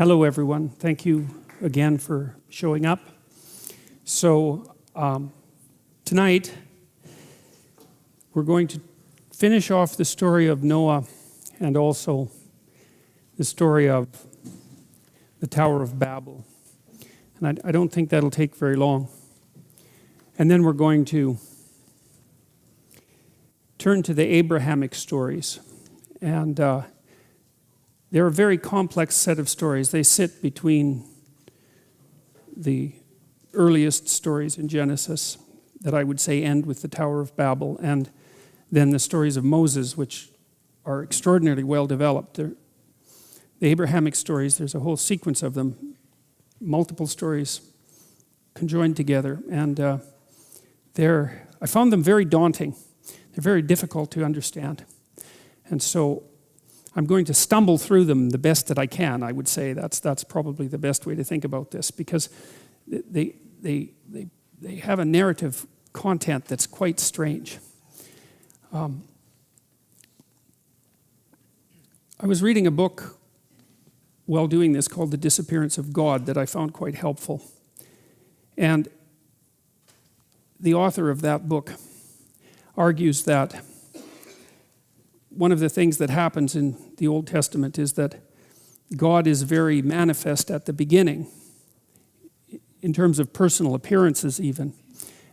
Hello, everyone. Thank you again for showing up. So tonight, we're going to finish off the story of Noah and also the story of the Tower of Babel. And I don't think that'll take very long. And then we're going to turn to the Abramic stories. And they're a very complex set of stories. They sit between the earliest stories in Genesis that I would say end with the Tower of Babel, and then the stories of Moses, which are extraordinarily well developed. The Abramic stories, there's a whole sequence of them, multiple stories conjoined together, and I found them very daunting. They're very difficult to understand. And so I'm going to stumble through them the best that I can, I would say. That's probably the best way to think about this, because they have a narrative content that's quite strange. I was reading a book while doing this called The Disappearance of God that I found quite helpful. And the author of that book argues that one of the things that happens in the Old Testament is that God is very manifest at the beginning, in terms of personal appearances even.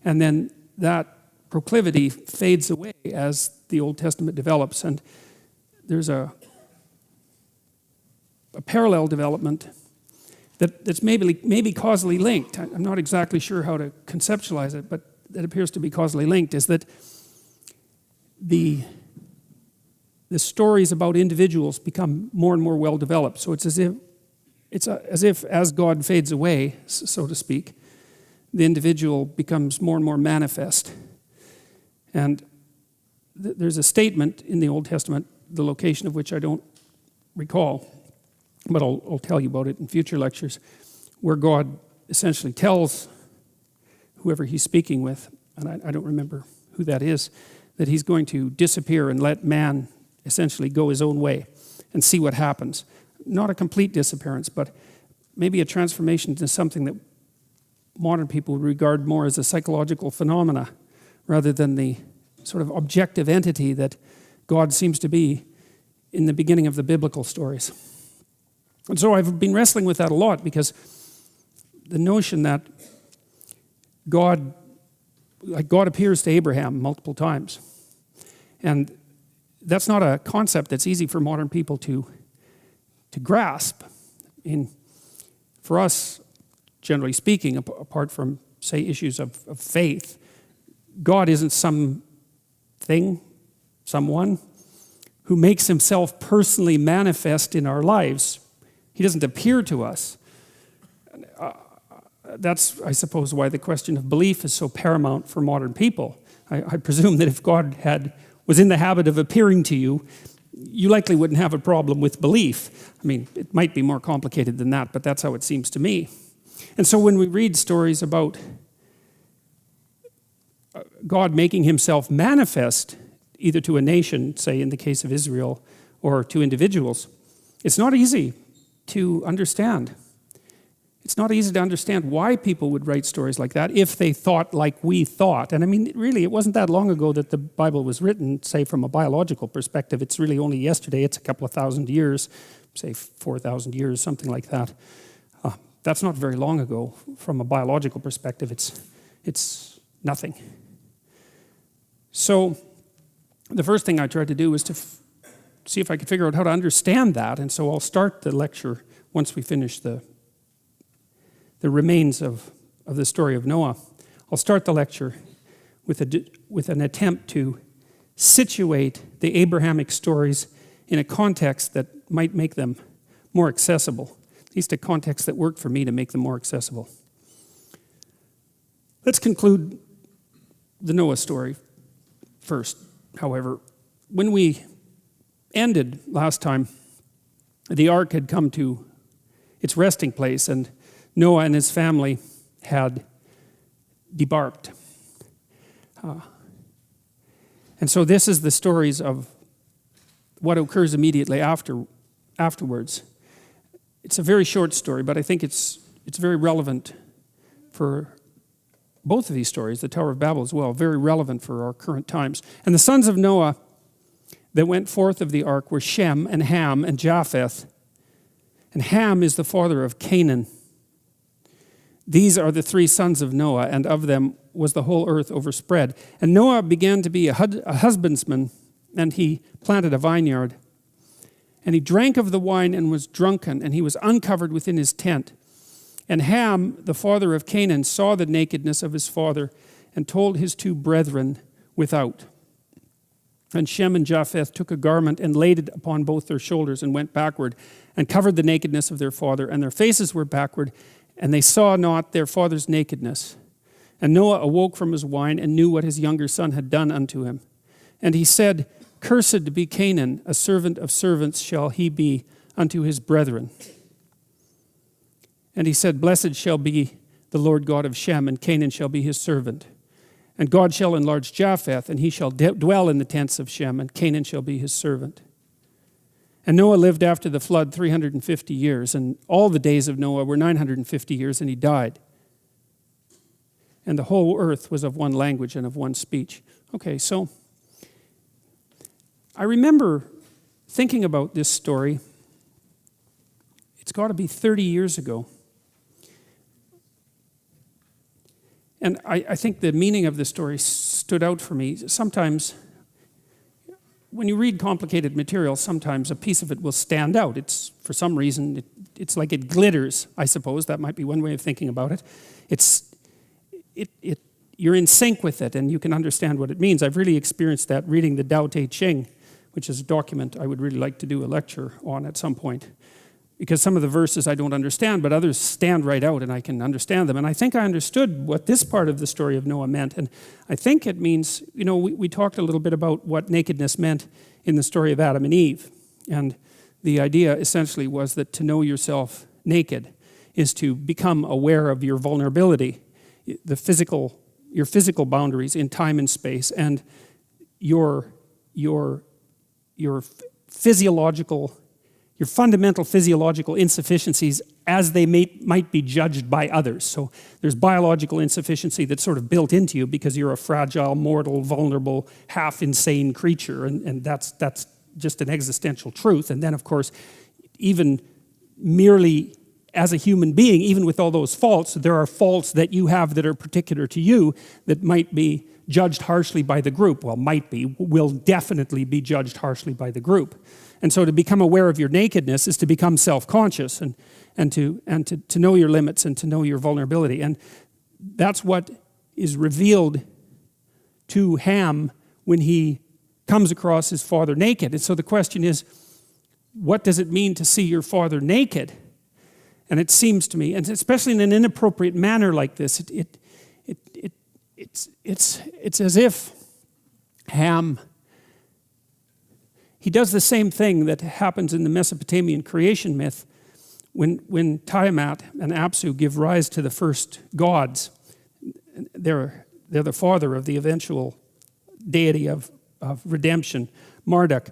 And then that proclivity fades away as the Old Testament develops. And there's a parallel development that's maybe causally linked. I'm not exactly sure how to conceptualize it, but that appears to be causally linked, is that the stories about individuals become more and more well developed. So it's as if as God fades away, so to speak, the individual becomes more and more manifest. And there's a statement in the Old Testament, the location of which I don't recall, but I'll tell you about it in future lectures, where God essentially tells whoever he's speaking with, and I don't remember who that is, that he's going to disappear and let man essentially go his own way and see what happens. Not a complete disappearance, but maybe a transformation into something that modern people would regard more as a psychological phenomena rather than the sort of objective entity that God seems to be in the beginning of the biblical stories. And so I've been wrestling with that a lot, because the notion that God appears to Abraham multiple times, and that's not a concept that's easy for modern people to grasp. For us, generally speaking, apart from, say, issues of faith, God isn't someone who makes himself personally manifest in our lives. He doesn't appear to us. That's, I suppose, why the question of belief is so paramount for modern people. I presume that if God was in the habit of appearing to you, you likely wouldn't have a problem with belief. I mean, it might be more complicated than that, but that's how it seems to me. And so when we read stories about God making himself manifest, either to a nation, say in the case of Israel, or to individuals, it's not easy to understand. It's not easy to understand why people would write stories like that if they thought like we thought. And I mean, really, it wasn't that long ago that the Bible was written, say, from a biological perspective. It's really only yesterday. It's a couple of thousand years, say 4,000 years, something like that. That's not very long ago. From a biological perspective, it's nothing. So the first thing I tried to do was to see if I could figure out how to understand that. And so I'll start the lecture once we finish the remains of the story of Noah. I'll start the lecture with an attempt to situate the Abramic stories in a context that might make them more accessible, at least a context that worked for me to make them more accessible. Let's conclude the Noah story first, however. When we ended last time, the ark had come to its resting place, and Noah and his family had debarked. And so this is the stories of what occurs immediately afterwards. It's a very short story, but I think it's very relevant for both of these stories, the Tower of Babel as well, very relevant for our current times. And the sons of Noah that went forth of the ark were Shem and Ham and Japheth. And Ham is the father of Canaan. These are the three sons of Noah, and of them was the whole earth overspread. And Noah began to be a husbandman, and he planted a vineyard. And he drank of the wine and was drunken, and he was uncovered within his tent. And Ham, the father of Canaan, saw the nakedness of his father, and told his two brethren without. And Shem and Japheth took a garment and laid it upon both their shoulders, and went backward, and covered the nakedness of their father, and their faces were backward, and they saw not their father's nakedness. And Noah awoke from his wine, and knew what his younger son had done unto him. And he said, Cursed be Canaan, a servant of servants shall he be unto his brethren. And he said, Blessed shall be the Lord God of Shem, and Canaan shall be his servant. And God shall enlarge Japheth, and he shall dwell in the tents of Shem, and Canaan shall be his servant. And Noah lived after the flood 350 years, and all the days of Noah were 950 years, and he died. And the whole earth was of one language and of one speech. Okay, so I remember thinking about this story. It's got to be 30 years ago. And I think the meaning of the story stood out for me. Sometimes, when you read complicated material, sometimes a piece of it will stand out. It's, for some reason, it's like it glitters, I suppose. That might be one way of thinking about it. You're in sync with it, and you can understand what it means. I've really experienced that reading the Tao Te Ching, which is a document I would really like to do a lecture on at some point. Because some of the verses I don't understand, but others stand right out and I can understand them. And I think I understood what this part of the story of Noah meant. And I think it means, we talked a little bit about what nakedness meant in the story of Adam and Eve. And the idea essentially was that to know yourself naked is to become aware of your vulnerability, your physical boundaries in time and space, and your fundamental physiological insufficiencies as they might be judged by others. So there's biological insufficiency that's sort of built into you because you're a fragile, mortal, vulnerable, half-insane creature, and that's just an existential truth. And then, of course, even merely as a human being, even with all those faults, there are faults that you have that are particular to you that might be judged harshly by the group. Well, will definitely be judged harshly by the group. And so to become aware of your nakedness is to become self-conscious and to know your limits and to know your vulnerability. And that's what is revealed to Ham when he comes across his father naked. And so the question is, what does it mean to see your father naked? And it seems to me, and especially in an inappropriate manner like this, it's as if Ham, he does the same thing that happens in the Mesopotamian creation myth when Tiamat and Apsu give rise to the first gods. They're the father of the eventual deity of redemption, Marduk.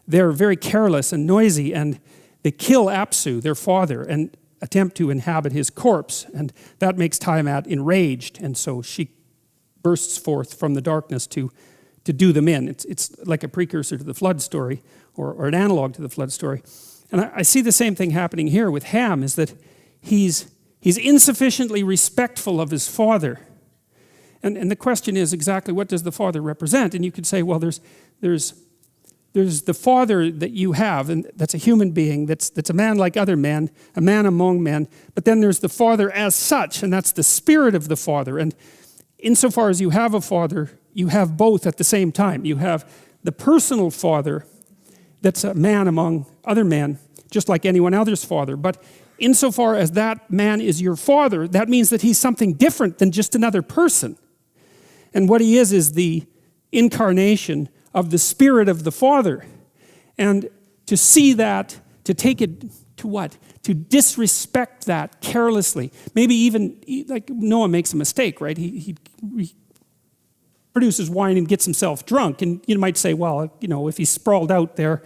They're very careless and noisy, and they kill Apsu, their father, and attempt to inhabit his corpse. And that makes Tiamat enraged, and so she bursts forth from the darkness to do them in. It's like a precursor to the flood story, or an analog to the flood story. And I see the same thing happening here with Ham, is that he's insufficiently respectful of his father. And the question is exactly, what does the father represent? And you could say, well, there's the father that you have, and that's a human being, that's a man like other men, a man among men, but then there's the father as such, and that's the spirit of the father. And insofar as you have a father, you have both at the same time. You have the personal father that's a man among other men, just like anyone else's father. But insofar as that man is your father, that means that he's something different than just another person. And what he is the incarnation of the spirit of the Father. And to see that, to take it to what? To disrespect that carelessly. Maybe even, like Noah makes a mistake, right? He produces wine and gets himself drunk. And you might say, well, if he's sprawled out there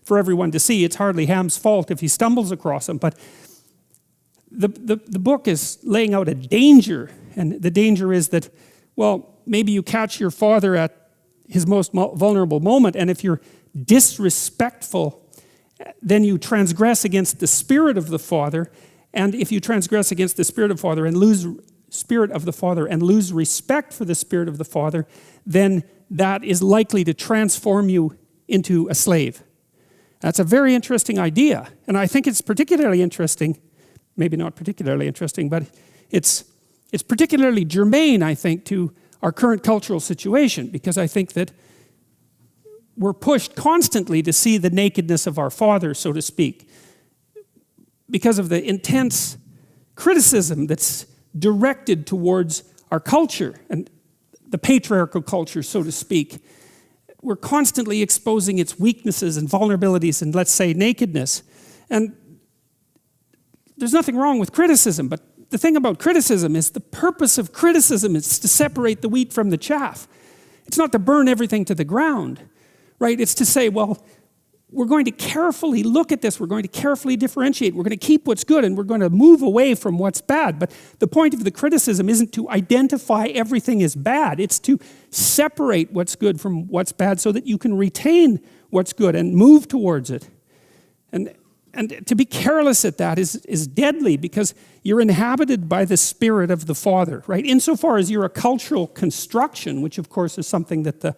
for everyone to see. It's hardly Ham's fault if he stumbles across them. But the book is laying out a danger. And the danger is that, well, maybe you catch your father at his most vulnerable moment. And if you're disrespectful, then you transgress against the spirit of the Father. And if you transgress against the spirit of the Father and lose respect for the spirit of the Father, then that is likely to transform you into a slave. That's a very interesting idea. And I think it's particularly interesting, maybe not particularly interesting, but it's particularly germane, I think, to our current cultural situation, because I think that we're pushed constantly to see the nakedness of our Father, so to speak, because of the intense criticism that's directed towards our culture and the patriarchal culture, so to speak. We're constantly exposing its weaknesses and vulnerabilities and, let's say, nakedness. And there's nothing wrong with criticism, but the thing about criticism is the purpose of criticism is to separate the wheat from the chaff. It's not to burn everything to the ground, right? It's to say, well, we're going to carefully look at this. We're going to carefully differentiate. We're going to keep what's good and we're going to move away from what's bad. But the point of the criticism isn't to identify everything as bad. It's to separate what's good from what's bad so that you can retain what's good and move towards it. And to be careless at that is deadly, because you're inhabited by the spirit of the Father, right? Insofar as you're a cultural construction, which of course is something that the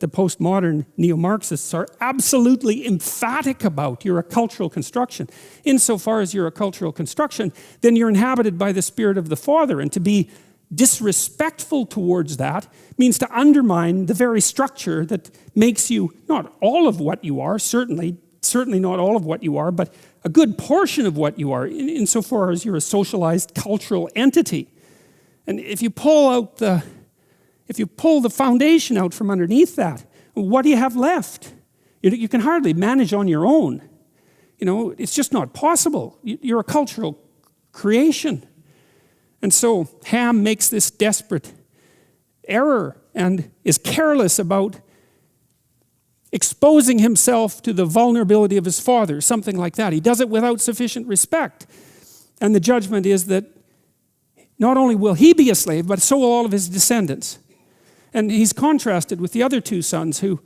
postmodern neo-Marxists are absolutely emphatic about. You're a cultural construction. Insofar as you're a cultural construction, then you're inhabited by the spirit of the Father. And to be disrespectful towards that means to undermine the very structure that makes you not all of what you are, certainly not all of what you are, but a good portion of what you are, insofar as you're a socialized cultural entity. And if you pull the foundation out from underneath that, what do you have left? You can hardly manage on your own. It's just not possible. You're a cultural creation. And so Ham makes this desperate error and is careless about exposing himself to the vulnerability of his father, something like that. He does it without sufficient respect. And the judgment is that not only will he be a slave, but so will all of his descendants. And he's contrasted with the other two sons who,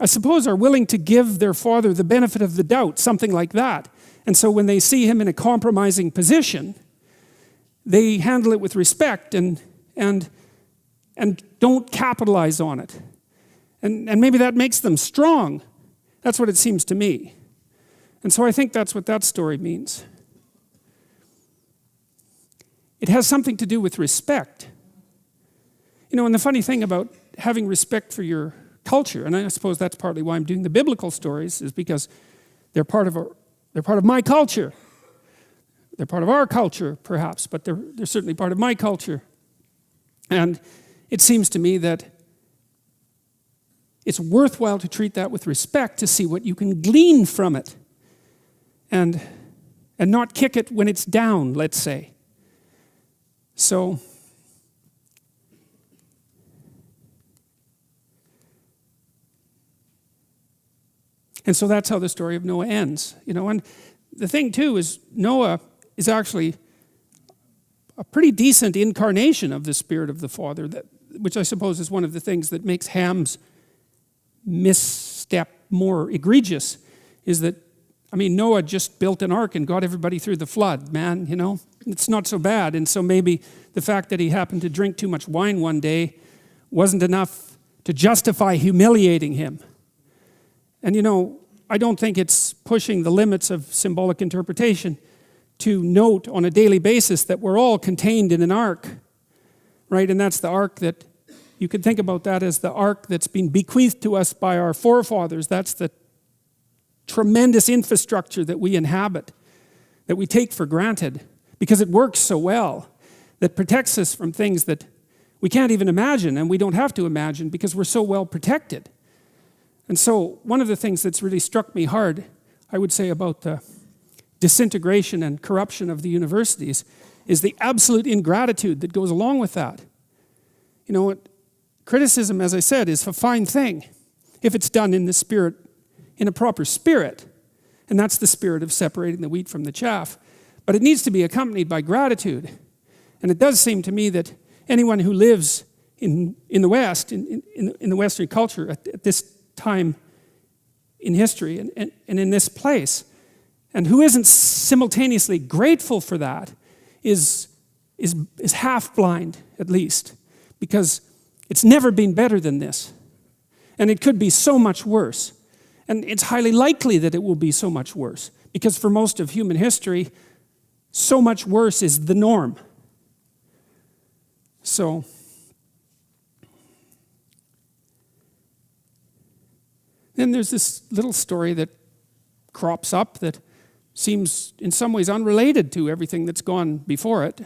I suppose, are willing to give their father the benefit of the doubt, something like that. And so when they see him in a compromising position, they handle it with respect and don't capitalize on it. And maybe that makes them strong. That's what it seems to me. And so I think that's what that story means. It has something to do with respect. And the funny thing about having respect for your culture, and I suppose that's partly why I'm doing the biblical stories, is because they're part of my culture. They're part of our culture, perhaps, but they're certainly part of my culture. And it seems to me that it's worthwhile to treat that with respect, to see what you can glean from it, and not kick it when it's down, let's say. So that's how the story of Noah ends. And the thing too is Noah is actually a pretty decent incarnation of the spirit of the Father, which I suppose is one of the things that makes Ham's misstep more egregious, is that, Noah just built an ark and got everybody through the flood, man, It's not so bad. And so maybe the fact that he happened to drink too much wine one day wasn't enough to justify humiliating him. And I don't think it's pushing the limits of symbolic interpretation to note on a daily basis that we're all contained in an ark, right? And that's the ark that, you could think about that as the ark that's been bequeathed to us by our forefathers. That's the tremendous infrastructure that we inhabit, that we take for granted, because it works so well, that protects us from things that we can't even imagine, and we don't have to imagine because we're so well protected. And so one of the things that's really struck me hard, I would say, about the disintegration and corruption of the universities is the absolute ingratitude that goes along with that. Criticism, as I said, is a fine thing if it's done in the spirit in a proper spirit. And that's the spirit of separating the wheat from the chaff. But it needs to be accompanied by gratitude. And it does seem to me that anyone who lives in the West, in the Western culture at this time in history and in this place, and who isn't simultaneously grateful for that is half blind, at least, because it's never been better than this. And it could be so much worse. And it's highly likely that it will be so much worse, because for most of human history, so much worse is the norm. So, then there's this little story that crops up that seems in some ways unrelated to everything that's gone before it.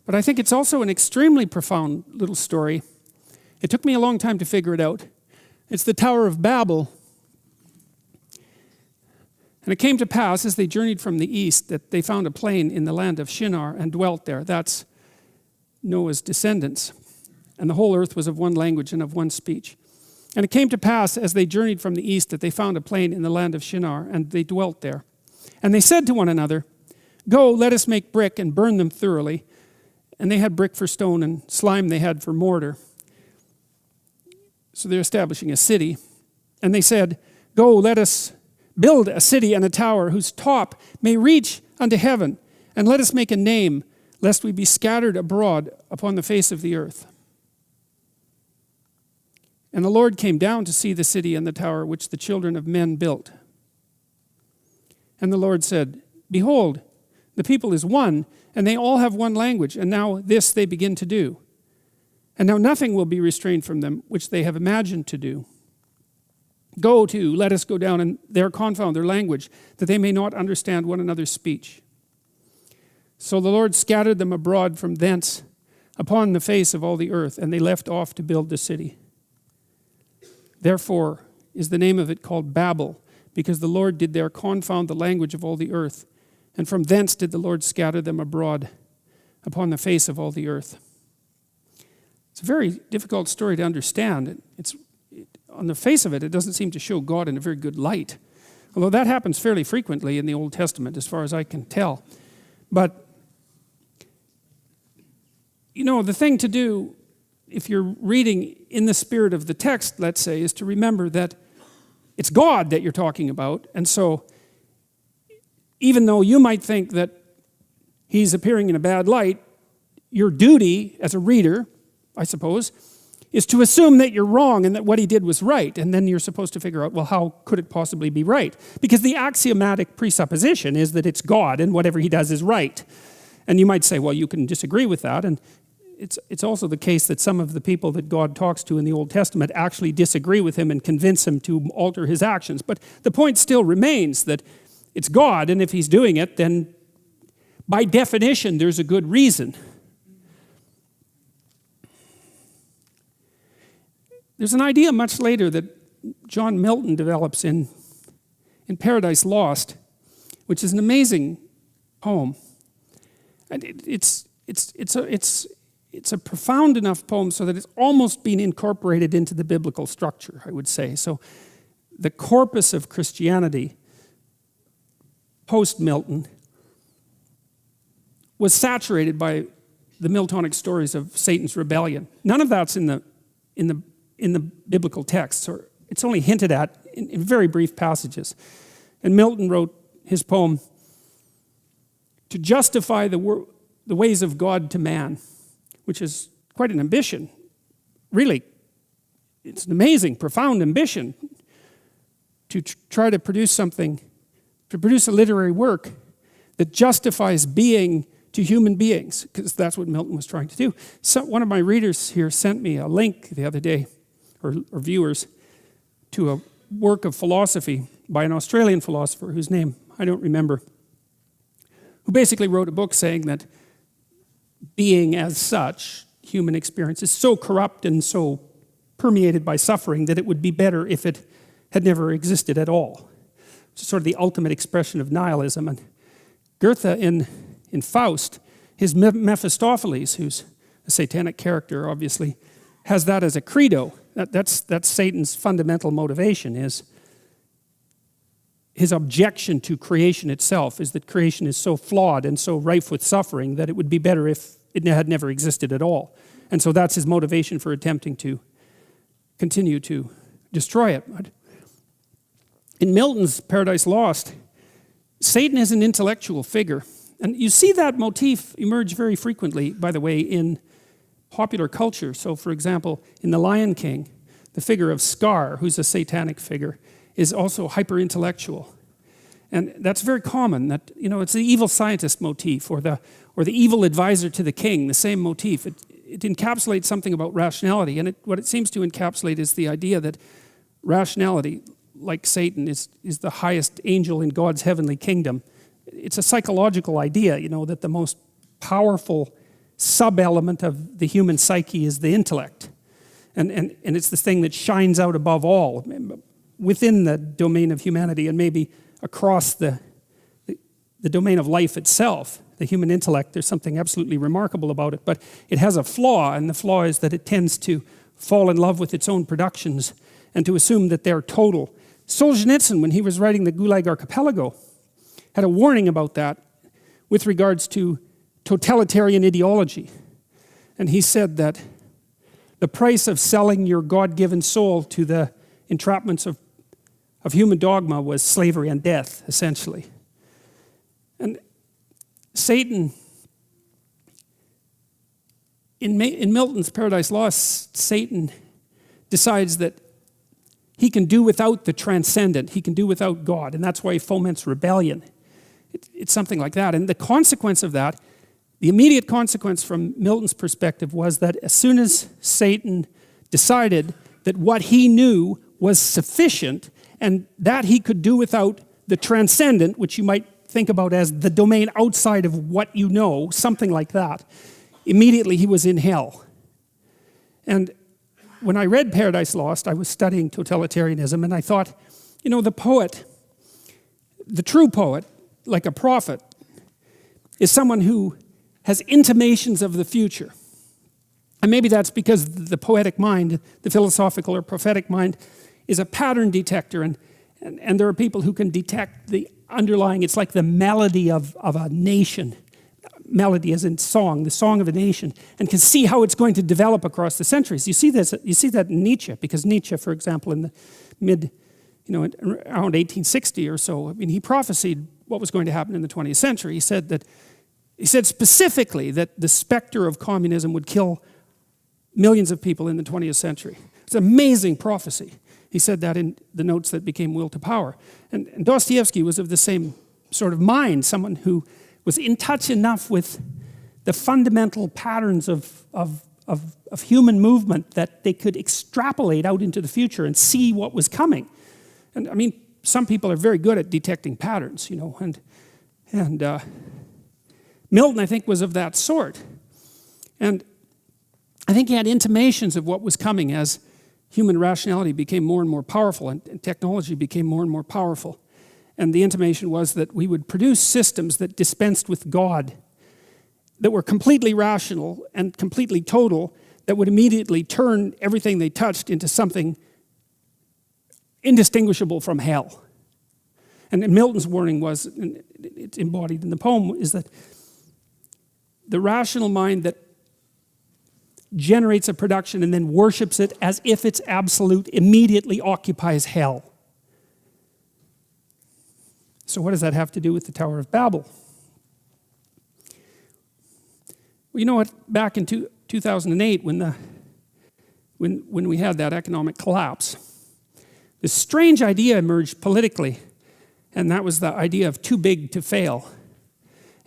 But I think it's also an extremely profound little story. It took me a long time to figure it out. It's the Tower of Babel. And it came to pass, as they journeyed from the east, that they found a plain in the land of Shinar and dwelt there. That's Noah's descendants. And the whole earth was of one language and of one speech. And it came to pass, as they journeyed from the east, that they found a plain in the land of Shinar, and they dwelt there. And they said to one another, "Go, let us make brick and burn them thoroughly." And they had brick for stone, and slime they had for mortar. So they're establishing a city. And they said, "Go, let us build a city and a tower whose top may reach unto heaven, and let us make a name, lest we be scattered abroad upon the face of the earth." And the Lord came down to see the city and the tower which the children of men built. And the Lord said, "Behold, the people is one, and they all have one language, and now this they begin to do. And now nothing will be restrained from them which they have imagined to do. Go to, let us go down and there confound their language, that they may not understand one another's speech." So the Lord scattered them abroad from thence upon the face of all the earth, and they left off to build the city. Therefore is the name of it called Babel, because the Lord did there confound the language of all the earth, and from thence did the Lord scatter them abroad upon the face of all the earth. It's a very difficult story to understand. On the face of it, it doesn't seem to show God in a very good light, although that happens fairly frequently in the Old Testament, as far as I can tell. But, the thing to do, if you're reading in the spirit of the text, let's say, is to remember that it's God that you're talking about. And so, even though you might think that he's appearing in a bad light, your duty as a reader, I suppose, is to assume that you're wrong and that what he did was right. And then you're supposed to figure out, well, how could it possibly be right? Because the axiomatic presupposition is that it's God and whatever he does is right. And you might say, well, you can disagree with that. And it's also the case that some of the people that God talks to in the Old Testament actually disagree with him and convince him to alter his actions. But the point still remains that it's God, and if he's doing it, then by definition, there's a good reason. There's an idea much later that John Milton develops in Paradise Lost, which is an amazing poem. And it's a profound enough poem so that it's almost been incorporated into the biblical structure, I would say. So the corpus of Christianity post-Milton was saturated by the Miltonic stories of Satan's rebellion. None of that's in the biblical texts, or it's only hinted at in very brief passages. And Milton wrote his poem to justify the ways of God to man, which is quite an ambition. Really, it's an amazing, profound ambition to try to produce something, to produce a literary work that justifies being to human beings, because that's what Milton was trying to do. So one of my readers here sent me a link the other day, or viewers, to a work of philosophy by an Australian philosopher whose name I don't remember, who basically wrote a book saying that being as such, human experience, is so corrupt and so permeated by suffering that it would be better if it had never existed at all. It's sort of the ultimate expression of nihilism. And Goethe in Faust, his Mephistopheles, who's a satanic character, obviously, has that as a credo. That's Satan's fundamental motivation, is his objection to creation itself is that creation is so flawed and so rife with suffering that it would be better if it had never existed at all. And so that's his motivation for attempting to continue to destroy it. But in Milton's Paradise Lost, Satan is an intellectual figure. And you see that motif emerge very frequently, by the way, in popular culture. So, for example, in The Lion King, the figure of Scar, who's a satanic figure, is also hyper-intellectual. And that's very common, that, you know, it's the evil scientist motif, or the evil advisor to the king, the same motif. It encapsulates something about rationality, and what it seems to encapsulate is the idea that rationality, like Satan, is the highest angel in God's heavenly kingdom. It's a psychological idea, you know, that the most powerful sub-element of the human psyche is the intellect. And it's the thing that shines out above all, within the domain of humanity and maybe across the domain of life itself. The human intellect, there's something absolutely remarkable about it, but it has a flaw, and the flaw is that it tends to fall in love with its own productions and to assume that they're total. Solzhenitsyn, when he was writing the Gulag Archipelago, had a warning about that with regards to totalitarian ideology. And he said that the price of selling your God-given soul to the entrapments of human dogma was slavery and death, essentially. And Satan, in Milton's Paradise Lost, Satan decides that he can do without the transcendent, he can do without God, and that's why he foments rebellion. It's something like that. And the consequence of that, the immediate consequence from Milton's perspective, was that as soon as Satan decided that what he knew was sufficient and that he could do without the transcendent, which you might think about as the domain outside of what you know, something like that, immediately he was in hell. And when I read Paradise Lost, I was studying totalitarianism, and I thought, you know, the poet, the true poet, like a prophet, is someone who has intimations of the future. And maybe that's because the poetic mind, the philosophical or prophetic mind, is a pattern detector, and there are people who can detect the underlying, it's like the melody of a nation, melody as in song, the song of a nation, and can see how it's going to develop across the centuries. You see that in Nietzsche, because Nietzsche, for example, in the around 1860 or so, I mean, he prophesied what was going to happen in the 20th century. He said specifically that the specter of communism would kill millions of people in the 20th century. It's an amazing prophecy. He said that in the notes that became Will to Power. And Dostoevsky was of the same sort of mind, someone who was in touch enough with the fundamental patterns of human movement that they could extrapolate out into the future and see what was coming. And I mean, some people are very good at detecting patterns, you know, and Milton, I think, was of that sort. And I think he had intimations of what was coming as human rationality became more and more powerful and technology became more and more powerful. And the intimation was that we would produce systems that dispensed with God, that were completely rational and completely total, that would immediately turn everything they touched into something indistinguishable from hell. And Milton's warning was, and it's embodied in the poem, is that the rational mind that generates a production and then worships it as if it's absolute immediately occupies hell. So what does that have to do with the Tower of Babel? Well, you know what? Back in 2008, when we had that economic collapse, this strange idea emerged politically, and that was the idea of too big to fail.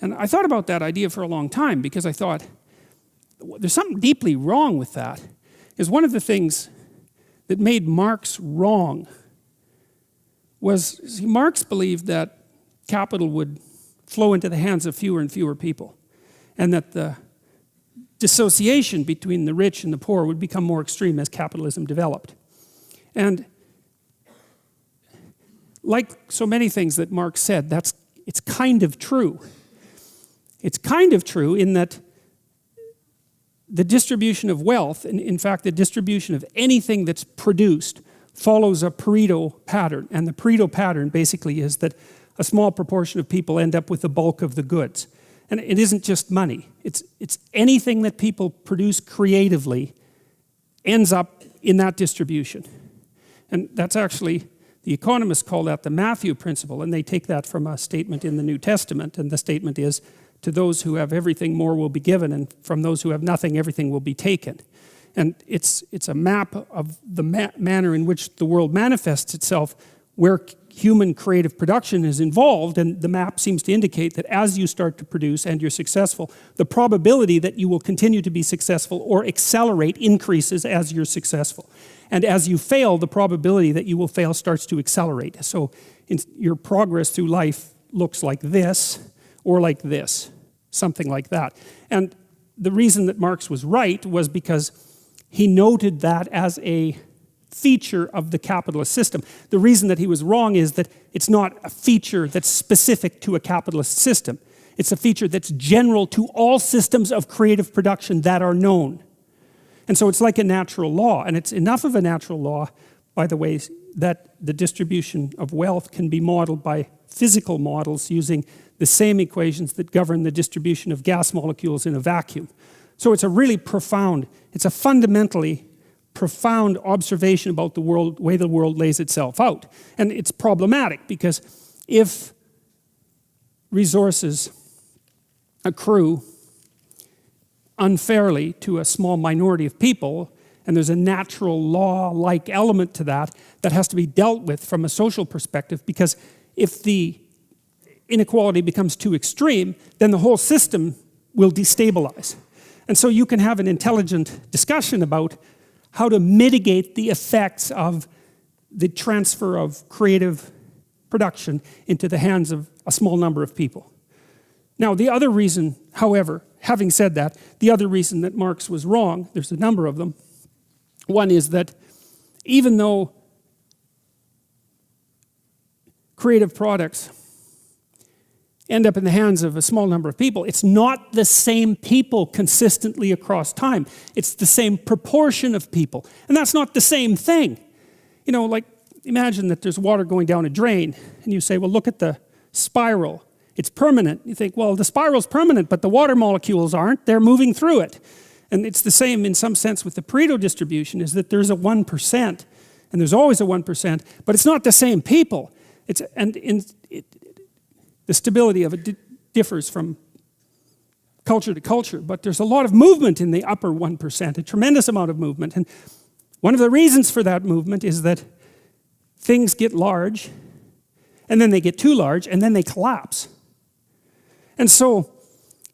And I thought about that idea for a long time, because I thought, there's something deeply wrong with that. Is one of the things that made Marx wrong was Marx believed that capital would flow into the hands of fewer and fewer people, and that the dissociation between the rich and the poor would become more extreme as capitalism developed. And like so many things that Marx said, it's kind of true. It's kind of true in that the distribution of wealth, and in fact the distribution of anything that's produced, follows a Pareto pattern. And the Pareto pattern basically is that a small proportion of people end up with the bulk of the goods. And it isn't just money. It's anything that people produce creatively ends up in that distribution. And that's actually, the economists call that the Matthew principle, and they take that from a statement in the New Testament, and the statement is, to those who have everything, more will be given, and from those who have nothing, everything will be taken. And it's a map of the manner in which the world manifests itself, where human creative production is involved, and the map seems to indicate that as you start to produce and you're successful, the probability that you will continue to be successful or accelerate increases as you're successful. And as you fail, the probability that you will fail starts to accelerate. So your progress through life looks like this, or like this, something like that. And the reason that Marx was right was because he noted that as a feature of the capitalist system. The reason that he was wrong is that it's not a feature that's specific to a capitalist system. It's a feature that's general to all systems of creative production that are known. And so it's like a natural law, and it's enough of a natural law, by the way, that the distribution of wealth can be modeled by physical models using the same equations that govern the distribution of gas molecules in a vacuum. So it's a really profound, it's a fundamentally profound observation about the world, way the world lays itself out. And it's problematic because if resources accrue unfairly to a small minority of people, and there's a natural law-like element to that that has to be dealt with from a social perspective, because if the inequality becomes too extreme, then the whole system will destabilize. And so you can have an intelligent discussion about how to mitigate the effects of the transfer of creative production into the hands of a small number of people. Now, the other reason, however, having said that, the other reason that Marx was wrong, there's a number of them. One is that even though creative products end up in the hands of a small number of people, it's not the same people consistently across time. It's the same proportion of people. And that's not the same thing. You know, like, imagine that there's water going down a drain, and you say, well, look at the spiral. It's permanent. You think, well, the spiral's permanent, but the water molecules aren't. They're moving through it. And it's the same in some sense with the Pareto distribution, is that there's a 1%, and there's always a 1%, but it's not the same people. The stability of it differs from culture to culture, but there's a lot of movement in the upper 1%, a tremendous amount of movement. And one of the reasons for that movement is that things get large, and then they get too large, and then they collapse. And so,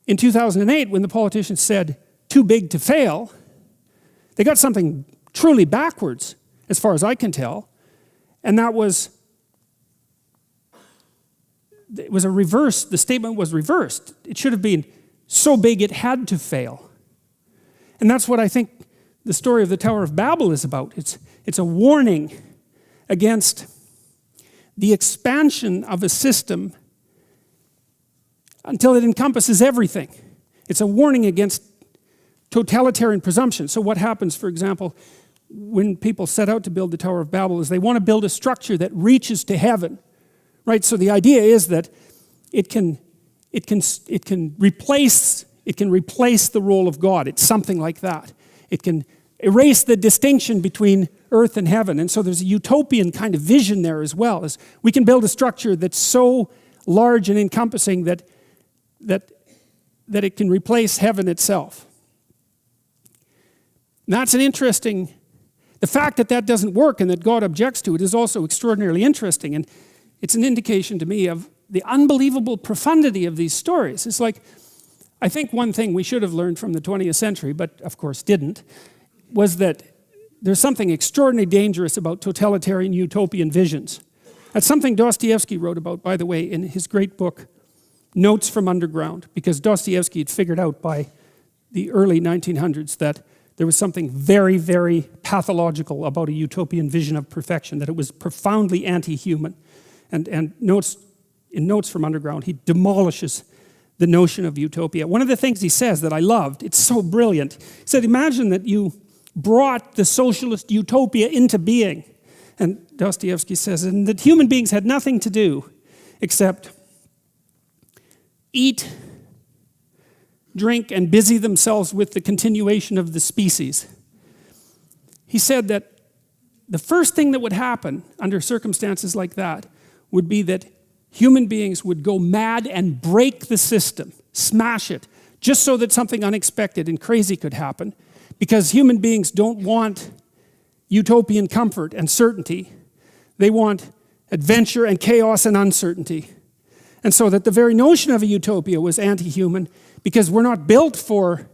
in 2008, when the politicians said, too big to fail, they got something truly backwards, as far as I can tell, and that was, it was a reverse, the statement was reversed. It should have been so big it had to fail. And that's what I think the story of the Tower of Babel is about. It's a warning against the expansion of a system until it encompasses everything. It's a warning against totalitarian presumption. So what happens, for example, when people set out to build the Tower of Babel is they want to build a structure that reaches to heaven. Right, so the idea is that it can replace the role of God. It's something like that. It can erase the distinction between earth and heaven. And so there's a utopian kind of vision there as well. As we can build a structure that's so large and encompassing that it can replace heaven itself. And that's an interesting. The fact that doesn't work and that God objects to it is also extraordinarily interesting. And it's an indication to me of the unbelievable profundity of these stories. It's like, I think one thing we should have learned from the 20th century, but of course didn't, was that there's something extraordinarily dangerous about totalitarian utopian visions. That's something Dostoevsky wrote about, by the way, in his great book, Notes from Underground, because Dostoevsky had figured out by the early 1900s that there was something very, very pathological about a utopian vision of perfection, that it was profoundly anti-human. And in Notes from Underground, he demolishes the notion of utopia. One of the things he says that I loved, it's so brilliant. He said, imagine that you brought the socialist utopia into being, And Dostoevsky says, and that human beings had nothing to do except eat, drink, and busy themselves with the continuation of the species. He said that the first thing that would happen under circumstances like that would be that human beings would go mad and break the system, smash it, just so that something unexpected and crazy could happen, because human beings don't want utopian comfort and certainty. They want adventure and chaos and uncertainty. And so that the very notion of a utopia was anti-human, because we're not built for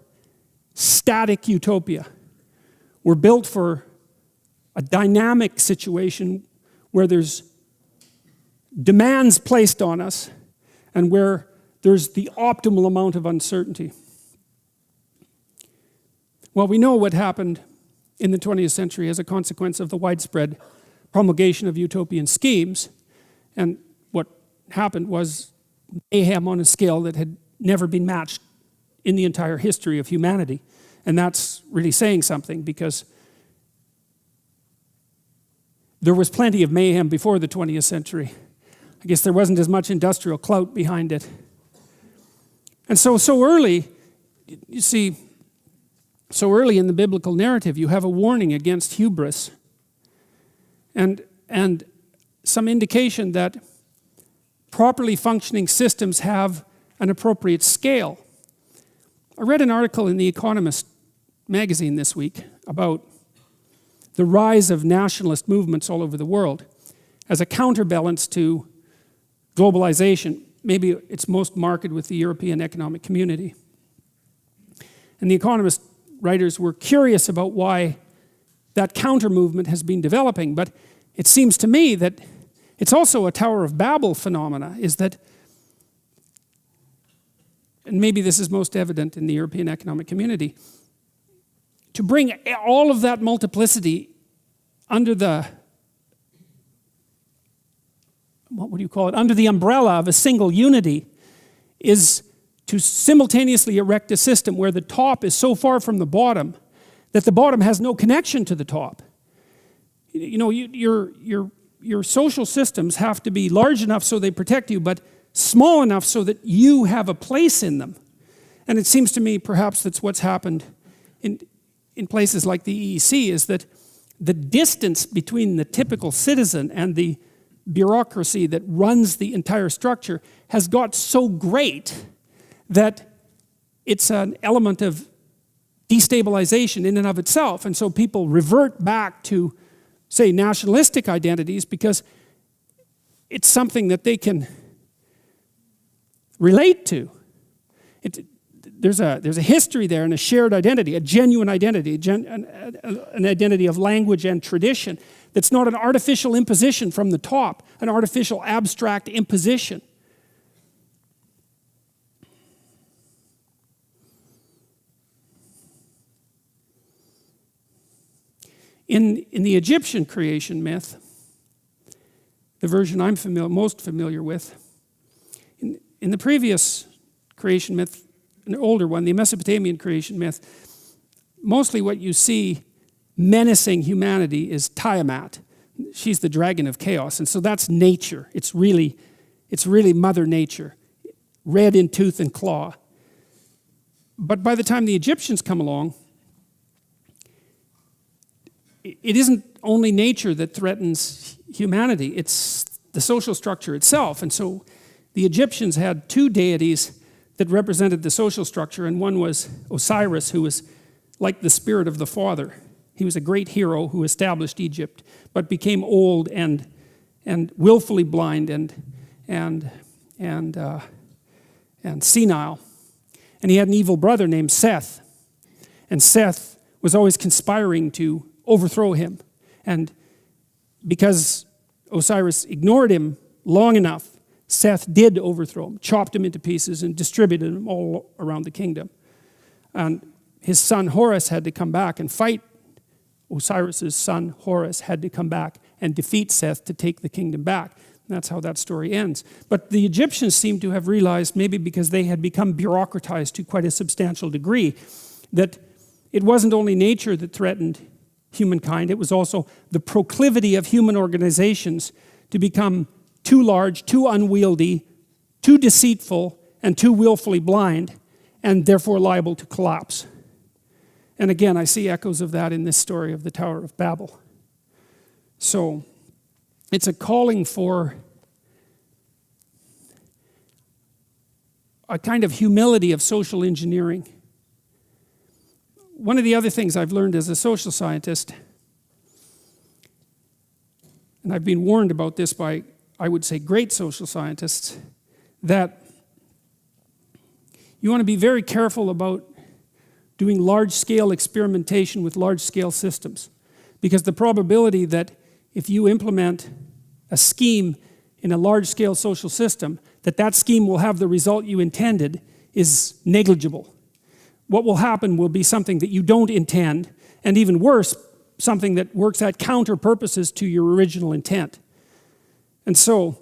static utopia. We're built for a dynamic situation where there's demands placed on us and where there's the optimal amount of uncertainty. Well, we know what happened in the 20th century as a consequence of the widespread promulgation of utopian schemes. And what happened was mayhem on a scale that had never been matched in the entire history of humanity. And that's really saying something, because there was plenty of mayhem before the 20th century. I guess there wasn't as much industrial clout behind it. And so early, you see, so early in the biblical narrative, you have a warning against hubris and some indication that properly functioning systems have an appropriate scale. I read an article in The Economist magazine this week about the rise of nationalist movements all over the world as a counterbalance to globalization. Maybe it's most marked with the European Economic Community. And The Economist writers were curious about why that counter-movement has been developing, but it seems to me that it's also a Tower of Babel phenomena, is that, and maybe this is most evident in the European Economic Community, to bring all of that multiplicity under the, what would you call it, under the umbrella of a single unity, is to simultaneously erect a system where the top is so far from the bottom that the bottom has no connection to the top. You know, your social systems have to be large enough so they protect you, but small enough so that you have a place in them. And it seems to me perhaps that's what's happened in places like the EEC, is that the distance between the typical citizen and the bureaucracy that runs the entire structure has got so great that it's an element of destabilization in and of itself. And so people revert back to, say, nationalistic identities because it's something that they can relate to. There's a history there and a shared identity, a genuine identity, an identity of language and tradition that's not an artificial imposition from the top, an artificial abstract imposition. In the Egyptian creation myth, the version I'm most familiar with, in the previous creation myth, an older one, the Mesopotamian creation myth, mostly what you see menacing humanity is Tiamat. She's the dragon of chaos, and so that's nature. It's really Mother Nature, red in tooth and claw. But by the time the Egyptians come along, it isn't only nature that threatens humanity, it's the social structure itself. And so the Egyptians had two deities that represented the social structure, and one was Osiris, who was like the spirit of the father. He was a great hero who established Egypt, but became old and willfully blind and senile. And he had an evil brother named Seth. And Seth was always conspiring to overthrow him. And because Osiris ignored him long enough, Seth did overthrow him, chopped him into pieces and distributed him all around the kingdom. And his son Horus had to come back and fight. Osiris's son Horus had to come back and defeat Seth to take the kingdom back. And that's how that story ends. But the Egyptians seem to have realized, maybe because they had become bureaucratized to quite a substantial degree, that it wasn't only nature that threatened humankind. It was also the proclivity of human organizations to become too large, too unwieldy, too deceitful, and too willfully blind, and therefore liable to collapse. And again, I see echoes of that in this story of the Tower of Babel. So it's a calling for a kind of humility of social engineering. One of the other things I've learned as a social scientist, and I've been warned about this by, I would say, great social scientists, that you want to be very careful about doing large-scale experimentation with large-scale systems, because the probability that if you implement a scheme in a large-scale social system, that scheme will have the result you intended is negligible. What will happen will be something that you don't intend, and even worse, something that works at counter purposes to your original intent. And so,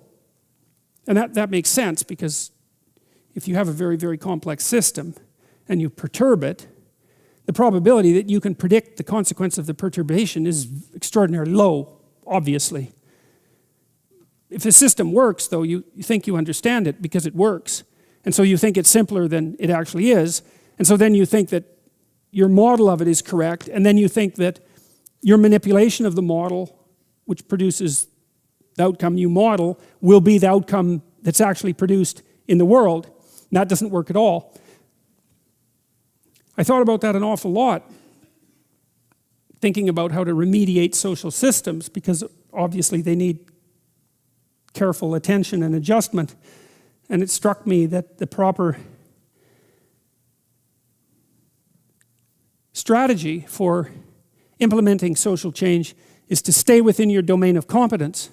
and that makes sense, because if you have a very, very complex system and you perturb it, the probability that you can predict the consequence of the perturbation is extraordinarily low, obviously. If a system works, though, you think you understand it because it works. And so you think it's simpler than it actually is. And so then you think that your model of it is correct. And then you think that your manipulation of the model, which produces the outcome you model, will be the outcome that's actually produced in the world. And that doesn't work at all. I thought about that an awful lot, thinking about how to remediate social systems, because obviously they need careful attention and adjustment. And it struck me that the proper strategy for implementing social change is to stay within your domain of competence.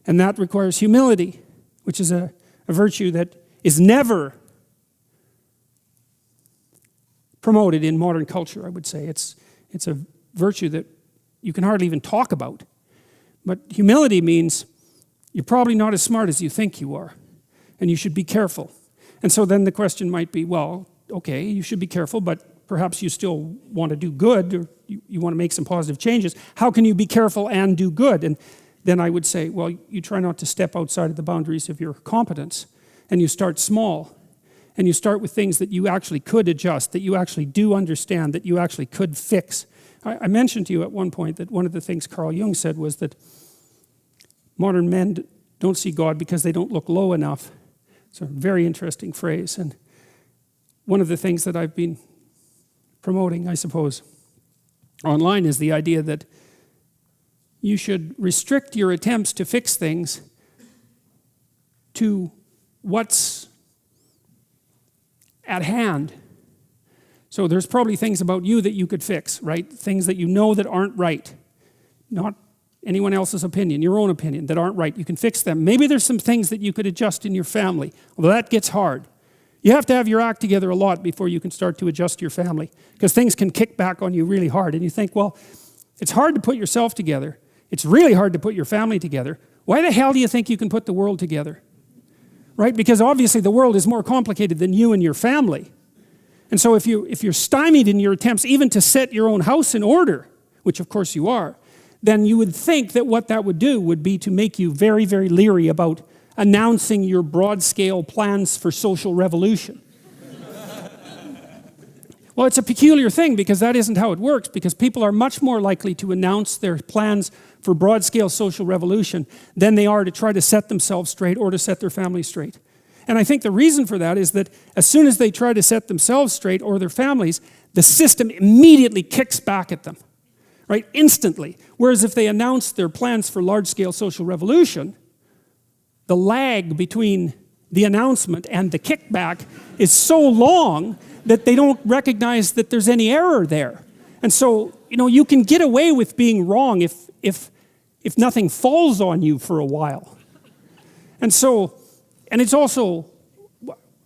And that requires humility, which is a virtue that is never promoted in modern culture, I would say. It's a virtue that you can hardly even talk about. But humility means you're probably not as smart as you think you are, and you should be careful. And so then the question might be, well, okay, you should be careful, but perhaps you still want to do good, or you want to make some positive changes. How can you be careful and do good? And then I would say, well, you try not to step outside of the boundaries of your competence, and you start small. And you start with things that you actually could adjust, that you actually do understand, that you actually could fix. I mentioned to you at one point that one of the things Carl Jung said was that modern men don't see God because they don't look low enough. It's a very interesting phrase. And one of the things that I've been promoting, I suppose, online is the idea that you should restrict your attempts to fix things to what's at hand. So there's probably things about you that you could fix, right? Things that you know that aren't right. Not anyone else's opinion, your own opinion, that aren't right. You can fix them. Maybe there's some things that you could adjust in your family, although that gets hard. You have to have your act together a lot before you can start to adjust your family, because things can kick back on you really hard. And you think, well, it's hard to put yourself together. It's really hard to put your family together. Why the hell do you think you can put the world together? Right? Because obviously the world is more complicated than you and your family. And so if you're stymied in your attempts even to set your own house in order, which of course you are, then you would think that what that would do would be to make you very, very leery about announcing your broad-scale plans for social revolution. Well, it's a peculiar thing, because that isn't how it works, because people are much more likely to announce their plans for broad-scale social revolution than they are to try to set themselves straight or to set their family straight. And I think the reason for that is that as soon as they try to set themselves straight or their families, the system immediately kicks back at them, right? Instantly. Whereas if they announce their plans for large-scale social revolution, the lag between the announcement and the kickback is so long that they don't recognize that there's any error there. And so, you can get away with being wrong if nothing falls on you for a while. And it's also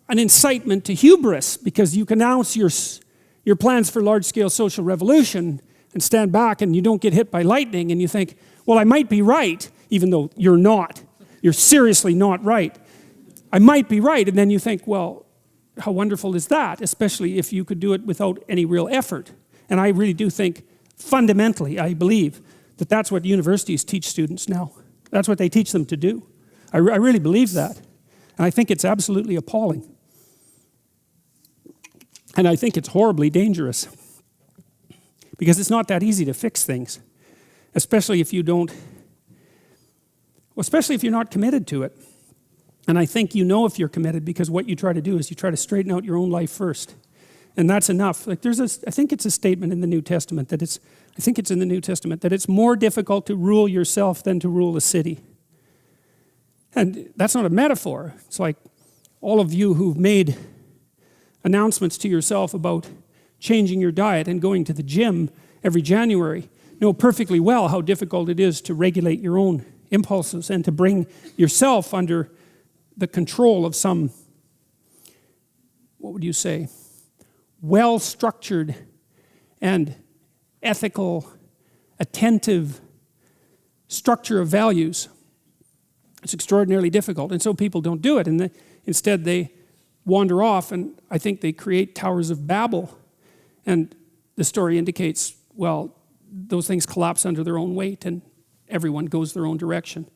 an incitement to hubris, because you can announce your plans for large-scale social revolution and stand back and you don't get hit by lightning, and you think, well, I might be right, even though you're not. You're seriously not right. I might be right, and then you think, well, how wonderful is that, especially if you could do it without any real effort. And I really do think fundamentally, I believe that that's what universities teach students now. That's what they teach them to do. I really believe that. And I think it's absolutely appalling. And I think it's horribly dangerous. Because it's not that easy to fix things. Especially if you're not committed to it. And I think you know if you're committed because what you try to do is you try to straighten out your own life first. And that's enough. Like I think it's a statement in the New Testament that it's more difficult to rule yourself than to rule a city. And that's not a metaphor. It's like all of you who've made announcements to yourself about changing your diet and going to the gym every January know perfectly well how difficult it is to regulate your own impulses and to bring yourself under the control of some, what would you say, well-structured and ethical, attentive structure of values. It's extraordinarily difficult, and so people don't do it, and instead they wander off, and I think they create towers of Babel, and the story indicates, well, those things collapse under their own weight, and everyone goes their own direction.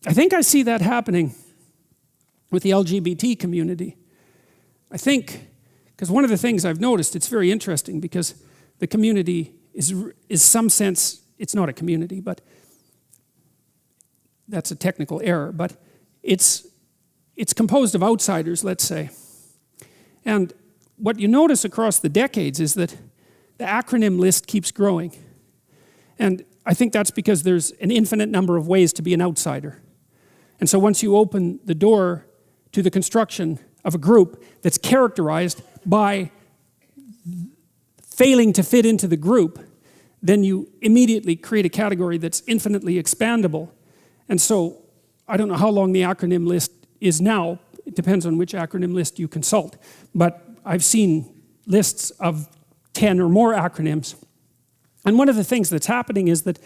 I think I see that happening with the LGBT community. I think, because one of the things I've noticed, it's very interesting because the community is some sense, it's not a community, but that's a technical error, but it's composed of outsiders, let's say. And what you notice across the decades is that the acronym list keeps growing. And I think that's because there's an infinite number of ways to be an outsider. And so once you open the door to the construction of a group that's characterized by failing to fit into the group, then you immediately create a category that's infinitely expandable. And so I don't know how long the acronym list is now. It depends on which acronym list you consult. But I've seen lists of 10 or more acronyms. And one of the things that's happening is that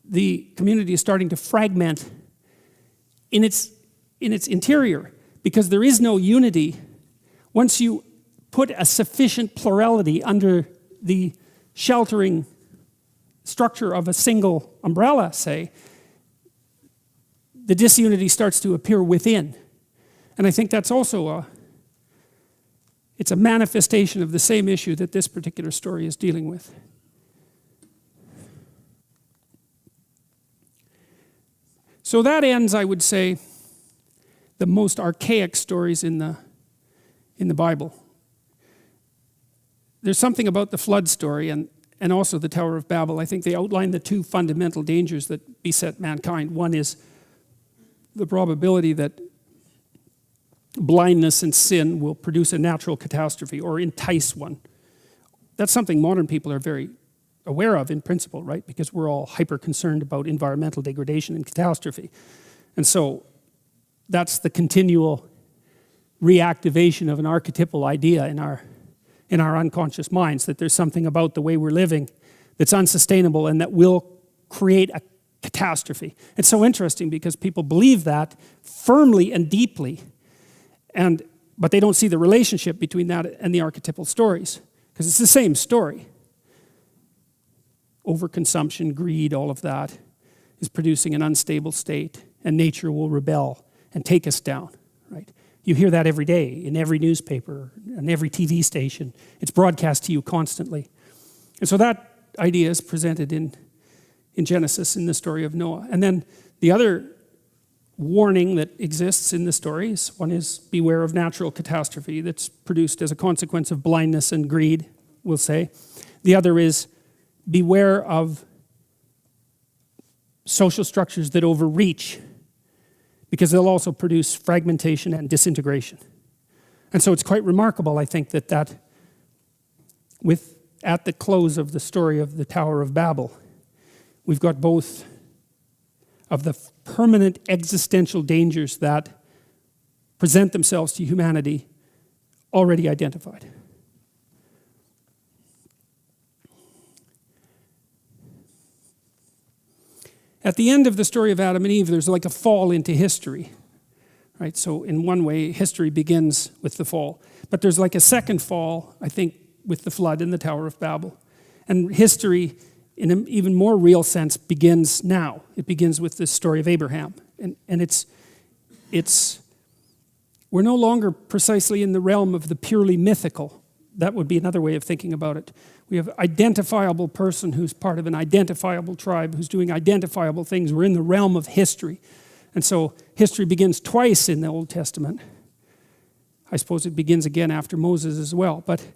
the community is starting to fragment in its interior because there is no unity. Once you put a sufficient plurality under the sheltering structure of a single umbrella, say, the disunity starts to appear within. And I think that's also it's a manifestation of the same issue that this particular story is dealing with. So that ends, I would say, the most archaic stories in the Bible. There's something about the flood story and also the Tower of Babel. I think they outline the two fundamental dangers that beset mankind. One is the probability that blindness and sin will produce a natural catastrophe or entice one. That's something modern people are very aware of in principle, right? Because we're all hyper concerned about environmental degradation and catastrophe. And so that's the continual reactivation of an archetypal idea in our unconscious minds, that there's something about the way we're living that's unsustainable and that will create a catastrophe. It's so interesting because people believe that firmly and deeply, but they don't see the relationship between that and the archetypal stories, because it's the same story. Overconsumption, greed, all of that is producing an unstable state, and nature will rebel and take us down, right? You hear that every day in every newspaper and every TV station. It's broadcast to you constantly. And so that idea is presented in Genesis in the story of Noah. And then the other warning that exists in the stories, one is beware of natural catastrophe that's produced as a consequence of blindness and greed, we'll say. The other is beware of social structures that overreach, because they'll also produce fragmentation and disintegration. And so it's quite remarkable, I think, that at the close of the story of the Tower of Babel, we've got both of the permanent existential dangers that present themselves to humanity already identified. At the end of the story of Adam and Eve, there's like a fall into history, right? So in one way, history begins with the fall. But there's like a second fall, I think, with the flood and the Tower of Babel. And history, in an even more real sense, begins now. It begins with the story of Abraham. And we're no longer precisely in the realm of the purely mythical. That would be another way of thinking about it. We have an identifiable person who's part of an identifiable tribe, who's doing identifiable things. We're in the realm of history. And so history begins twice in the Old Testament. I suppose it begins again after Moses as well. But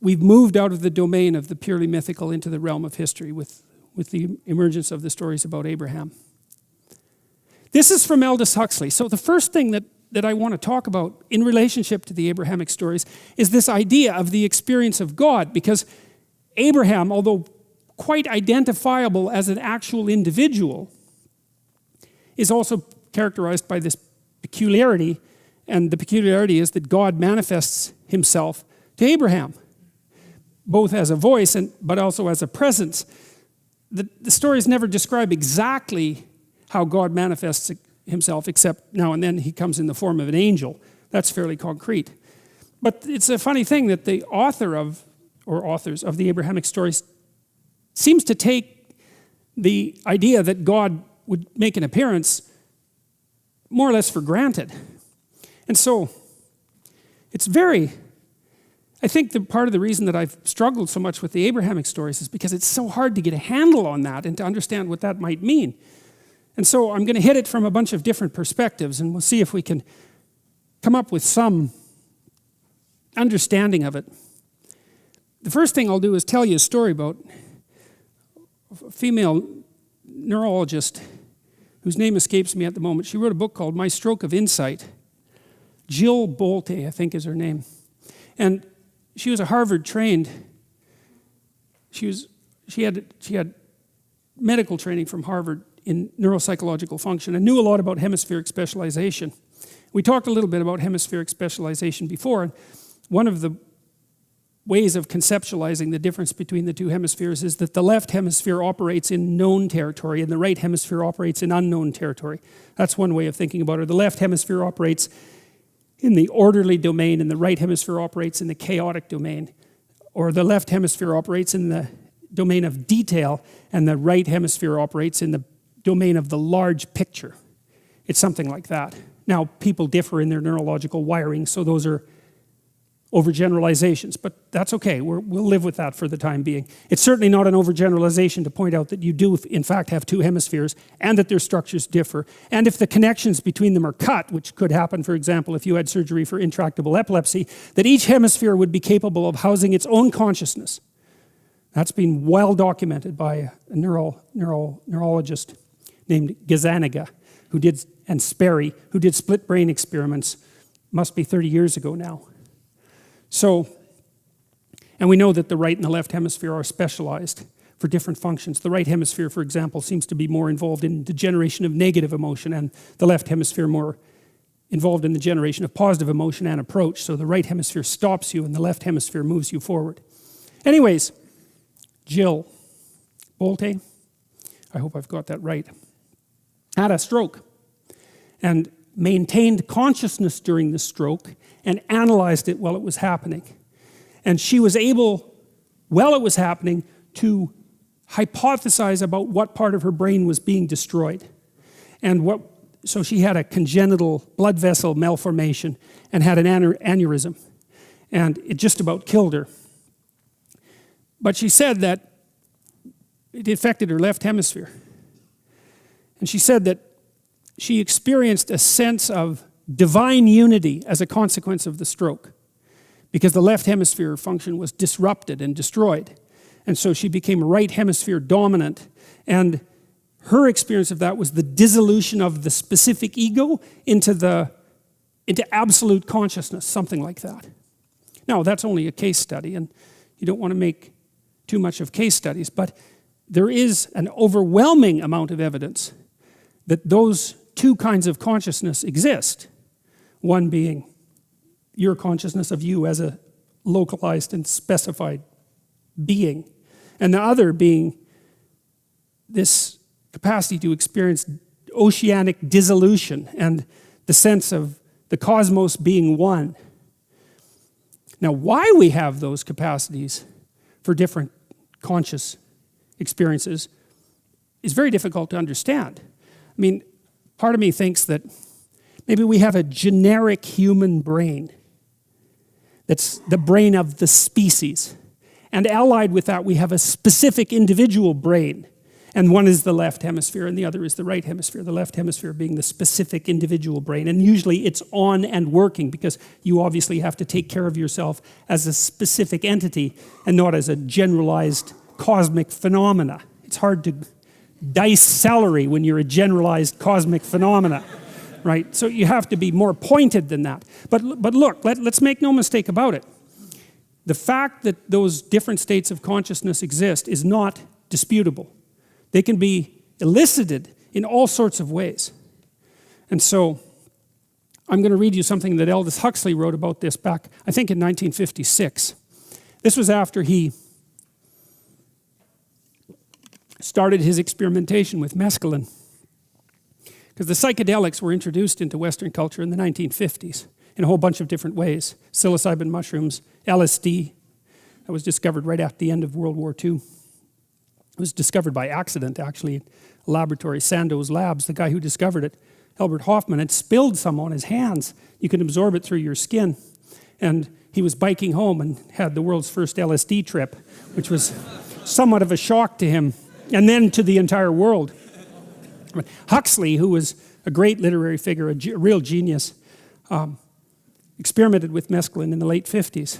we've moved out of the domain of the purely mythical into the realm of history with the emergence of the stories about Abraham. This is from Aldous Huxley. So the first thing that I want to talk about in relationship to the Abrahamic stories is this idea of the experience of God, because Abraham, although quite identifiable as an actual individual, is also characterized by this peculiarity, and the peculiarity is that God manifests himself to Abraham, both as a voice but also as a presence. The stories never describe exactly how God manifests himself, except now and then he comes in the form of an angel. That's fairly concrete. But it's a funny thing that the authors of the Abrahamic stories seems to take the idea that God would make an appearance more or less for granted. And so I think that part of the reason that I've struggled so much with the Abrahamic stories is because it's so hard to get a handle on that and to understand what that might mean. And so I'm going to hit it from a bunch of different perspectives, and we'll see if we can come up with some understanding of it. The first thing I'll do is tell you a story about a female neurologist whose name escapes me at the moment. She wrote a book called My Stroke of Insight. Jill Bolte, I think is her name. And she was a Harvard trained. She had medical training from Harvard in neuropsychological function and knew a lot about hemispheric specialization. We talked a little bit about hemispheric specialization before, and one of the ways of conceptualizing the difference between the two hemispheres is that the left hemisphere operates in known territory and the right hemisphere operates in unknown territory. That's one way of thinking about it. The left hemisphere operates in the orderly domain and the right hemisphere operates in the chaotic domain. Or the left hemisphere operates in the domain of detail and the right hemisphere operates in the domain of the large picture. It's something like that. Now, people differ in their neurological wiring, so those are overgeneralizations, but that's okay. We'll live with that for the time being. It's certainly not an overgeneralization to point out that you do, in fact, have two hemispheres and that their structures differ. And if the connections between them are cut, which could happen, for example, if you had surgery for intractable epilepsy, that each hemisphere would be capable of housing its own consciousness. That's been well documented by a neurologist named Gazzaniga, and Sperry, who did split brain experiments, must be 30 years ago now. So, and we know that the right and the left hemisphere are specialized for different functions. The right hemisphere, for example, seems to be more involved in the generation of negative emotion, and the left hemisphere more involved in the generation of positive emotion and approach. So the right hemisphere stops you and the left hemisphere moves you forward. Anyways, Jill Bolte, I hope I've got that right, had a stroke and maintained consciousness during the stroke and analyzed it while it was happening. And she was able, while it was happening, to hypothesize about what part of her brain was being destroyed. So she had a congenital blood vessel malformation and had an aneurysm. And it just about killed her. But she said that it affected her left hemisphere. And she said that she experienced a sense of divine unity as a consequence of the stroke, because the left hemisphere function was disrupted and destroyed. And so she became right hemisphere dominant. And her experience of that was the dissolution of the specific ego into absolute consciousness, something like that. Now, that's only a case study, and you don't want to make too much of case studies, but there is an overwhelming amount of evidence that those two kinds of consciousness exist. One being your consciousness of you as a localized and specified being, and the other being this capacity to experience oceanic dissolution and the sense of the cosmos being one. Now, why we have those capacities for different conscious experiences is very difficult to understand. I mean, part of me thinks that maybe we have a generic human brain that's the brain of the species. And allied with that, we have a specific individual brain. And one is the left hemisphere and the other is the right hemisphere. The left hemisphere being the specific individual brain. And usually it's on and working because you obviously have to take care of yourself as a specific entity and not as a generalized cosmic phenomena. It's hard to dice celery when you're a generalized cosmic phenomena, right? So you have to be more pointed than that. But look, let's make no mistake about it. The fact that those different states of consciousness exist is not disputable. They can be elicited in all sorts of ways. And so I'm going to read you something that Aldous Huxley wrote about this back, I think in 1956. This was after he started his experimentation with mescaline. Because the psychedelics were introduced into Western culture in the 1950s in a whole bunch of different ways. Psilocybin mushrooms, LSD, that was discovered right at the end of World War II. It was discovered by accident, actually, in a laboratory, Sandoz Labs. The guy who discovered it, Albert Hofmann, had spilled some on his hands. You could absorb it through your skin. And he was biking home and had the world's first LSD trip, which was somewhat of a shock to him, and then to the entire world. But Huxley, who was a great literary figure, a real genius, experimented with mescaline in the late 50s.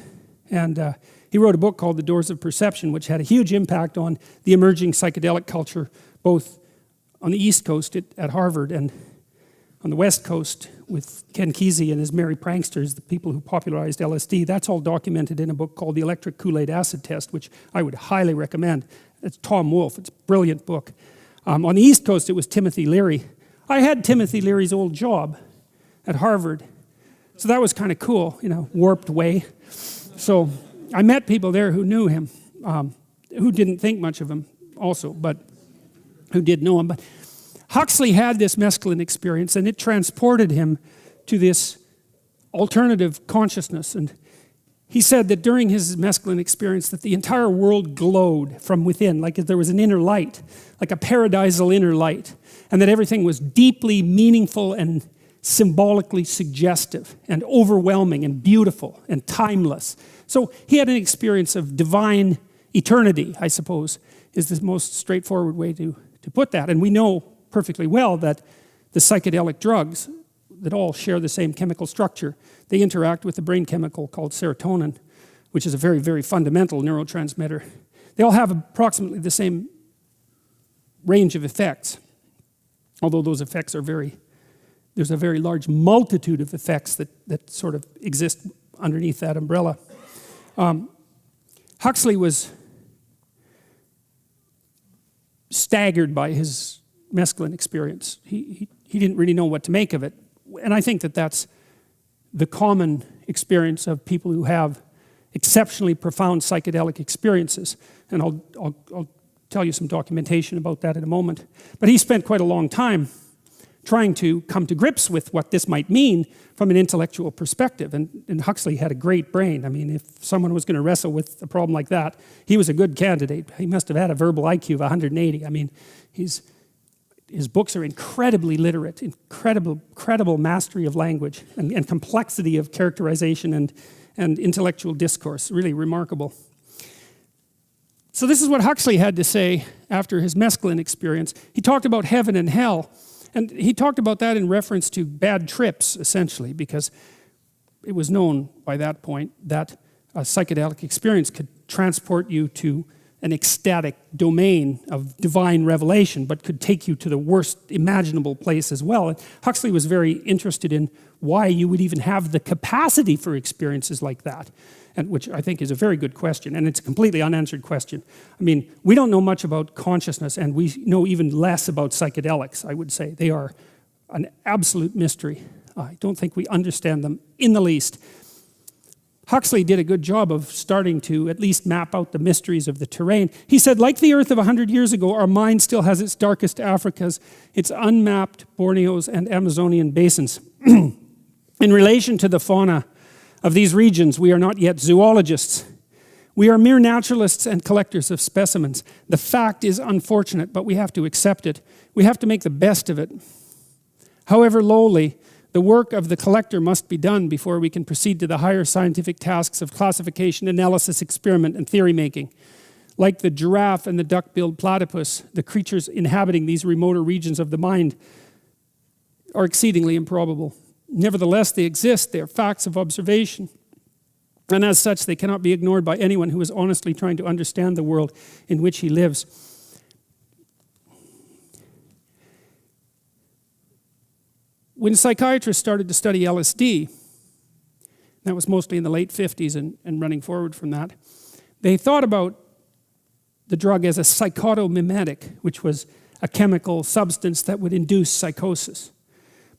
And he wrote a book called The Doors of Perception, which had a huge impact on the emerging psychedelic culture, both on the East Coast at Harvard and on the West Coast with Ken Kesey and his Merry Pranksters, the people who popularized LSD. That's all documented in a book called The Electric Kool-Aid Acid Test, which I would highly recommend. It's Tom Wolfe. It's a brilliant book. On the East Coast, it was Timothy Leary. I had Timothy Leary's old job at Harvard. So that was kind of cool, in a warped way. So I met people there who knew him, who didn't think much of him also, but who did know him. But Huxley had this mescaline experience, and it transported him to this alternative consciousness. And he said that during his mescaline experience that the entire world glowed from within, like if there was an inner light, like a paradisal inner light, and that everything was deeply meaningful and symbolically suggestive and overwhelming and beautiful and timeless. So he had an experience of divine eternity, I suppose, is the most straightforward way to put that. And we know perfectly well that the psychedelic drugs that all share the same chemical structure, they interact with the brain chemical called serotonin, which is a very, very fundamental neurotransmitter. They all have approximately the same range of effects, although those effects are there's a very large multitude of effects that sort of exist underneath that umbrella. Huxley was staggered by his mescaline experience. He didn't really know what to make of it. And I think that that's the common experience of people who have exceptionally profound psychedelic experiences. And I'll tell you some documentation about that in a moment. But he spent quite a long time trying to come to grips with what this might mean from an intellectual perspective. And Huxley had a great brain. I mean, if someone was going to wrestle with a problem like that, he was a good candidate. He must have had a verbal IQ of 180. I mean, his books are incredibly literate, incredible mastery of language and complexity of characterization and intellectual discourse. Really remarkable. So this is what Huxley had to say after his mescaline experience. He talked about heaven and hell. And he talked about that in reference to bad trips, essentially, because it was known by that point that a psychedelic experience could transport you to an ecstatic domain of divine revelation, but could take you to the worst imaginable place as well. And Huxley was very interested in why you would even have the capacity for experiences like that, and which I think is a very good question, and it's a completely unanswered question. I mean, we don't know much about consciousness, and we know even less about psychedelics, I would say. They are an absolute mystery. I don't think we understand them in the least. Huxley did a good job of starting to at least map out the mysteries of the terrain. He said, like the Earth of 100 years ago, our mind still has its darkest Africas, its unmapped Borneos and Amazonian basins. In relation to the fauna, of these regions. We are not yet zoologists. We are mere naturalists and collectors of specimens. The fact is unfortunate, but we have to accept it. We have to make the best of it. However lowly, the work of the collector must be done before we can proceed to the higher scientific tasks of classification, analysis, experiment, and theory making. Like the giraffe and the duck-billed platypus, the creatures inhabiting these remoter regions of the mind are exceedingly improbable. Nevertheless, they exist. They are facts of observation. And as such, they cannot be ignored by anyone who is honestly trying to understand the world in which he lives. When psychiatrists started to study LSD, that was mostly in the late 50s and running forward from that, they thought about the drug as a psychotomimetic, which was a chemical substance that would induce psychosis.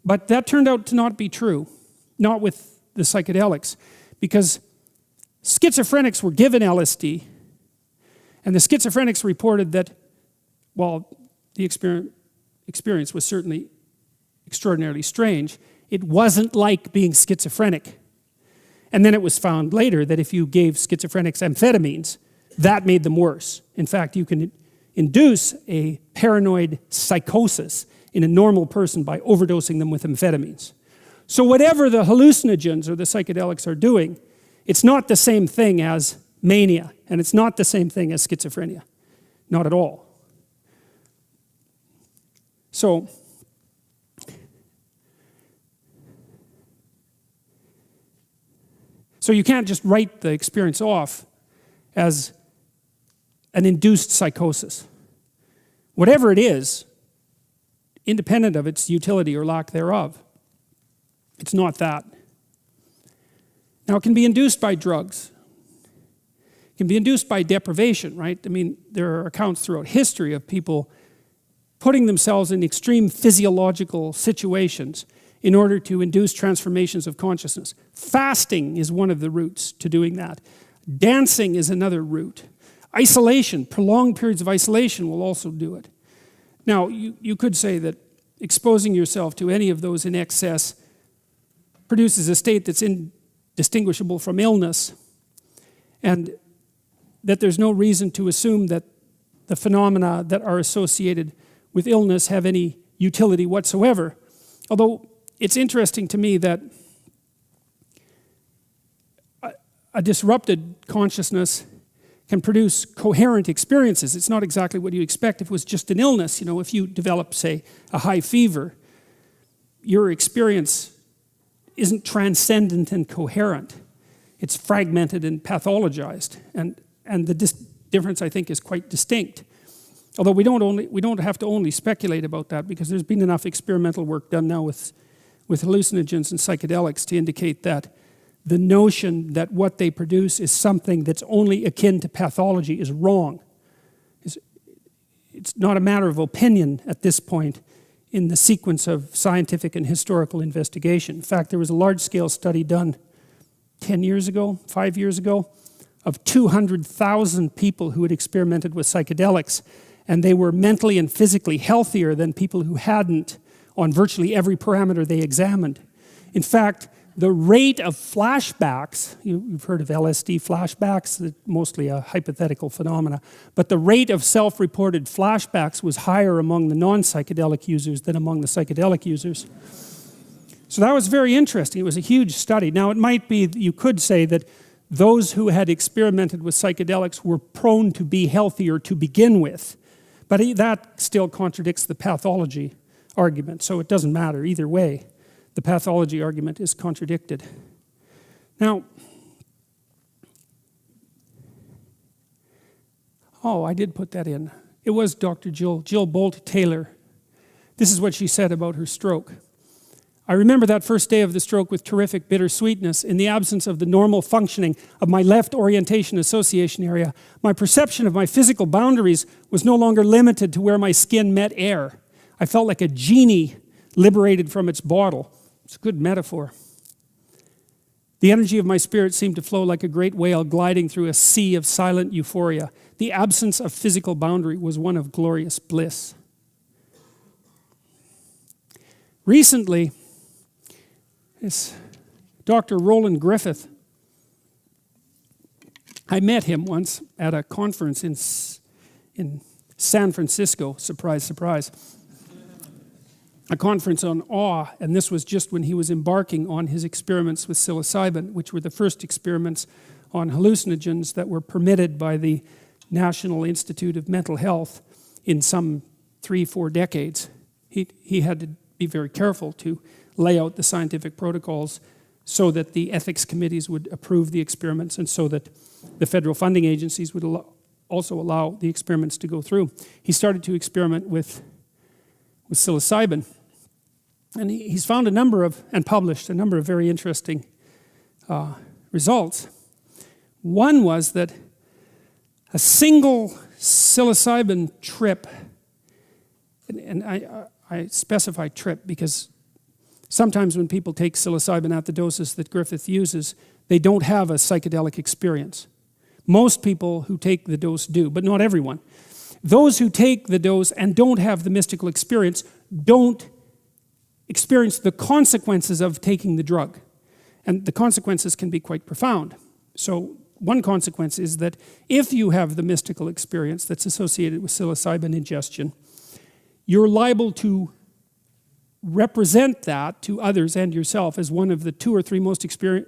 But that turned out to not be true, not with the psychedelics, because schizophrenics were given LSD, and the schizophrenics reported that, while the experience was certainly extraordinarily strange, it wasn't like being schizophrenic. And then it was found later that if you gave schizophrenics amphetamines, that made them worse. In fact, you can induce a paranoid psychosis in a normal person by overdosing them with amphetamines. So whatever the hallucinogens or the psychedelics are doing, it's not the same thing as mania, and it's not the same thing as schizophrenia. Not at all. So you can't just write the experience off as an induced psychosis. Whatever it is, independent of its utility or lack thereof, it's not that. Now, it can be induced by drugs. It can be induced by deprivation, right? I mean, there are accounts throughout history of people putting themselves in extreme physiological situations in order to induce transformations of consciousness. Fasting is one of the routes to doing that. Dancing is another route. Isolation, prolonged periods of isolation will also do it. Now, you could say that exposing yourself to any of those in excess produces a state that's indistinguishable from illness, and that there's no reason to assume that the phenomena that are associated with illness have any utility whatsoever. Although it's interesting to me that a disrupted consciousness can produce coherent experiences. It's not exactly what you expect if it was just an illness. You know, if you develop, say, a high fever, your experience isn't transcendent and coherent. It's fragmented and pathologized. And the difference, I think, is quite distinct. Although we don't have to only speculate about that, because there's been enough experimental work done now with hallucinogens and psychedelics to indicate that the notion that what they produce is something that's only akin to pathology is wrong. It's not a matter of opinion at this point in the sequence of scientific and historical investigation. In fact, there was a large-scale study done 5 years ago, of 200,000 people who had experimented with psychedelics, and they were mentally and physically healthier than people who hadn't on virtually every parameter they examined. In fact, the rate of flashbacks, you've heard of LSD flashbacks, mostly a hypothetical phenomena, but the rate of self-reported flashbacks was higher among the non-psychedelic users than among the psychedelic users. So that was very interesting. It was a huge study. Now, it might be, you could say that those who had experimented with psychedelics were prone to be healthier to begin with, but that still contradicts the pathology argument, so it doesn't matter either way. The pathology argument is contradicted. Now, I did put that in. It was Dr. Jill Bolt Taylor. This is what she said about her stroke. I remember that first day of the stroke with terrific bittersweetness. In the absence of the normal functioning of my left orientation association area, my perception of my physical boundaries was no longer limited to where my skin met air. I felt like a genie liberated from its bottle. It's a good metaphor. The energy of my spirit seemed to flow like a great whale gliding through a sea of silent euphoria. The absence of physical boundary was one of glorious bliss. Recently, Dr. Roland Griffith. I met him once at a conference in San Francisco. Surprise, surprise. A conference on awe, and this was just when he was embarking on his experiments with psilocybin, which were the first experiments on hallucinogens that were permitted by the National Institute of Mental Health in some 3-4 decades. He had to be very careful to lay out the scientific protocols so that the ethics committees would approve the experiments and so that the federal funding agencies would also allow the experiments to go through. He started to experiment with psilocybin, and he's found and published a number of very interesting results. One was that a single psilocybin trip, and I specify trip because sometimes when people take psilocybin at the doses that Griffith uses, they don't have a psychedelic experience. Most people who take the dose do, but not everyone. Those who take the dose and don't have the mystical experience don't experience the consequences of taking the drug. And the consequences can be quite profound. So one consequence is that if you have the mystical experience that's associated with psilocybin ingestion, you're liable to represent that to others and yourself as one of the 2 or 3 most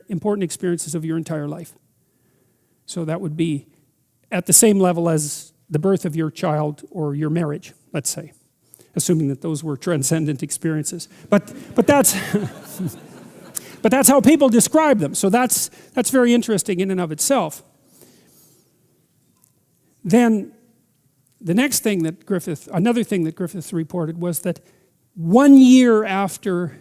important experiences of your entire life. So that would be at the same level as the birth of your child or your marriage, let's say, assuming that those were transcendent experiences. But that's but that's how people describe them. So that's very interesting in and of itself. Then another thing that Griffith reported was that 1 year after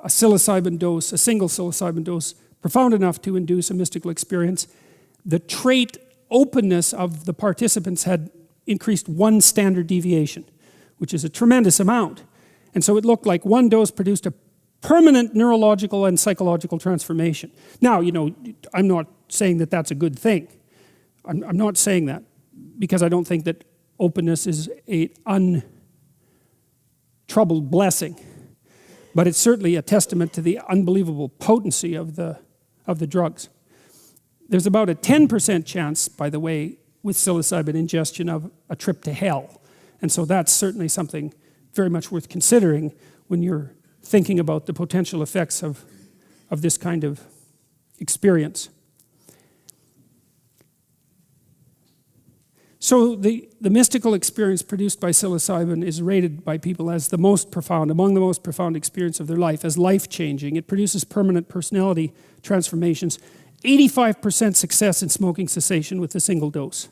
a single psilocybin dose, profound enough to induce a mystical experience, the trait openness of the participants had increased 1 standard deviation, which is a tremendous amount. And so it looked like 1 dose produced a permanent neurological and psychological transformation. Now, I'm not saying that that's a good thing. I'm not saying that because I don't think that openness is an untroubled blessing. But it's certainly a testament to the unbelievable potency of the drugs. There's about a 10% chance, by the way, with psilocybin ingestion of a trip to hell. And so that's certainly something very much worth considering when you're thinking about the potential effects of this kind of experience. So the mystical experience produced by psilocybin is rated by people as among the most profound experience of their life, as life-changing. It produces permanent personality transformations. 85% success in smoking cessation with a single dose.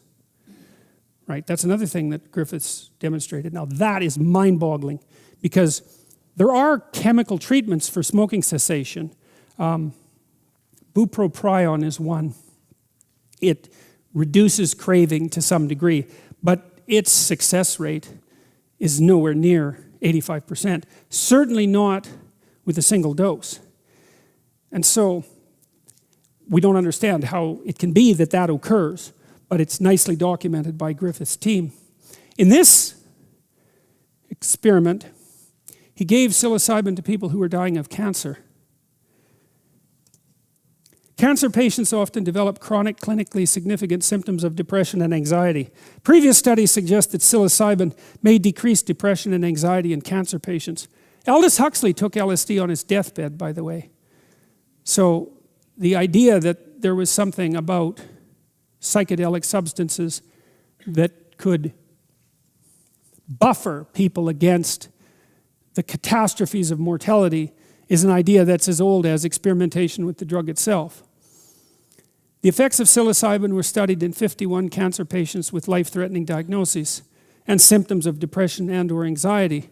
Right, that's another thing that Griffiths demonstrated. Now that is mind-boggling because there are chemical treatments for smoking cessation. Bupropion is one. It reduces craving to some degree, but its success rate is nowhere near 85%. Certainly not with a single dose. And so we don't understand how it can be that occurs, but it's nicely documented by Griffith's team. In this experiment, he gave psilocybin to people who were dying of cancer. Cancer patients often develop chronic, clinically significant symptoms of depression and anxiety. Previous studies suggest that psilocybin may decrease depression and anxiety in cancer patients. Aldous Huxley took LSD on his deathbed, by the way. So the idea that there was something about psychedelic substances that could buffer people against the catastrophes of mortality is an idea that's as old as experimentation with the drug itself. The effects of psilocybin were studied in 51 cancer patients with life-threatening diagnoses and symptoms of depression and/or anxiety,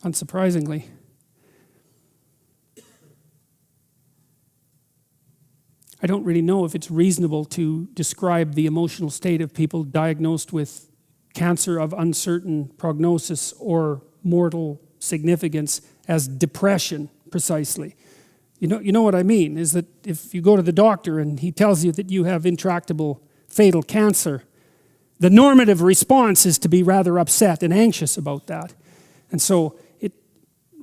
unsurprisingly. I don't really know if it's reasonable to describe the emotional state of people diagnosed with cancer of uncertain prognosis or mortal significance as depression, precisely. You know what I mean, is that if you go to the doctor and he tells you that you have intractable fatal cancer, the normative response is to be rather upset and anxious about that. And so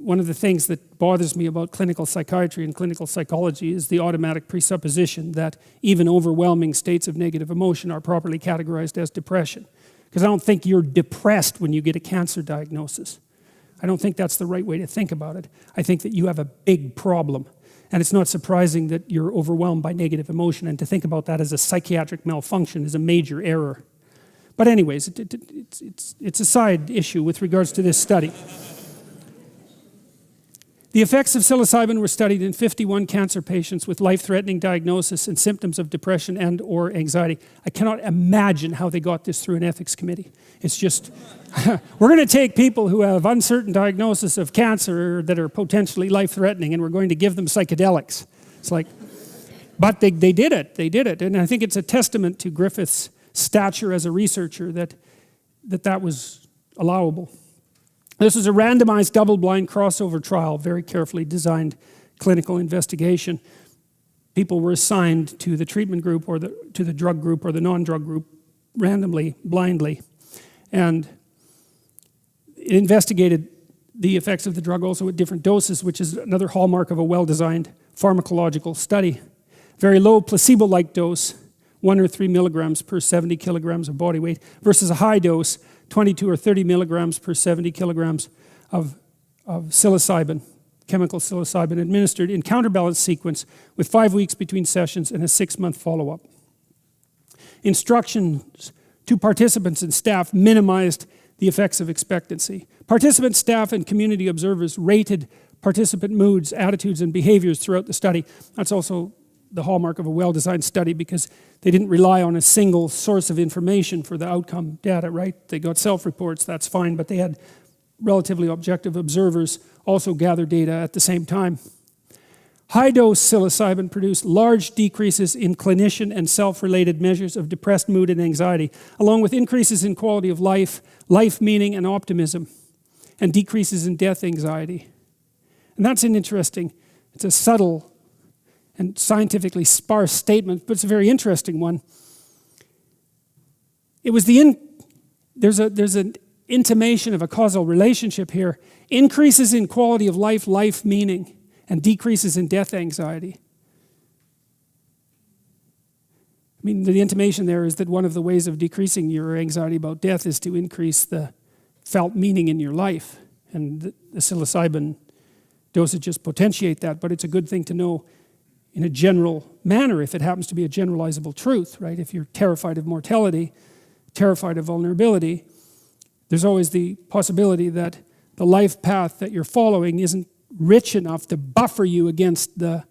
one of the things that bothers me about clinical psychiatry and clinical psychology is the automatic presupposition that even overwhelming states of negative emotion are properly categorized as depression. Because I don't think you're depressed when you get a cancer diagnosis. I don't think that's the right way to think about it. I think that you have a big problem. And it's not surprising that you're overwhelmed by negative emotion, and to think about that as a psychiatric malfunction is a major error. But anyways, it's a side issue with regards to this study. The effects of psilocybin were studied in 51 cancer patients with life-threatening diagnosis and symptoms of depression and or anxiety. I cannot imagine how they got this through an ethics committee. It's just, we're going to take people who have uncertain diagnosis of cancer that are potentially life-threatening, and we're going to give them psychedelics. It's like, but they did it. And I think it's a testament to Griffith's stature as a researcher that was allowable. This was a randomized double-blind crossover trial, very carefully designed clinical investigation. People were assigned to the treatment group or to the drug group or the non-drug group randomly, blindly. And it investigated the effects of the drug also at different doses, which is another hallmark of a well-designed pharmacological study. Very low placebo-like dose, 1 or 3 milligrams per 70 kilograms of body weight, versus a high dose, 22 or 30 milligrams per 70 kilograms of psilocybin, chemical psilocybin, administered in counterbalance sequence with 5 weeks between sessions and a 6-month follow-up. Instructions to participants and staff minimized the effects of expectancy. Participants, staff, and community observers rated participant moods, attitudes, and behaviors throughout the study. That's also the hallmark of a well-designed study, because they didn't rely on a single source of information for the outcome data, right? They got self-reports, that's fine, but they had relatively objective observers also gather data at the same time. High-dose psilocybin produced large decreases in clinician and self-related measures of depressed mood and anxiety, along with increases in quality of life, life meaning and optimism, and decreases in death anxiety. And that's an interesting, it's a subtle and scientifically sparse statement, but it's a very interesting one. It was there's an intimation of a causal relationship here. Increases in quality of life, life meaning, and decreases in death anxiety. I mean, the intimation there is that one of the ways of decreasing your anxiety about death is to increase the felt meaning in your life. And the psilocybin dosages potentiate that, but it's a good thing to know in a general manner if it happens to be a generalizable truth, right? If you're terrified of mortality, terrified of vulnerability, there's always the possibility that the life path that you're following isn't rich enough to buffer you against the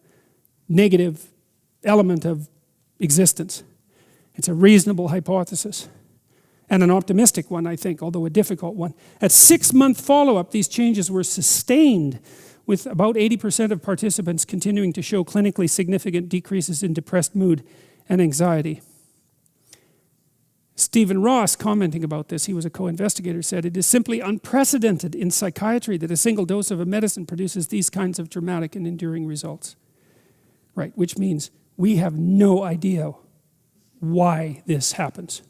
negative element of existence. It's a reasonable hypothesis, and an optimistic one, I think, although a difficult one. At 6-month follow-up, these changes were sustained, with about 80% of participants continuing to show clinically significant decreases in depressed mood and anxiety. Stephen Ross, commenting about this, he was a co-investigator, said, "It is simply unprecedented in psychiatry that a single dose of a medicine produces these kinds of dramatic and enduring results." Right, which means we have no idea why this happens.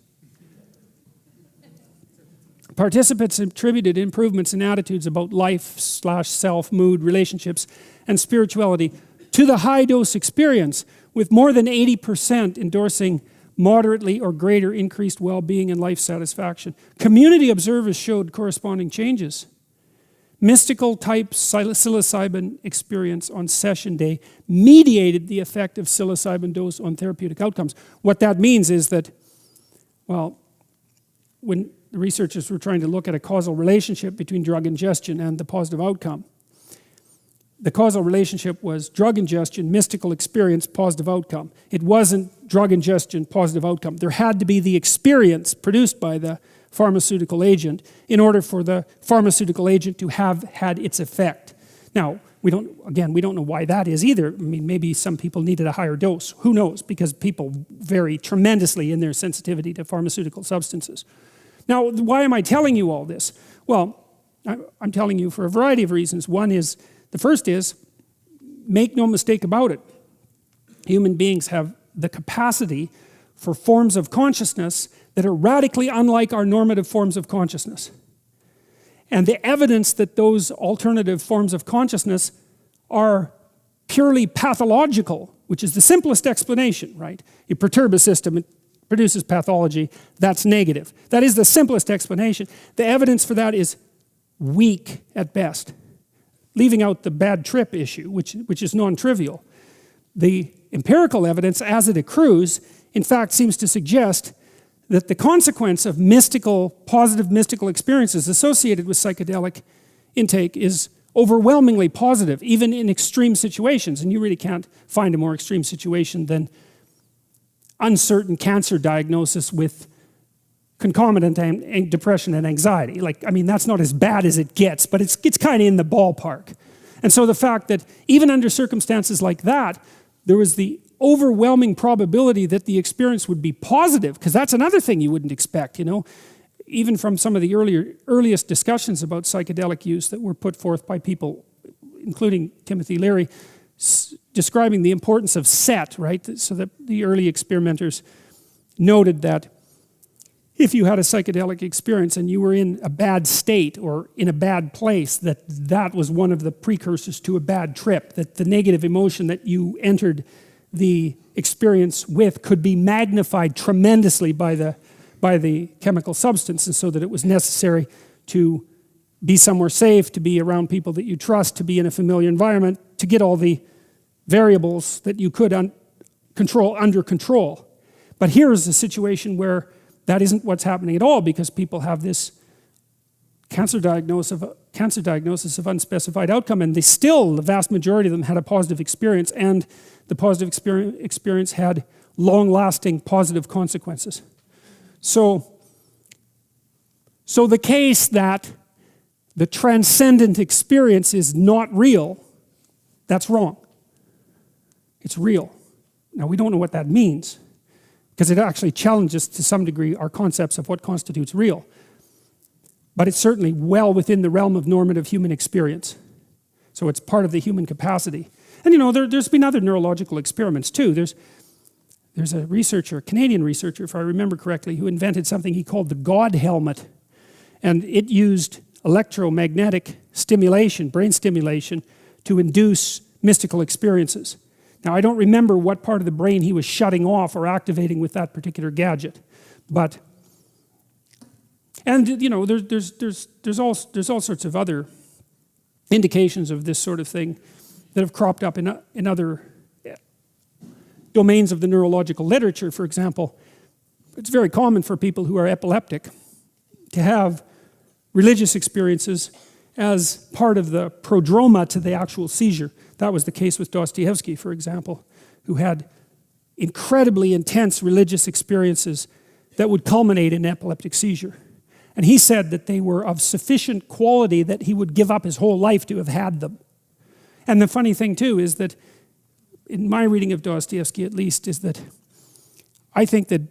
Participants attributed improvements in attitudes about life/self, mood, relationships, and spirituality to the high-dose experience, with more than 80% endorsing moderately or greater increased well-being and life satisfaction. Community observers showed corresponding changes. Mystical type psilocybin experience on session day mediated the effect of psilocybin dose on therapeutic outcomes. What that means is that, well, when the researchers were trying to look at a causal relationship between drug ingestion and the positive outcome, the causal relationship was drug ingestion, mystical experience, positive outcome. It wasn't drug ingestion, positive outcome. There had to be the experience produced by the pharmaceutical agent in order for the pharmaceutical agent to have had its effect. Now, we don't know why that is either. I mean, maybe some people needed a higher dose. Who knows? Because people vary tremendously in their sensitivity to pharmaceutical substances. Now, why am I telling you all this? Well, I'm telling you for a variety of reasons. The first is, make no mistake about it, human beings have the capacity for forms of consciousness that are radically unlike our normative forms of consciousness. And the evidence that those alternative forms of consciousness are purely pathological, which is the simplest explanation, right? You perturb a system, it produces pathology, that's negative. That is the simplest explanation. The evidence for that is weak at best, leaving out the bad trip issue, which is non-trivial. The empirical evidence, as it accrues, in fact seems to suggest that the consequence of positive mystical experiences associated with psychedelic intake is overwhelmingly positive, even in extreme situations. And you really can't find a more extreme situation than uncertain cancer diagnosis with concomitant depression and anxiety. That's not as bad as it gets, but it's kind of in the ballpark. And so the fact that even under circumstances like that, there was the overwhelming probability that the experience would be positive, because that's another thing you wouldn't expect, even from some of the earliest discussions about psychedelic use that were put forth by people, including Timothy Leary, describing the importance of set, right? So that the early experimenters noted that if you had a psychedelic experience and you were in a bad state or in a bad place, that was one of the precursors to a bad trip, that the negative emotion that you entered the experience with could be magnified tremendously by the chemical substance, and so that it was necessary to be somewhere safe, to be around people that you trust, to be in a familiar environment, to get all the variables that you could control under control. But here's a situation where that isn't what's happening at all, because people have this cancer diagnosis of unspecified outcome, and the vast majority of them had a positive experience, and the positive experience had long-lasting positive consequences. So the case that the transcendent experience is not real, that's wrong. It's real. Now, we don't know what that means, because it actually challenges to some degree our concepts of what constitutes real. But it's certainly well within the realm of normative human experience. So it's part of the human capacity. And there's been other neurological experiments too. There's a researcher, a Canadian researcher, if I remember correctly, who invented something he called the God helmet. And it used electromagnetic stimulation, brain stimulation, to induce mystical experiences. Now, I don't remember what part of the brain he was shutting off or activating with that particular gadget, but there's all sorts of other indications of this sort of thing that have cropped up in other domains of the neurological literature. For example, it's very common for people who are epileptic to have religious experiences as part of the prodroma to the actual seizure. That was the case with Dostoevsky, for example, who had incredibly intense religious experiences that would culminate in an epileptic seizure. And he said that they were of sufficient quality that he would give up his whole life to have had them. And the funny thing too is that, in my reading of Dostoevsky at least, is that I think that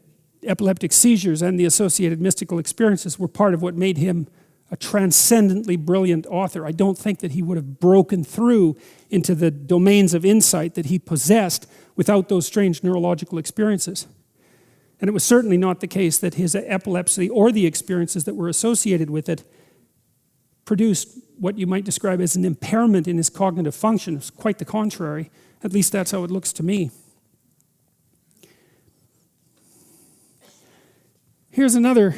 epileptic seizures and the associated mystical experiences were part of what made him a transcendently brilliant author. I don't think that he would have broken through into the domains of insight that he possessed without those strange neurological experiences. And it was certainly not the case that his epilepsy or the experiences that were associated with it produced what you might describe as an impairment in his cognitive function. It's quite the contrary. At least that's how it looks to me. Here's another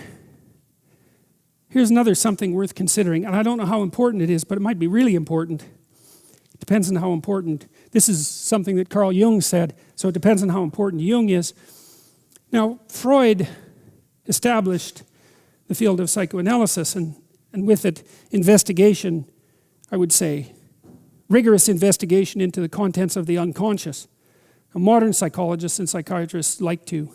something worth considering, and I don't know how important it is, but it might be really important. It depends on how important. This is something that Carl Jung said, so it depends on how important Jung is. Now, Freud established the field of psychoanalysis, and with it, investigation, I would say, rigorous investigation into the contents of the unconscious. Now, modern psychologists and psychiatrists like to,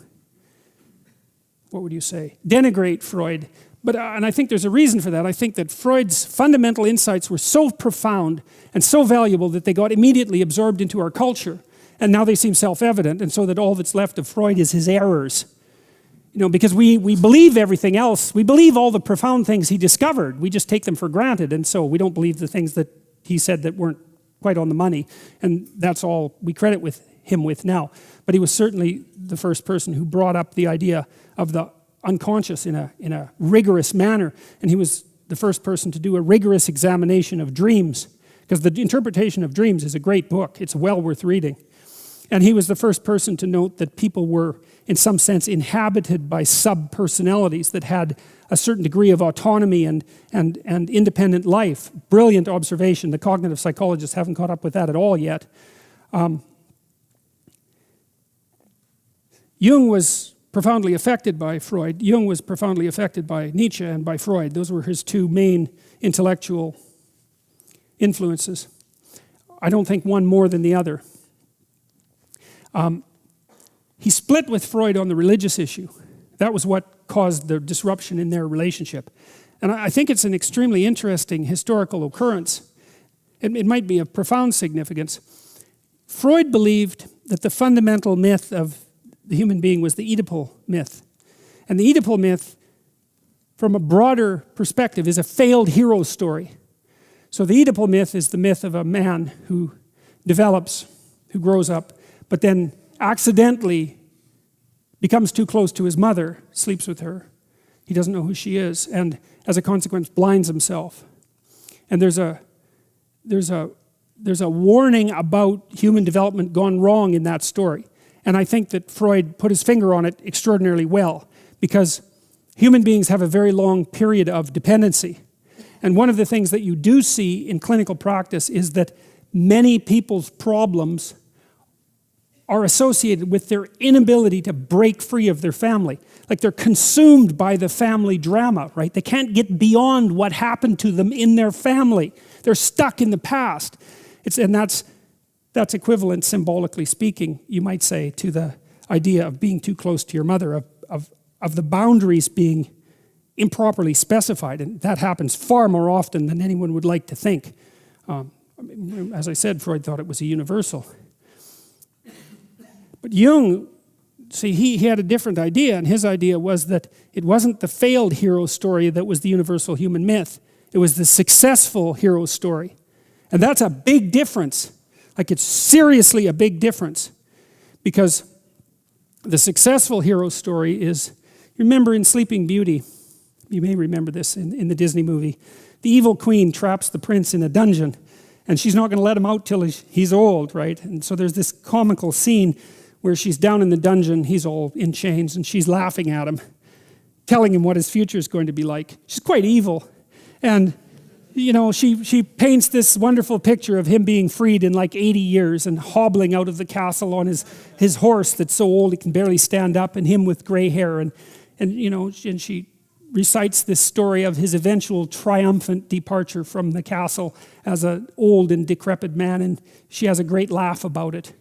denigrate Freud. And I think there's a reason for that. I think that Freud's fundamental insights were so profound and so valuable that they got immediately absorbed into our culture. And now they seem self-evident, and so that all that's left of Freud is his errors. Because we believe everything else. We believe all the profound things he discovered. We just take them for granted, and so we don't believe the things that he said that weren't quite on the money. And that's all we credit him with now. But he was certainly the first person who brought up the idea of the unconscious in a rigorous manner. And he was the first person to do a rigorous examination of dreams, because the Interpretation of Dreams is a great book. It's well worth reading. And he was the first person to note that people were, in some sense, inhabited by sub-personalities that had a certain degree of autonomy and independent life. Brilliant observation. The cognitive psychologists haven't caught up with that at all yet. Jung was profoundly affected by Freud. Jung was profoundly affected by Nietzsche and by Freud. Those were his two main intellectual influences. I don't think one more than the other. He split with Freud on the religious issue. That was what caused the disruption in their relationship. And I think it's an extremely interesting historical occurrence. It might be of profound significance. Freud believed that the fundamental myth of the human being was the Oedipal myth. And the Oedipal myth, from a broader perspective, is a failed hero story. So the Oedipal myth is the myth of a man who develops, who grows up, but then accidentally becomes too close to his mother, sleeps with her. He doesn't know who she is, and as a consequence blinds himself. And there's a warning about human development gone wrong in that story. And I think that Freud put his finger on it extraordinarily well, because human beings have a very long period of dependency. And one of the things that you do see in clinical practice is that many people's problems are associated with their inability to break free of their family. Like they're consumed by the family drama, right? They can't get beyond what happened to them in their family. They're stuck in the past. And that's equivalent, symbolically speaking, you might say, to the idea of being too close to your mother, of the boundaries being improperly specified. And that happens far more often than anyone would like to think. As I said, Freud thought it was a universal. But Jung, see, he had a different idea, and his idea was that it wasn't the failed hero story that was the universal human myth. It was the successful hero story. And that's a big difference. Like, it's seriously a big difference. Because the successful hero story is, you remember in Sleeping Beauty, you may remember this in the Disney movie, the evil queen traps the prince in a dungeon, and she's not going to let him out till he's old, right? And so there's this comical scene where she's down in the dungeon, he's all in chains, and she's laughing at him, telling him what his future is going to be like. She's quite evil. And, you know, she paints this wonderful picture of him being freed in like 80 years and hobbling out of the castle on his horse that's so old he can barely stand up, and him with gray hair. And you know, and she recites this story of his eventual triumphant departure from the castle as an old and decrepit man, and she has a great laugh about it.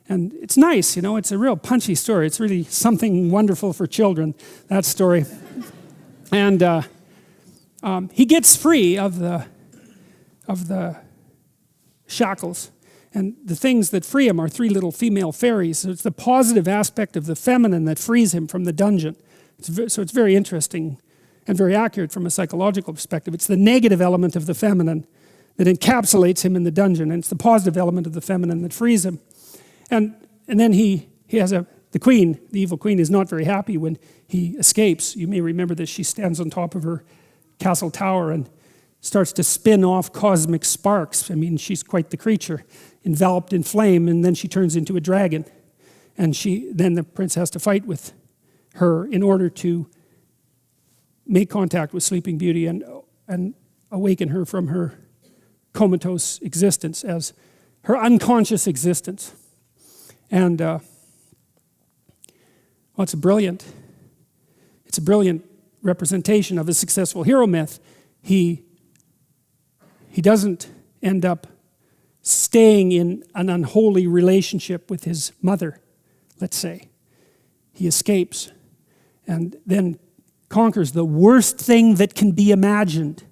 And it's nice, you know, it's a real punchy story. It's really something wonderful for children, that story. And he gets free of the shackles. And the things that free him are three little female fairies. So it's the positive aspect of the feminine that frees him from the dungeon. So it's very interesting and very accurate from a psychological perspective. It's the negative element of the feminine that encapsulates him in the dungeon, and it's the positive element of the feminine that frees him. And then he has the queen, the evil queen, is not very happy when he escapes. You may remember this. She stands on top of her castle tower and starts to spin off cosmic sparks. I mean, she's quite the creature, enveloped in flame, and then she turns into a dragon. And then the prince has to fight with her in order to make contact with Sleeping Beauty and awaken her from her comatose existence, as her unconscious existence. And it's a brilliant representation of a successful hero myth. He doesn't end up staying in an unholy relationship with his mother, let's say. He escapes and then conquers the worst thing that can be imagined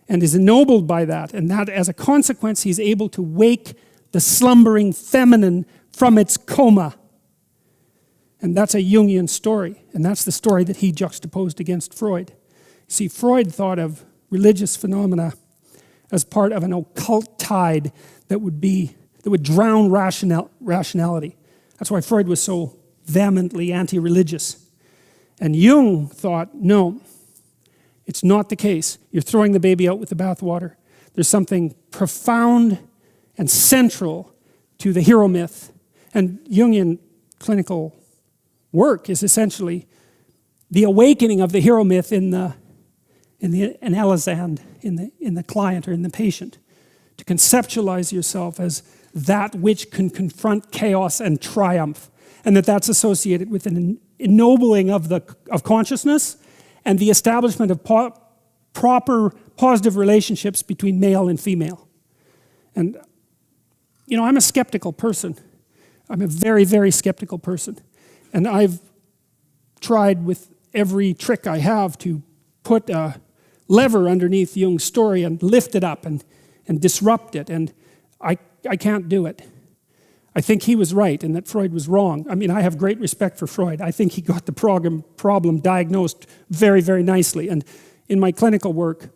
and is ennobled by that. And that, as a consequence, he's able to wake the slumbering feminine from its coma. And that's a Jungian story. And that's the story that he juxtaposed against Freud. See, Freud thought of religious phenomena as part of an occult tide that would drown rationality. That's why Freud was so vehemently anti-religious. And Jung thought, no, It's not the case. You're throwing the baby out with the bathwater. There's something profound and central to the hero myth. And Jungian clinical work is essentially the awakening of the hero myth in the analysand, in the client or in the patient, to conceptualize yourself as that which can confront chaos and triumph, and that's associated with an ennobling of consciousness and the establishment of proper positive relationships between male and female. And you know, I'm a skeptical person. I'm a very, very skeptical person. And I've tried with every trick I have to put a lever underneath Jung's story and lift it up and disrupt it. And I can't do it. I think he was right and that Freud was wrong. I mean, I have great respect for Freud. I think he got the problem diagnosed very, very nicely. And in my clinical work,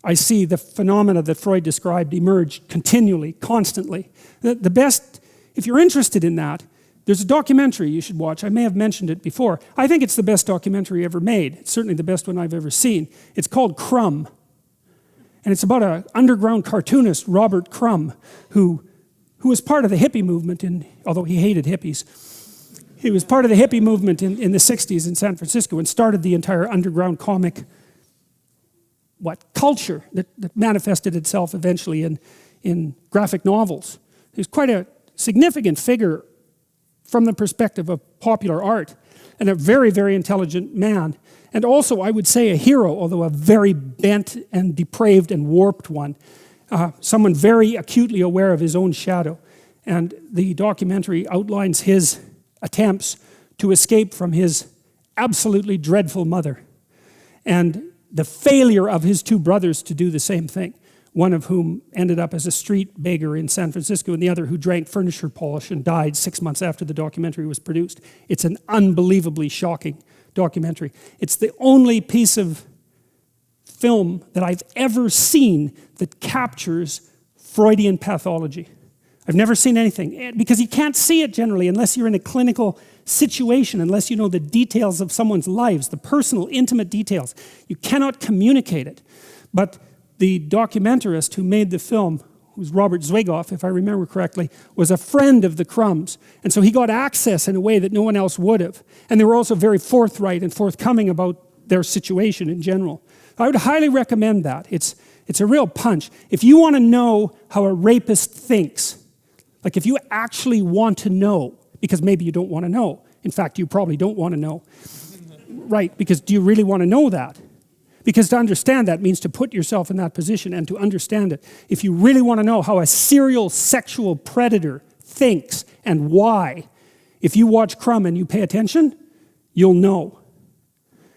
I see the phenomena that Freud described emerge continually, constantly. The best, if you're interested in that, there's a documentary you should watch. I may have mentioned it before. I think it's the best documentary ever made. It's certainly the best one I've ever seen. It's called Crumb. And it's about an underground cartoonist, Robert Crumb, who was part of the hippie movement, although he hated hippies. He was part of the hippie movement in the 60s in San Francisco and started the entire underground comic culture that manifested itself eventually in graphic novels. He was quite a significant figure from the perspective of popular art, and a very, very intelligent man. And also, I would say, a hero, although a very bent and depraved and warped one. Someone very acutely aware of his own shadow. And the documentary outlines his attempts to escape from his absolutely dreadful mother, and the failure of his two brothers to do the same thing. One of whom ended up as a street beggar in San Francisco, and the other who drank furniture polish and died 6 months after the documentary was produced. It's an unbelievably shocking documentary. It's the only piece of film that I've ever seen that captures Freudian pathology. I've never seen anything, because you can't see it generally unless you're in a clinical situation, unless you know the details of someone's lives, the personal, intimate details. You cannot communicate it. But the documentarist who made the film, who's Robert Zwigoff, if I remember correctly, was a friend of the Crumbs. And so he got access in a way that no one else would have. And they were also very forthright and forthcoming about their situation in general. I would highly recommend that. It's a real punch. If you want to know how a rapist thinks, like if you actually want to know, because maybe you don't want to know. In fact, you probably don't want to know. Right, because do you really want to know that? Because to understand that means to put yourself in that position and to understand it. If you really want to know how a serial sexual predator thinks and why, if you watch Crumb and you pay attention, you'll know.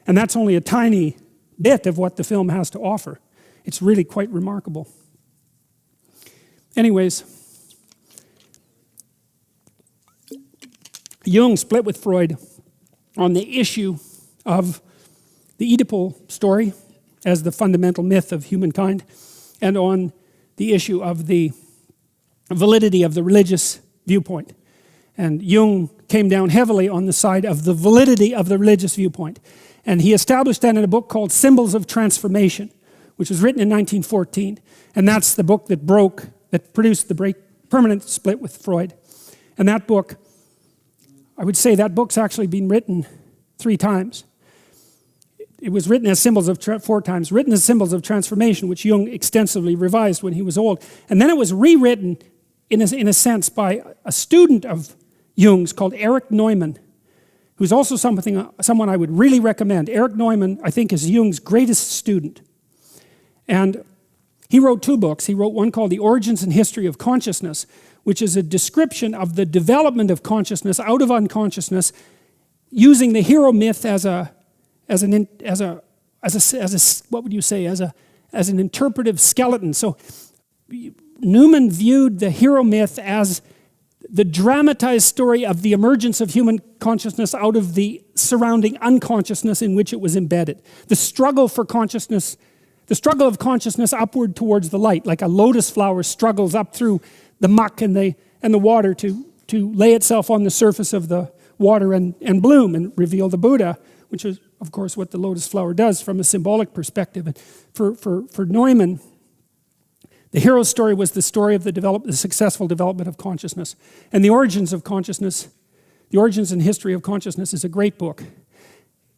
And that's only a tiny bit of what the film has to offer. It's really quite remarkable. Anyways, Jung split with Freud on the issue of the Oedipal story as the fundamental myth of humankind, and on the issue of the validity of the religious viewpoint. And Jung came down heavily on the side of the validity of the religious viewpoint. And he established that in a book called Symbols of Transformation, which was written in 1914. And that's the book that produced the permanent split with Freud. And that book, I would say that book's actually been written 3 times. It was written as 4 times, written as Symbols of Transformation, which Jung extensively revised when he was old. And then it was rewritten, in a sense, by a student of Jung's called Erich Neumann, who's also someone I would really recommend. Erich Neumann, I think, is Jung's greatest student. And he wrote 2 books. He wrote one called The Origins and History of Consciousness, which is a description of the development of consciousness out of unconsciousness, using the hero myth as an interpretive skeleton. So Neumann viewed the hero myth as the dramatized story of the emergence of human consciousness out of the surrounding unconsciousness in which it was embedded. The struggle of consciousness upward towards the light, like a lotus flower struggles up through the muck and the water to lay itself on the surface of the water and bloom and reveal the Buddha, which of course, what the lotus flower does from a symbolic perspective. And for Neumann, the hero's story was the story of the successful development of consciousness. And The Origins of Consciousness, The Origins and History of Consciousness is a great book.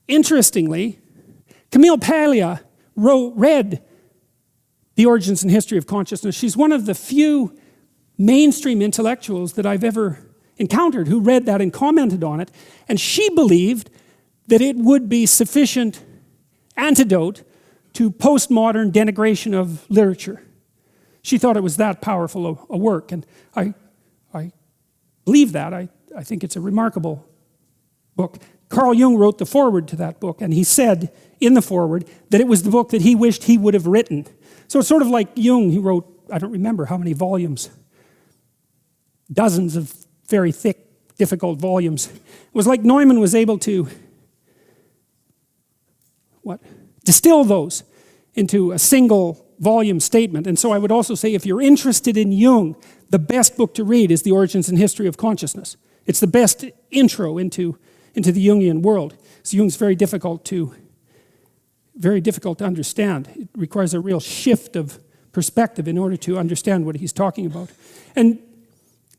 Interestingly, Camille Paglia read The Origins and History of Consciousness. She's one of the few mainstream intellectuals that I've ever encountered who read that and commented on it. And she believed that it would be sufficient antidote to postmodern denigration of literature. She thought it was that powerful a work, and I believe that. I think it's a remarkable book. Carl Jung wrote the foreword to that book, and he said in the foreword that it was the book that he wished he would have written. So it's sort of like Jung, he wrote, I don't remember how many volumes, dozens of very thick, difficult volumes. It was like Neumann was able to distill those into a single volume statement. And so I would also say, if you're interested in Jung, the best book to read is The Origins and History of Consciousness. It's the best intro into the Jungian world. So Jung's very difficult to understand. It requires a real shift of perspective in order to understand what he's talking about. And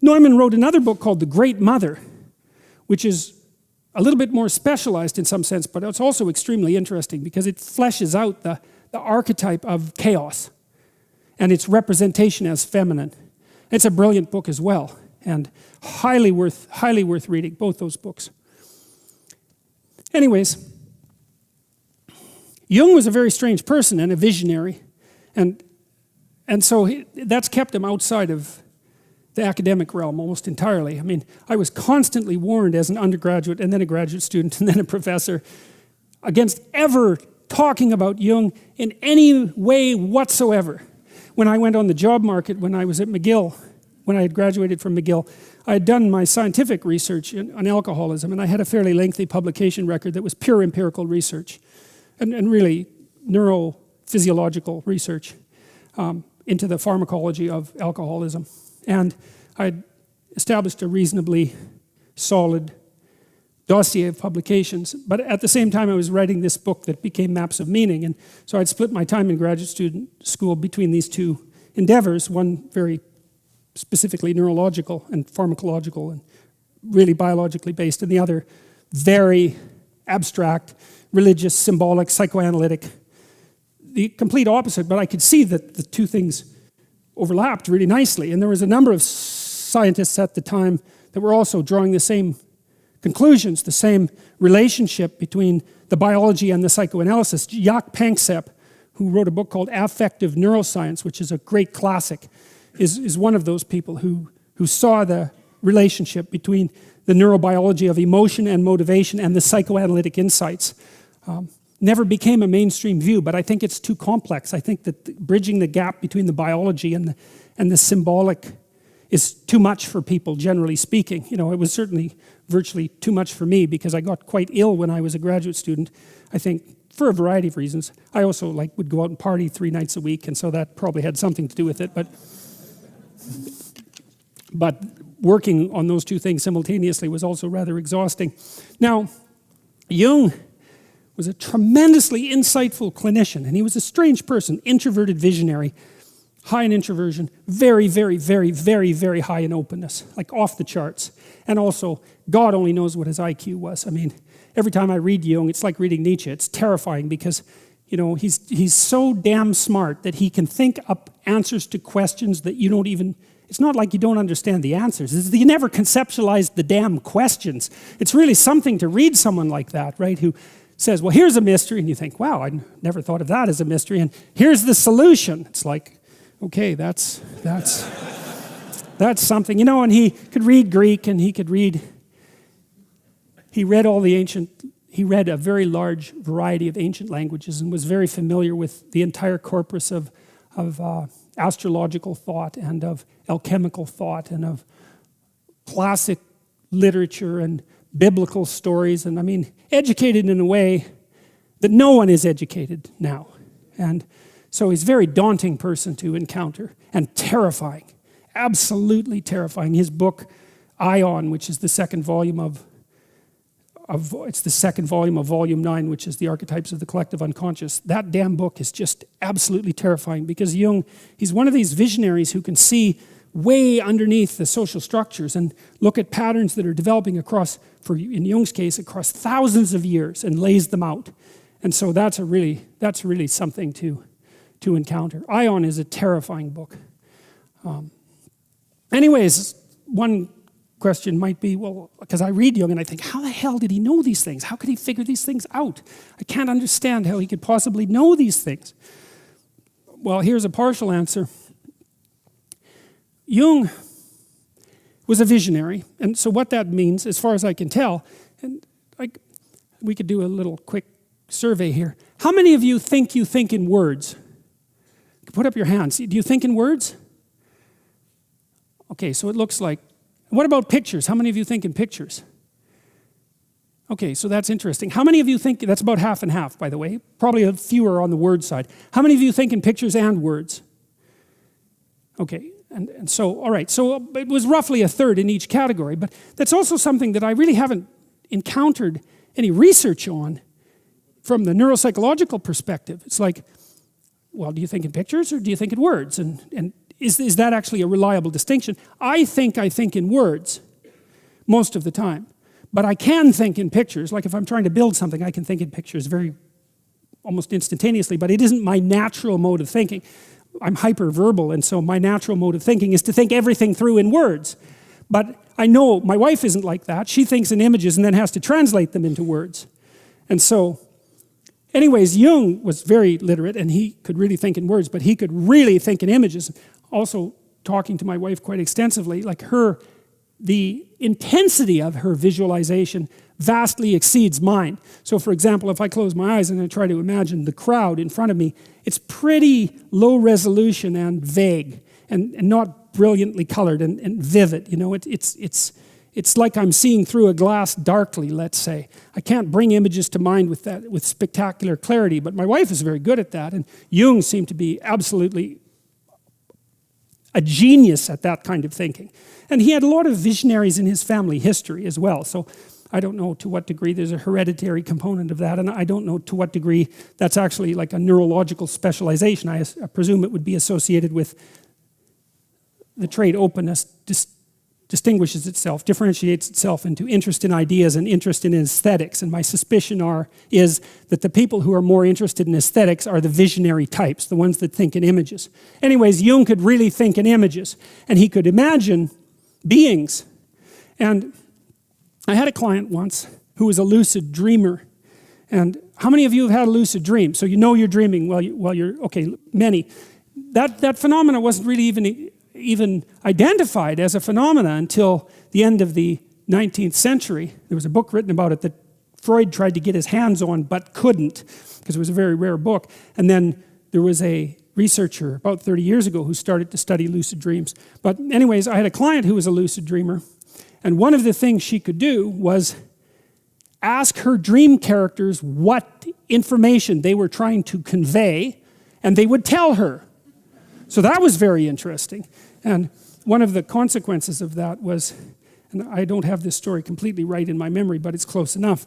Neumann wrote another book called The Great Mother, which is a little bit more specialized in some sense, but it's also extremely interesting because it fleshes out the archetype of chaos and its representation as feminine. It's a brilliant book as well, and highly worth reading, both those books. Anyways, Jung was a very strange person and a visionary, and so that's kept him outside of the academic realm almost entirely. I mean, I was constantly warned as an undergraduate and then a graduate student and then a professor against ever talking about Jung in any way whatsoever. When I went on the job market, when I was at McGill, when I had graduated from McGill, I had done my scientific research on alcoholism, and I had a fairly lengthy publication record that was pure empirical research and really neurophysiological research into the pharmacology of alcoholism. And I'd established a reasonably solid dossier of publications, but at the same time I was writing this book that became Maps of Meaning, and so I'd split my time in graduate student school between these two endeavors, one very specifically neurological and pharmacological and really biologically based, and the other very abstract, religious, symbolic, psychoanalytic, the complete opposite. But I could see that the two things overlapped really nicely, and there was a number of scientists at the time that were also drawing the same conclusions, the same relationship between the biology and the psychoanalysis. Jacques Panksepp, who wrote a book called Affective Neuroscience, which is a great classic, is one of those people who saw the relationship between the neurobiology of emotion and motivation and the psychoanalytic insights. Never became a mainstream view, but I think it's too complex. I think that bridging the gap between the biology and the symbolic is too much for people, generally speaking. You know, it was certainly virtually too much for me because I got quite ill when I was a graduate student, I think, for a variety of reasons. I also would go out and party 3 nights a week, and so that probably had something to do with it. But working on those two things simultaneously was also rather exhausting. Now, Jung was a tremendously insightful clinician, and he was a strange person, introverted visionary, high in introversion, very, very, very, very, very high in openness, like off the charts. And also, God only knows what his IQ was. I mean, every time I read Jung, it's like reading Nietzsche. It's terrifying because, you know, he's so damn smart that he can think up answers to questions that you don't even, it's not like you don't understand the answers. It's that you never conceptualized the damn questions. It's really something to read someone like that, right, who says, well, here's a mystery, and you think, wow, I never thought of that as a mystery, and here's the solution. It's like, okay, that's something, you know. And he could read Greek, and he read a very large variety of ancient languages and was very familiar with the entire corpus of astrological thought and of alchemical thought and of classic literature and biblical stories, and I mean, educated in a way that no one is educated now. And so he's a very daunting person to encounter and terrifying, absolutely terrifying. His book, Ion, which is the second volume of it's the second volume of volume 9, which is the archetypes of the collective unconscious. That damn book is just absolutely terrifying, because Jung, he's one of these visionaries who can see way underneath the social structures and look at patterns that are developing across, in Jung's case, across thousands of years, and lays them out. And so that's really something to encounter. Ion is a terrifying book. Anyways, one question might be, well, because I read Jung and I think, how the hell did he know these things? How could he figure these things out? I can't understand how he could possibly know these things. Well, here's a partial answer. Jung was a visionary, and so what that means, as far as I can tell, and we could do a little quick survey here. How many of you think in words? Put up your hands. Do you think in words? Okay, so it looks like. What about pictures? How many of you think in pictures? Okay, so that's interesting. How many of you think, that's about half and half, by the way, probably a fewer on the word side. How many of you think in pictures and words? Okay, and so, all right, so it was roughly a third in each category, but that's also something that I really haven't encountered any research on from the neuropsychological perspective. It's like, well, do you think in pictures or do you think in words? And is that actually a reliable distinction? I think in words most of the time. But I can think in pictures. Like if I'm trying to build something, I can think in pictures almost instantaneously, but it isn't my natural mode of thinking. I'm hyperverbal, and so my natural mode of thinking is to think everything through in words. But I know my wife isn't like that. She thinks in images and then has to translate them into words. And so, anyways, Jung was very literate, and he could really think in words, but he could really think in images. Also, talking to my wife quite extensively, like the intensity of her visualization vastly exceeds mine. So for example, if I close my eyes and I try to imagine the crowd in front of me, it's pretty low resolution and vague, and not brilliantly colored and vivid. You know, it's like I'm seeing through a glass darkly, let's say. I can't bring images to mind with spectacular clarity, but my wife is very good at that, and Jung seemed to be absolutely a genius at that kind of thinking. And he had a lot of visionaries in his family history as well. So I don't know to what degree there's a hereditary component of that, and I don't know to what degree that's actually like a neurological specialization. I presume it would be associated with the trait openness, distinguishes itself, differentiates itself into interest in ideas and interest in aesthetics. And my suspicion is that the people who are more interested in aesthetics are the visionary types, the ones that think in images. Anyways, Jung could really think in images, and he could imagine beings. And I had a client once who was a lucid dreamer. And how many of you have had a lucid dream? So you know you're dreaming while you're, okay, many. That phenomena wasn't really even identified as a phenomena until the end of the 19th century. There was a book written about it that Freud tried to get his hands on but couldn't, because it was a very rare book. And then there was a researcher about 30 years ago who started to study lucid dreams. But anyways, I had a client who was a lucid dreamer, and one of the things she could do was ask her dream characters what information they were trying to convey, and they would tell her. So that was very interesting. And one of the consequences of that was, and I don't have this story completely right in my memory, but it's close enough.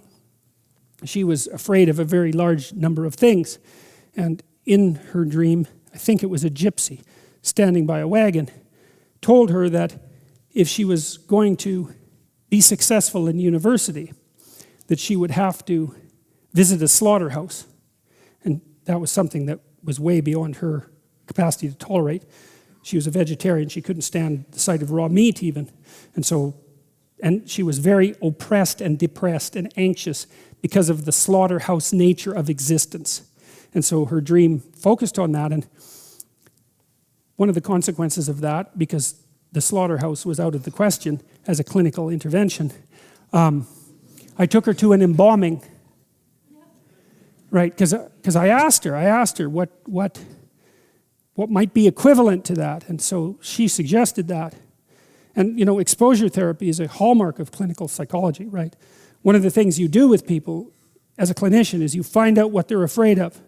She was afraid of a very large number of things. And in her dream, I think it was a gypsy standing by a wagon, told her that if she was going to be successful in university, that she would have to visit a slaughterhouse. And that was something that was way beyond her capacity to tolerate. She was a vegetarian. She couldn't stand the sight of raw meat even. And she was very oppressed and depressed and anxious because of the slaughterhouse nature of existence. And so her dream focused on that. And one of the consequences of that, because the slaughterhouse was out of the question as a clinical intervention, I took her to an embalming. Right, because I asked her what might be equivalent to that. And so she suggested that. And, you know, exposure therapy is a hallmark of clinical psychology, right? One of the things you do with people as a clinician is you find out what they're afraid of,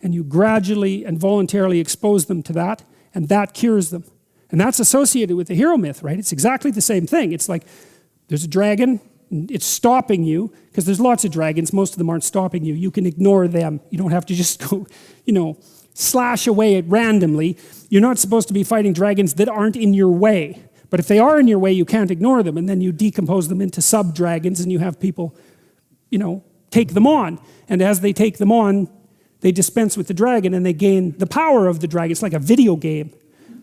and you gradually and voluntarily expose them to that, and that cures them. And that's associated with the hero myth, right? It's exactly the same thing. It's like there's a dragon, It's stopping you, because there's lots of dragons. Most of them aren't stopping you. You can ignore them. You don't have to just go, slash away at randomly. You're not supposed to be fighting dragons that aren't in your way. But if they are in your way, you can't ignore them. And then you decompose them into sub-dragons, and you have people, take them on. And as they take them on, they dispense with the dragon, and they gain the power of the dragon. It's like a video game.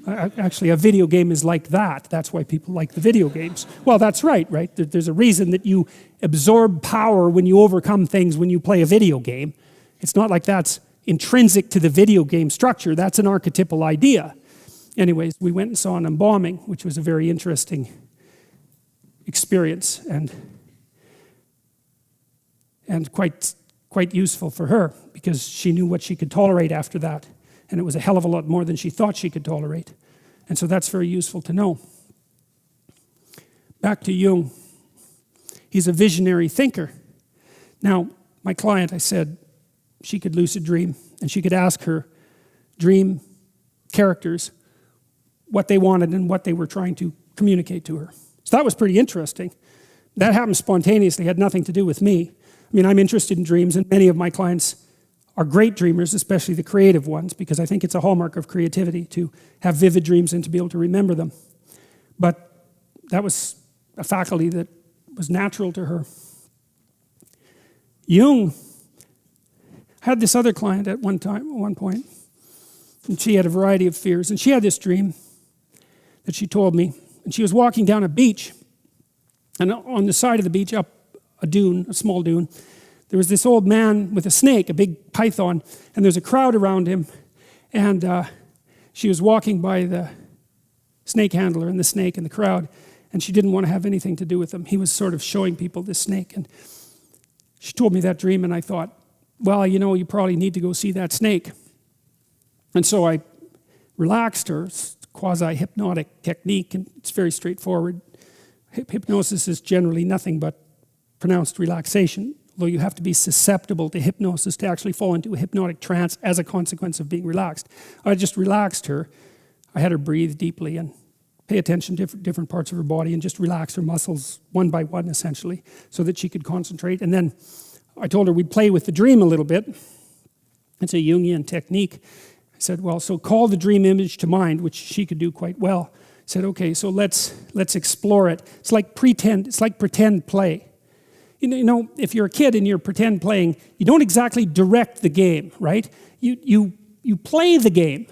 Actually, a video game is like that. That's why people like the video games. Well, that's right? There's a reason that you absorb power when you overcome things when you play a video game. It's not like that's intrinsic to the video game structure. That's an archetypal idea. Anyways, we went and saw an embalming, which was a very interesting experience and quite useful for her, because she knew what she could tolerate after that. And it was a hell of a lot more than she thought she could tolerate. And so that's very useful to know. Back to Jung. He's a visionary thinker. Now, my client, I said, she could lucid dream, and she could ask her dream characters what they wanted and what they were trying to communicate to her. So that was pretty interesting. That happened spontaneously, had nothing to do with me. I mean, I'm interested in dreams, and many of my clients are great dreamers, especially the creative ones, because I think it's a hallmark of creativity to have vivid dreams and to be able to remember them. But that was a faculty that was natural to her. Jung had this other client at one point, and she had a variety of fears, and she had this dream that she told me, and she was walking down a beach, and on the side of the beach, up a dune, a small dune, there was this old man with a snake, a big python, and there's a crowd around him, and she was walking by the snake handler and the snake and the crowd, and she didn't want to have anything to do with him. He was sort of showing people this snake, and she told me that dream, and I thought, well, you probably need to go see that snake. And so I relaxed her. It's a quasi-hypnotic technique, and it's very straightforward. Hypnosis is generally nothing but pronounced relaxation, although you have to be susceptible to hypnosis to actually fall into a hypnotic trance as a consequence of being relaxed. I just relaxed her. I had her breathe deeply and pay attention to different parts of her body and just relax her muscles one by one, essentially, so that she could concentrate. And then I told her we'd play with the dream a little bit. It's a Jungian technique. I said, well, so call the dream image to mind, which she could do quite well. I said, okay, so let's explore it. It's like pretend play. If you're a kid and you're pretend playing, you don't exactly direct the game, right? You play the game.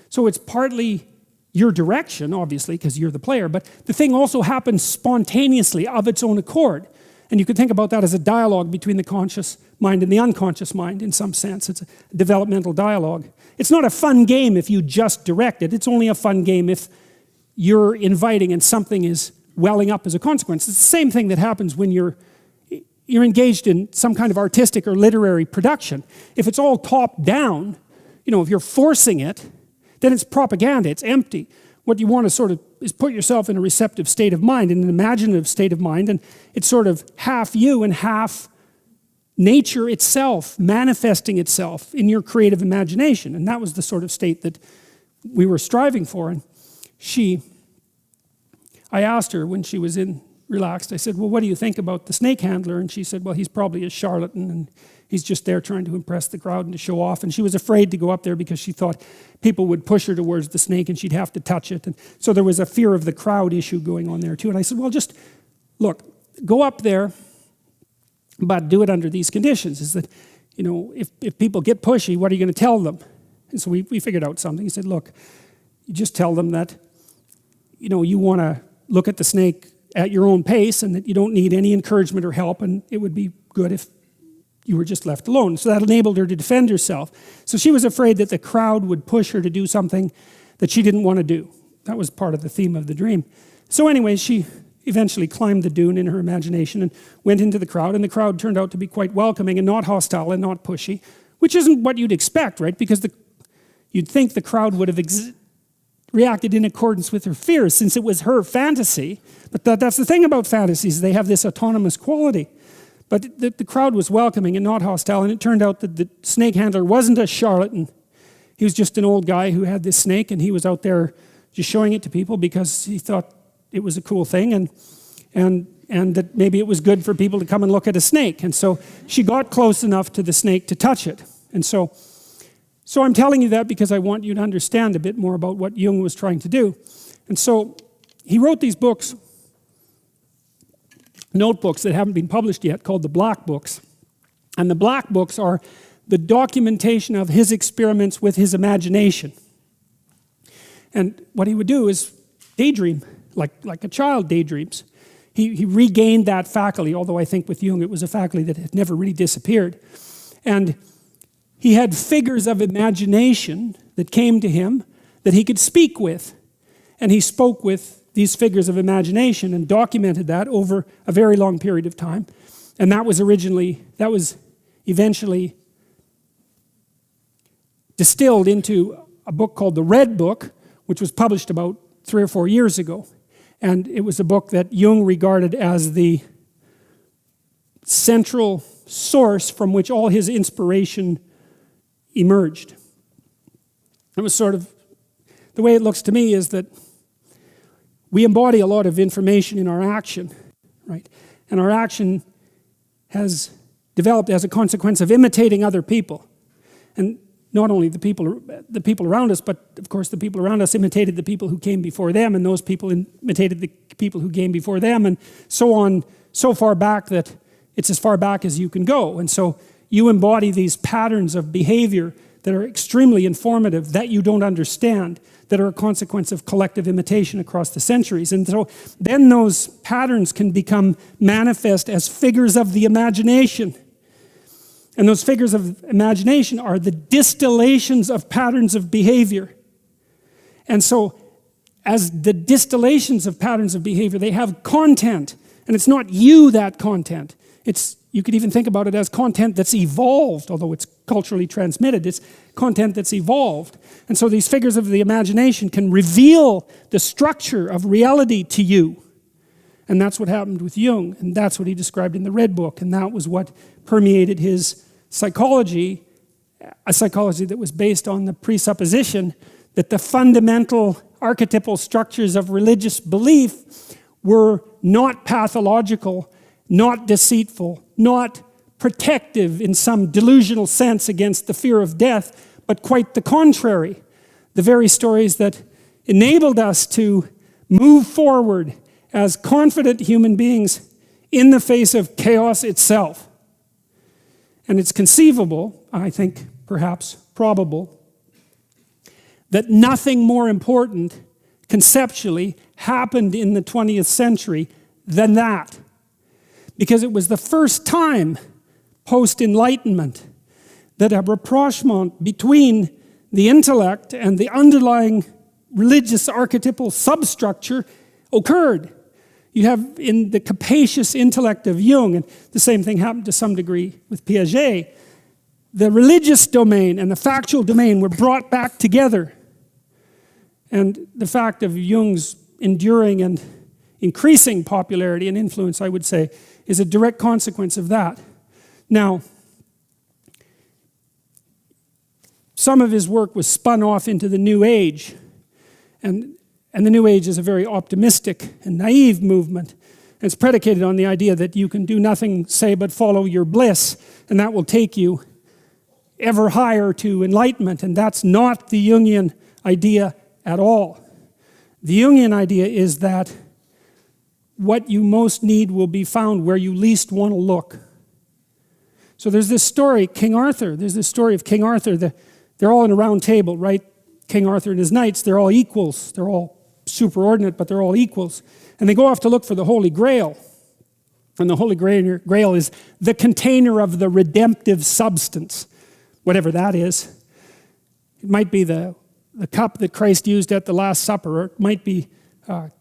So it's partly your direction, obviously, because you're the player, but the thing also happens spontaneously of its own accord. And you could think about that as a dialogue between the conscious mind and the unconscious mind in some sense. It's a developmental dialogue. It's not a fun game if you just direct it. It's only a fun game if you're inviting and something is welling up as a consequence. It's the same thing that happens when you're engaged in some kind of artistic or literary production. If it's all top down, if you're forcing it, then it's propaganda, it's empty. What you want to sort of is put yourself in a receptive state of mind, in an imaginative state of mind, and it's sort of half you and half nature itself manifesting itself in your creative imagination. And that was the sort of state that we were striving for. And I asked her when she was relaxed, I said, well, what do you think about the snake handler? And she said, well, he's probably a charlatan, and he's just there trying to impress the crowd and to show off. And she was afraid to go up there because she thought people would push her towards the snake and she'd have to touch it. And so there was a fear of the crowd issue going on there too. And I said, well, just look, go up there, but do it under these conditions. Is that, if people get pushy, what are you going to tell them? And so we figured out something. He said, look, you just tell them that, you want to look at the snake at your own pace and that you don't need any encouragement or help, and it would be good if you were just left alone. So that enabled her to defend herself. So she was afraid that the crowd would push her to do something that she didn't want to do. That was part of the theme of the dream. So anyway, she eventually climbed the dune in her imagination and went into the crowd, and the crowd turned out to be quite welcoming and not hostile and not pushy, which isn't what you'd expect, right? Because you'd think the crowd would have reacted in accordance with her fears, since it was her fantasy. But that's the thing about fantasies, they have this autonomous quality. But the crowd was welcoming and not hostile, and it turned out that the snake handler wasn't a charlatan. He was just an old guy who had this snake, and he was out there just showing it to people because he thought it was a cool thing. And and that maybe it was good for people to come and look at a snake. And so she got close enough to the snake to touch it. And so I'm telling you that because I want you to understand a bit more about what Jung was trying to do. And so he wrote these books, notebooks that haven't been published yet, called the Black Books. And the Black Books are the documentation of his experiments with his imagination. And what he would do is daydream, like a child daydreams. He regained that faculty, although I think with Jung it was a faculty that had never really disappeared. And he had figures of imagination that came to him that he could speak with. And he spoke with these figures of imagination and documented that over a very long period of time. And that was eventually distilled into a book called The Red Book, which was published about 3 or 4 years ago. And it was a book that Jung regarded as the central source from which all his inspiration emerged. It was sort of, the way it looks to me is that we embody a lot of information in our action, right? And our action has developed as a consequence of imitating other people. And not only the people around us, but of course the people around us imitated the people who came before them, and those people imitated the people who came before them, and so on, so far back that it's as far back as you can go. And so you embody these patterns of behavior that are extremely informative, that you don't understand, that are a consequence of collective imitation across the centuries. And so then those patterns can become manifest as figures of the imagination. And those figures of imagination are the distillations of patterns of behavior. And so as the distillations of patterns of behavior, they have content. And it's not you, that content. You could even think about it as content that's evolved, although it's culturally transmitted. It's content that's evolved. And so these figures of the imagination can reveal the structure of reality to you. And that's what happened with Jung. And that's what he described in the Red Book. And that was what permeated his psychology, a psychology that was based on the presupposition that the fundamental archetypal structures of religious belief were not pathological, not deceitful, not protective in some delusional sense against the fear of death, but quite the contrary. The very stories that enabled us to move forward as confident human beings in the face of chaos itself. And it's conceivable, I think perhaps probable, that nothing more important conceptually happened in the 20th century than that. Because it was the first time post-Enlightenment that a rapprochement between the intellect and the underlying religious archetypal substructure occurred. You have in the capacious intellect of Jung, and the same thing happened to some degree with Piaget, the religious domain and the factual domain were brought back together. And the fact of Jung's enduring and increasing popularity and influence, I would say, is a direct consequence of that. Now, some of his work was spun off into the New Age, and the New Age is a very optimistic and naive movement. And it's predicated on the idea that you can do nothing, say, but follow your bliss, and that will take you ever higher to enlightenment. And that's not the Jungian idea at all. The Jungian idea is that what you most need will be found where you least want to look. So there's this story, King Arthur. There's this story of King Arthur. They're all in a round table, right? King Arthur and his knights, they're all equals. They're all superordinate, but they're all equals. And they go off to look for the Holy Grail. And the Holy Grail is the container of the redemptive substance, whatever that is. It might be the cup that Christ used at the Last Supper, or it might be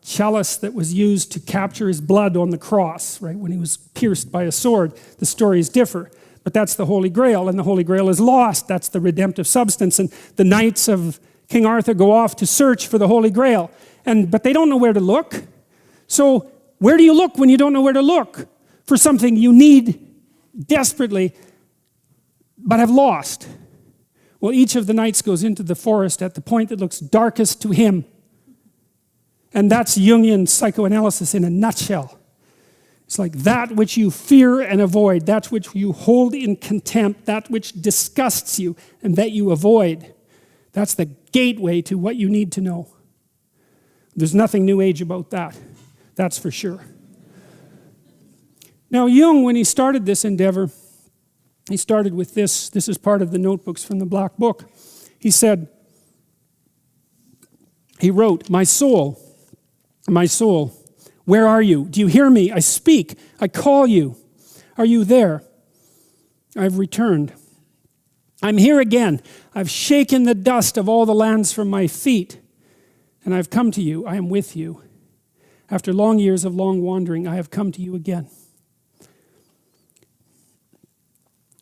chalice that was used to capture his blood on the cross, right? When he was pierced by a sword. The stories differ. But that's the Holy Grail, and the Holy Grail is lost. That's the redemptive substance. And the knights of King Arthur go off to search for the Holy Grail. But they don't know where to look. So where do you look when you don't know where to look for something you need desperately but have lost? Well, each of the knights goes into the forest at the point that looks darkest to him. And that's Jungian psychoanalysis in a nutshell. It's like that which you fear and avoid, that which you hold in contempt, that which disgusts you and that you avoid. That's the gateway to what you need to know. There's nothing New Age about that. That's for sure. Now Jung, when he started this endeavor, he started with this. This is part of the notebooks from the Black Book. He said, he wrote, my soul, where are you? Do you hear me? I speak. I call you. Are you there? I've returned. I'm here again. I've shaken the dust of all the lands from my feet, and I've come to you. I am with you. After long years of long wandering, I have come to you again.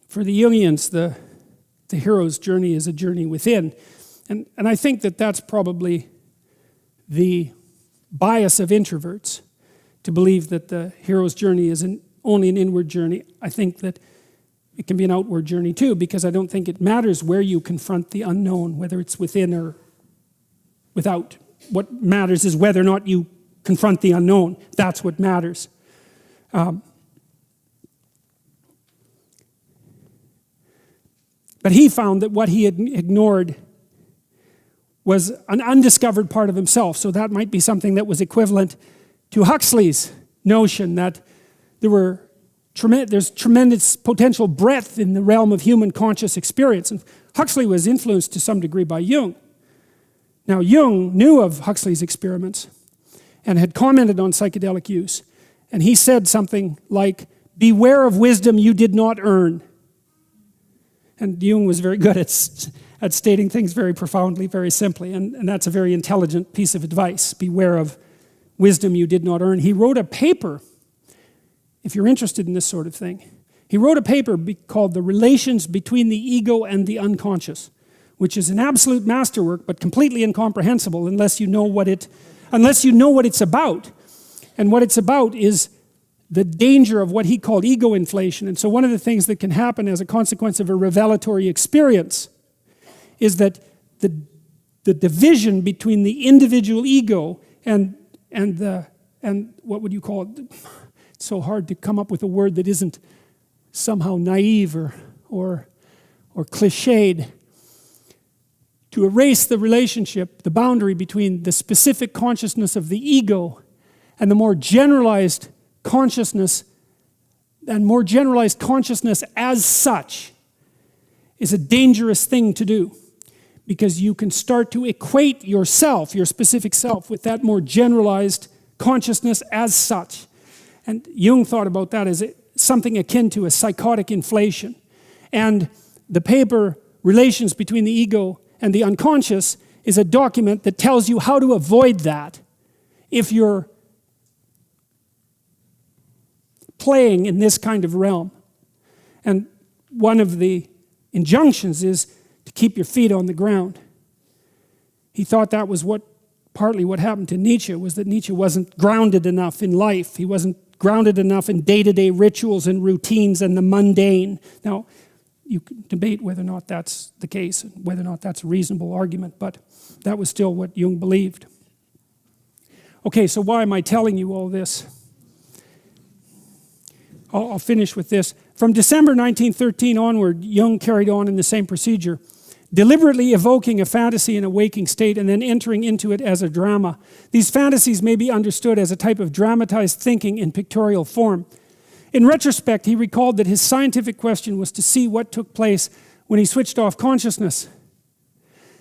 For the Jungians, the hero's journey is a journey within. And I think that that's probably the bias of introverts, to believe that the hero's journey is only an inward journey. I think that it can be an outward journey too, because I don't think it matters where you confront the unknown, whether it's within or without. What matters is whether or not you confront the unknown. That's what matters. But he found that what he had ignored was an undiscovered part of himself. So that might be something that was equivalent to Huxley's notion that there's tremendous potential breadth in the realm of human conscious experience. And Huxley was influenced to some degree by Jung. Now Jung knew of Huxley's experiments and had commented on psychedelic use. And he said something like, beware of wisdom you did not earn. And Jung was very good at stating things very profoundly, very simply. And that's a very intelligent piece of advice. Beware of wisdom you did not earn. He wrote a paper, if you're interested in this sort of thing. He wrote a paper called The Relations Between the Ego and the Unconscious, which is an absolute masterwork, but completely incomprehensible unless you know what it's about. And what it's about is the danger of what he called ego inflation. And so one of the things that can happen as a consequence of a revelatory experience is that the division between the individual ego and what would you call it? It's so hard to come up with a word that isn't somehow naive or cliched. To erase the relationship, the boundary between the specific consciousness of the ego and the more generalized consciousness, and more generalized consciousness as such, is a dangerous thing to do, because you can start to equate yourself, your specific self, with that more generalized consciousness as such. And Jung thought about that as something akin to a psychotic inflation. And the paper, Relations Between the Ego and the Unconscious, is a document that tells you how to avoid that if you're playing in this kind of realm. And one of the injunctions is to keep your feet on the ground. He thought that was partly what happened to Nietzsche, was that Nietzsche wasn't grounded enough in life. He wasn't grounded enough in day-to-day rituals and routines and the mundane. Now, you can debate whether or not that's the case, and whether or not that's a reasonable argument, but that was still what Jung believed. Okay, so why am I telling you all this? I'll finish with this. From December 1913 onward, Jung carried on in the same procedure, deliberately evoking a fantasy in a waking state and then entering into it as a drama. These fantasies may be understood as a type of dramatized thinking in pictorial form. In retrospect, he recalled that his scientific question was to see what took place when he switched off consciousness.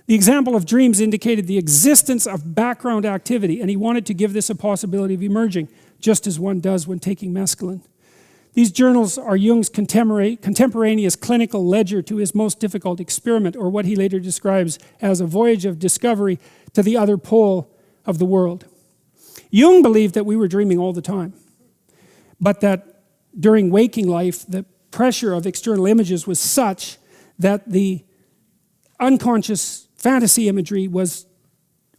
The example of dreams indicated the existence of background activity, and he wanted to give this a possibility of emerging, just as one does when taking mescaline. These journals are Jung's contemporaneous clinical ledger to his most difficult experiment, or what he later describes as a voyage of discovery to the other pole of the world. Jung believed that we were dreaming all the time, but that during waking life, the pressure of external images was such that the unconscious fantasy imagery was,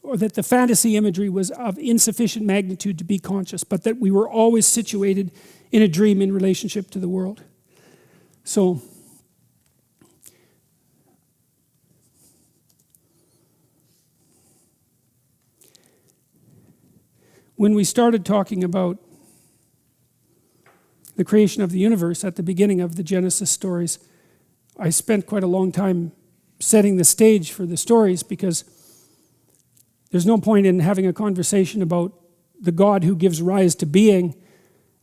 or that the fantasy imagery was of insufficient magnitude to be conscious, but that we were always situated in a dream in relationship to the world. So, when we started talking about the creation of the universe at the beginning of the Genesis stories, I spent quite a long time setting the stage for the stories, because there's no point in having a conversation about the God who gives rise to being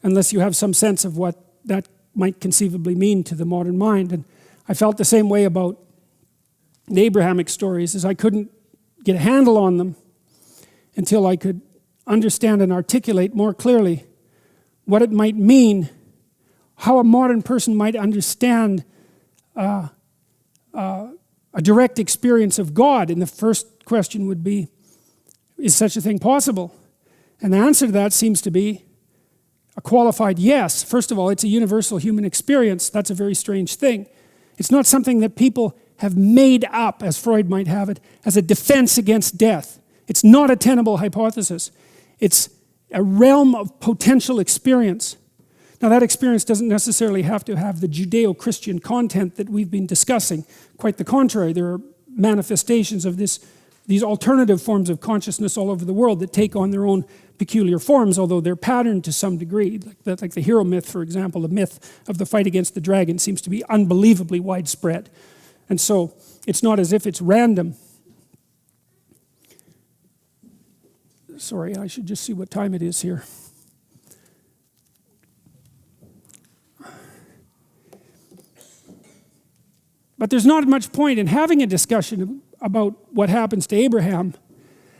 unless you have some sense of what that might conceivably mean to the modern mind. And I felt the same way about the Abramic stories, as I couldn't get a handle on them until I could understand and articulate more clearly what it might mean, how a modern person might understand a direct experience of God. And the first question would be, is such a thing possible? And the answer to that seems to be a qualified yes. First of all, it's a universal human experience. That's a very strange thing. It's not something that people have made up, as Freud might have it, as a defense against death. It's not a tenable hypothesis. It's a realm of potential experience. Now, that experience doesn't necessarily have to have the Judeo-Christian content that we've been discussing. Quite the contrary, there are manifestations of these alternative forms of consciousness all over the world that take on their own peculiar forms, although they're patterned to some degree. Like the hero myth, for example, the myth of the fight against the dragon seems to be unbelievably widespread. And so it's not as if it's random. Sorry, I should just see what time it is here. But there's not much point in having a discussion about what happens to Abraham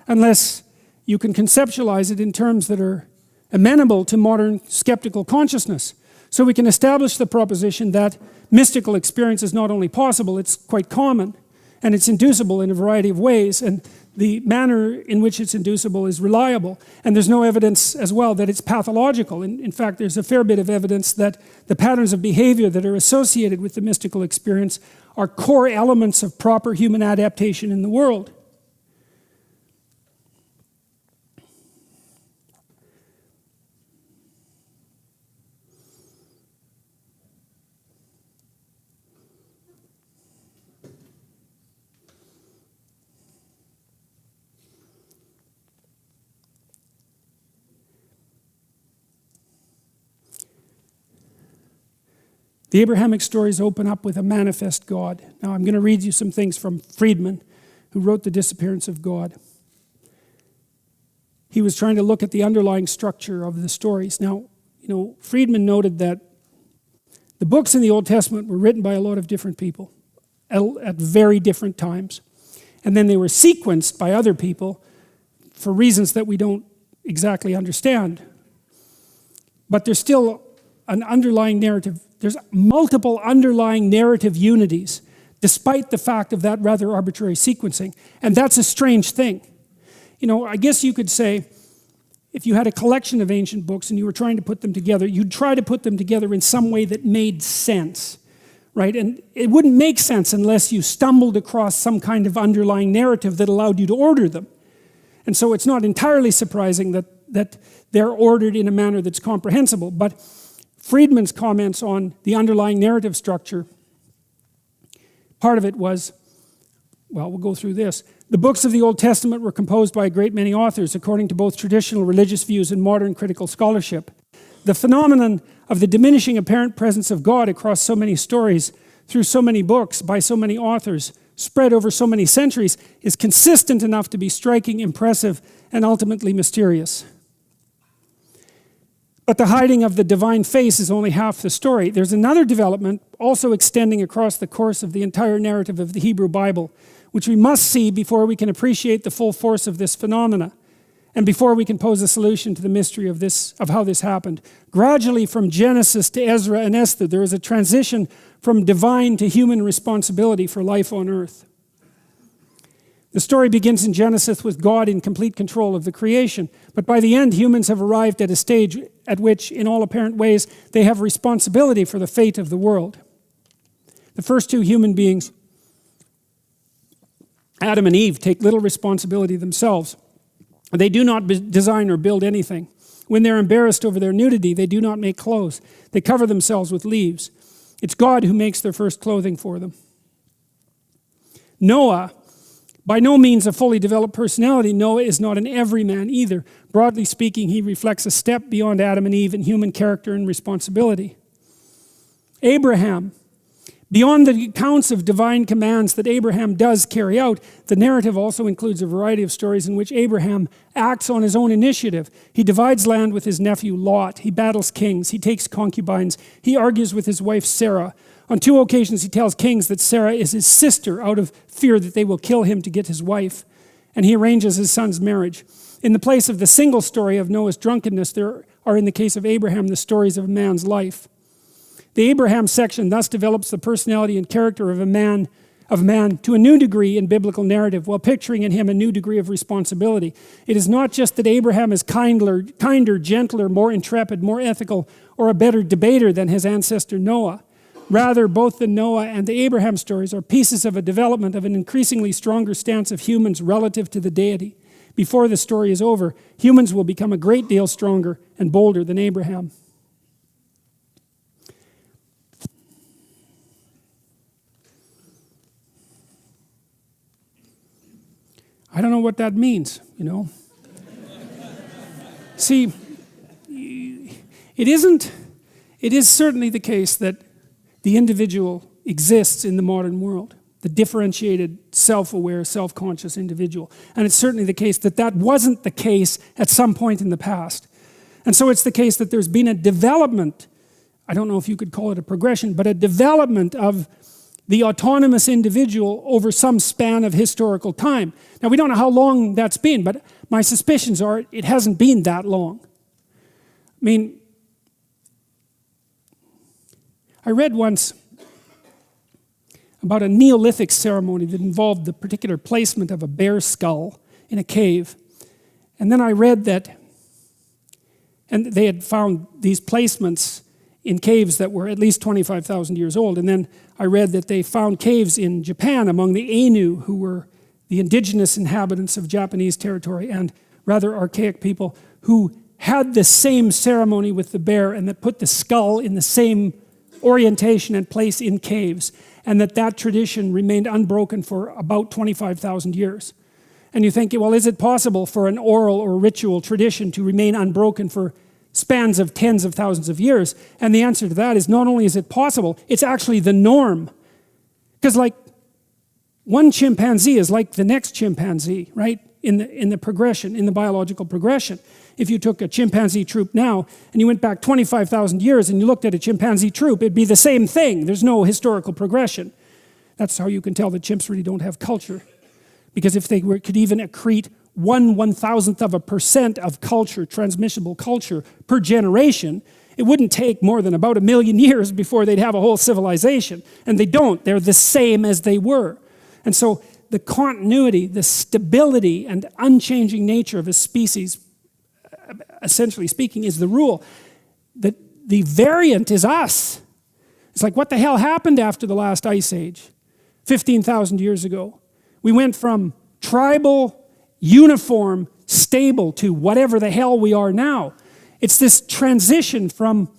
unless you can conceptualize it in terms that are amenable to modern skeptical consciousness. So we can establish the proposition that mystical experience is not only possible, it's quite common, and it's inducible in a variety of ways, and the manner in which it's inducible is reliable. And there's no evidence as well that it's pathological. In fact, there's a fair bit of evidence that the patterns of behavior that are associated with the mystical experience are core elements of proper human adaptation in the world. The Abrahamic stories open up with a manifest God. Now I'm going to read you some things from Friedman, who wrote The Disappearance of God. He was trying to look at the underlying structure of the stories. Now, Friedman noted that the books in the Old Testament were written by a lot of different people at very different times. And then they were sequenced by other people for reasons that we don't exactly understand. But there's still an underlying narrative. There's multiple underlying narrative unities, despite the fact of that rather arbitrary sequencing. And that's a strange thing. I guess you could say, if you had a collection of ancient books and you were trying to put them together, you'd try to put them together in some way that made sense, right? And it wouldn't make sense unless you stumbled across some kind of underlying narrative that allowed you to order them. And so it's not entirely surprising that they're ordered in a manner that's comprehensible. But Friedman's comments on the underlying narrative structure, part of it was, well, we'll go through this. The books of the Old Testament were composed by a great many authors, according to both traditional religious views and modern critical scholarship. The phenomenon of the diminishing apparent presence of God across so many stories, through so many books, by so many authors, spread over so many centuries, is consistent enough to be striking, impressive, and ultimately mysterious. But the hiding of the divine face is only half the story. There's another development also extending across the course of the entire narrative of the Hebrew Bible, which we must see before we can appreciate the full force of this phenomena, and before we can pose a solution to the mystery of how this happened. Gradually, from Genesis to Ezra and Esther, there is a transition from divine to human responsibility for life on earth. The story begins in Genesis with God in complete control of the creation. But by the end, humans have arrived at a stage at which, in all apparent ways, they have responsibility for the fate of the world. The first two human beings, Adam and Eve, take little responsibility themselves. They do not design or build anything. When they're embarrassed over their nudity, they do not make clothes. They cover themselves with leaves. It's God who makes their first clothing for them. Noah By no means a fully developed personality, Noah is not an everyman either. Broadly speaking, he reflects a step beyond Adam and Eve in human character and responsibility. Abraham. Beyond the accounts of divine commands that Abraham does carry out, the narrative also includes a variety of stories in which Abraham acts on his own initiative. He divides land with his nephew Lot. He battles kings. He takes concubines. He argues with his wife Sarah. On 2 occasions, he tells kings that Sarah is his sister out of fear that they will kill him to get his wife. And he arranges his son's marriage. In the place of the single story of Noah's drunkenness, there are, in the case of Abraham, the stories of a man's life. The Abraham section thus develops the personality and character of man to a new degree in biblical narrative, while picturing in him a new degree of responsibility. It is not just that Abraham is kinder, gentler, more intrepid, more ethical, or a better debater than his ancestor Noah. Rather, both the Noah and the Abraham stories are pieces of a development of an increasingly stronger stance of humans relative to the deity. Before the story is over, humans will become a great deal stronger and bolder than Abraham. I don't know what that means, you know. See, it is certainly the case that the individual exists in the modern world, the differentiated, self-aware, self-conscious individual. And it's certainly the case that that wasn't the case at some point in the past. And so it's the case that there's been a development, I don't know if you could call it a progression, but a development of the autonomous individual over some span of historical time. Now, we don't know how long that's been, but my suspicions are it hasn't been that long. I mean, I read once about a Neolithic ceremony that involved the particular placement of a bear skull in a cave. And then I read that, and they had found these placements in caves that were at least 25,000 years old. And then I read that they found caves in Japan among the Ainu, who were the indigenous inhabitants of Japanese territory and rather archaic people, who had the same ceremony with the bear and that put the skull in the same orientation and place in caves, and that tradition remained unbroken for about 25,000 years. And you think, well, is it possible for an oral or ritual tradition to remain unbroken for spans of tens of thousands of years? And the answer to that is not only is it possible, it's actually the norm. Because like one chimpanzee is like the next chimpanzee, right? In the progression, in the biological progression. If you took a chimpanzee troop now and you went back 25,000 years and you looked at a chimpanzee troop, it'd be the same thing. There's no historical progression. That's how you can tell that chimps really don't have culture. Because if they could even accrete 1/1000% of culture, transmissible culture, per generation, it wouldn't take more than about 1 million years before they'd have a whole civilization. And they don't. They're the same as they were. And so the continuity, the stability, and unchanging nature of a species, essentially speaking, is the rule. The variant is us. It's like, what the hell happened after the last ice age, 15,000 years ago? We went from tribal, uniform, stable to whatever the hell we are now. It's this transition from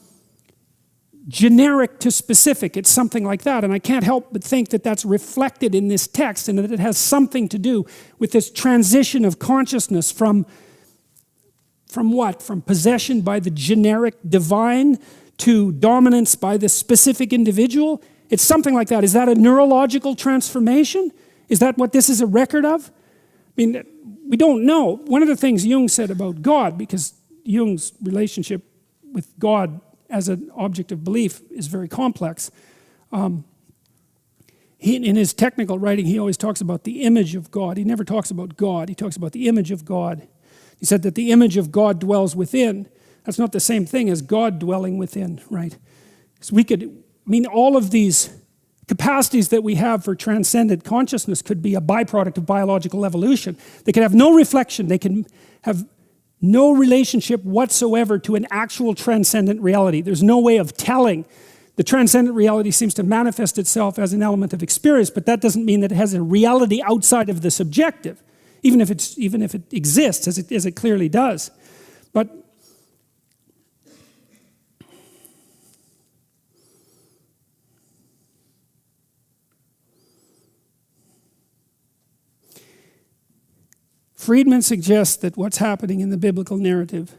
generic to specific. It's something like that. And I can't help but think that that's reflected in this text and that it has something to do with this transition of consciousness from what? From possession by the generic divine to dominance by the specific individual? It's something like that. Is that a neurological transformation? Is that what this is a record of? I mean, we don't know. One of the things Jung said about God, because Jung's relationship with God as an object of belief is very complex. In his technical writing, he always talks about the image of God. He never talks about God. He talks about the image of God. He said that the image of God dwells within. That's not the same thing as God dwelling within, right? So all of these capacities that we have for transcendent consciousness could be a byproduct of biological evolution. They can have no reflection. They can have no relationship whatsoever to an actual transcendent reality. There's no way of telling. The transcendent reality seems to manifest itself as an element of experience, but that doesn't mean that it has a reality outside of the subjective, even if it exists, as it clearly does. But Friedman suggests that what's happening in the biblical narrative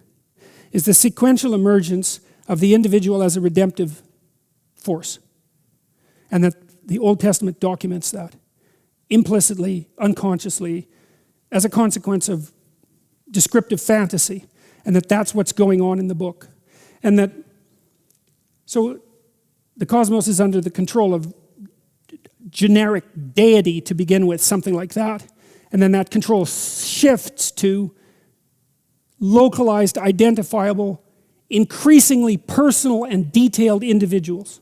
is the sequential emergence of the individual as a redemptive force. And that the Old Testament documents that implicitly, unconsciously, as a consequence of descriptive fantasy, and that that's what's going on in the book. And that, so the cosmos is under the control of generic deity to begin with, something like that. And then that control shifts to localized, identifiable, increasingly personal and detailed individuals.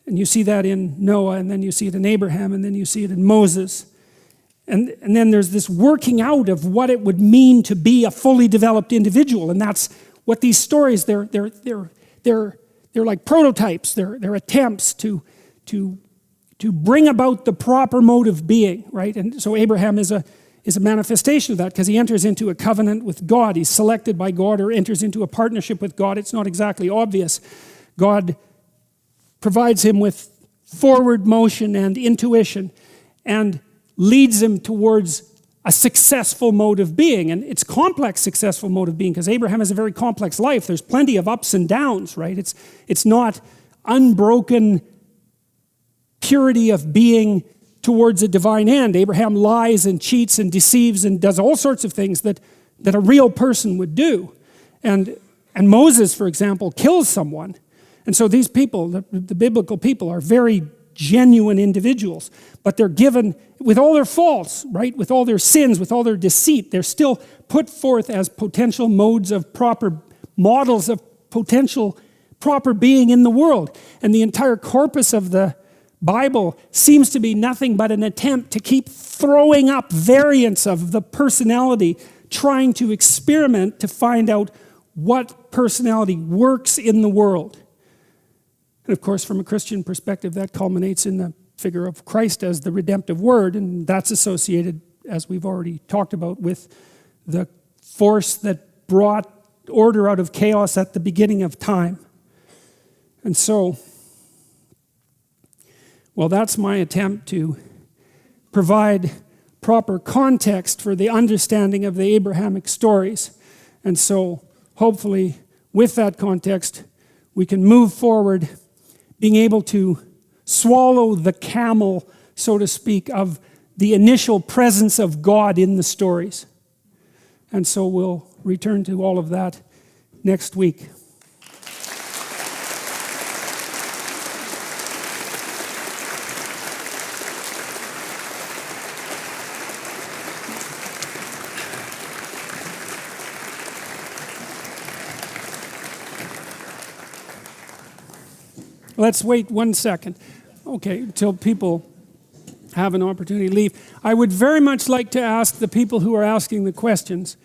And you see that in Noah, and then you see it in Abraham, and then you see it in Moses. And then there's this working out of what it would mean to be a fully developed individual. And that's what these stories, they're like prototypes. They're attempts to bring about the proper mode of being, right? And so Abraham is a manifestation of that, because he enters into a covenant with God. He's selected by God, or enters into a partnership with God. It's not exactly obvious. God provides him with forward motion and intuition and leads him towards a successful mode of being. And it's complex, successful mode of being, because Abraham has a very complex life. There's plenty of ups and downs, right? It's not unbroken purity of being towards a divine end. Abraham lies and cheats and deceives and does all sorts of things that a real person would do. And Moses, for example, kills someone. And so these people, the biblical people, are very genuine individuals, but they're given, with all their faults, right, with all their sins, with all their deceit, they're still put forth as potential modes of proper, models of potential proper being in the world. And the entire corpus of the Bible seems to be nothing but an attempt to keep throwing up variants of the personality, trying to experiment to find out what personality works in the world. And of course, from a Christian perspective, that culminates in the figure of Christ as the redemptive word, and that's associated, as we've already talked about, with the force that brought order out of chaos at the beginning of time. And so, well, that's my attempt to provide proper context for the understanding of the Abrahamic stories. And so, hopefully, with that context, we can move forward, being able to swallow the camel, so to speak, of the initial presence of God in the stories. And so we'll return to all of that next week. Let's wait 1 second. Okay, until people have an opportunity to leave. I would very much like to ask the people who are asking the questions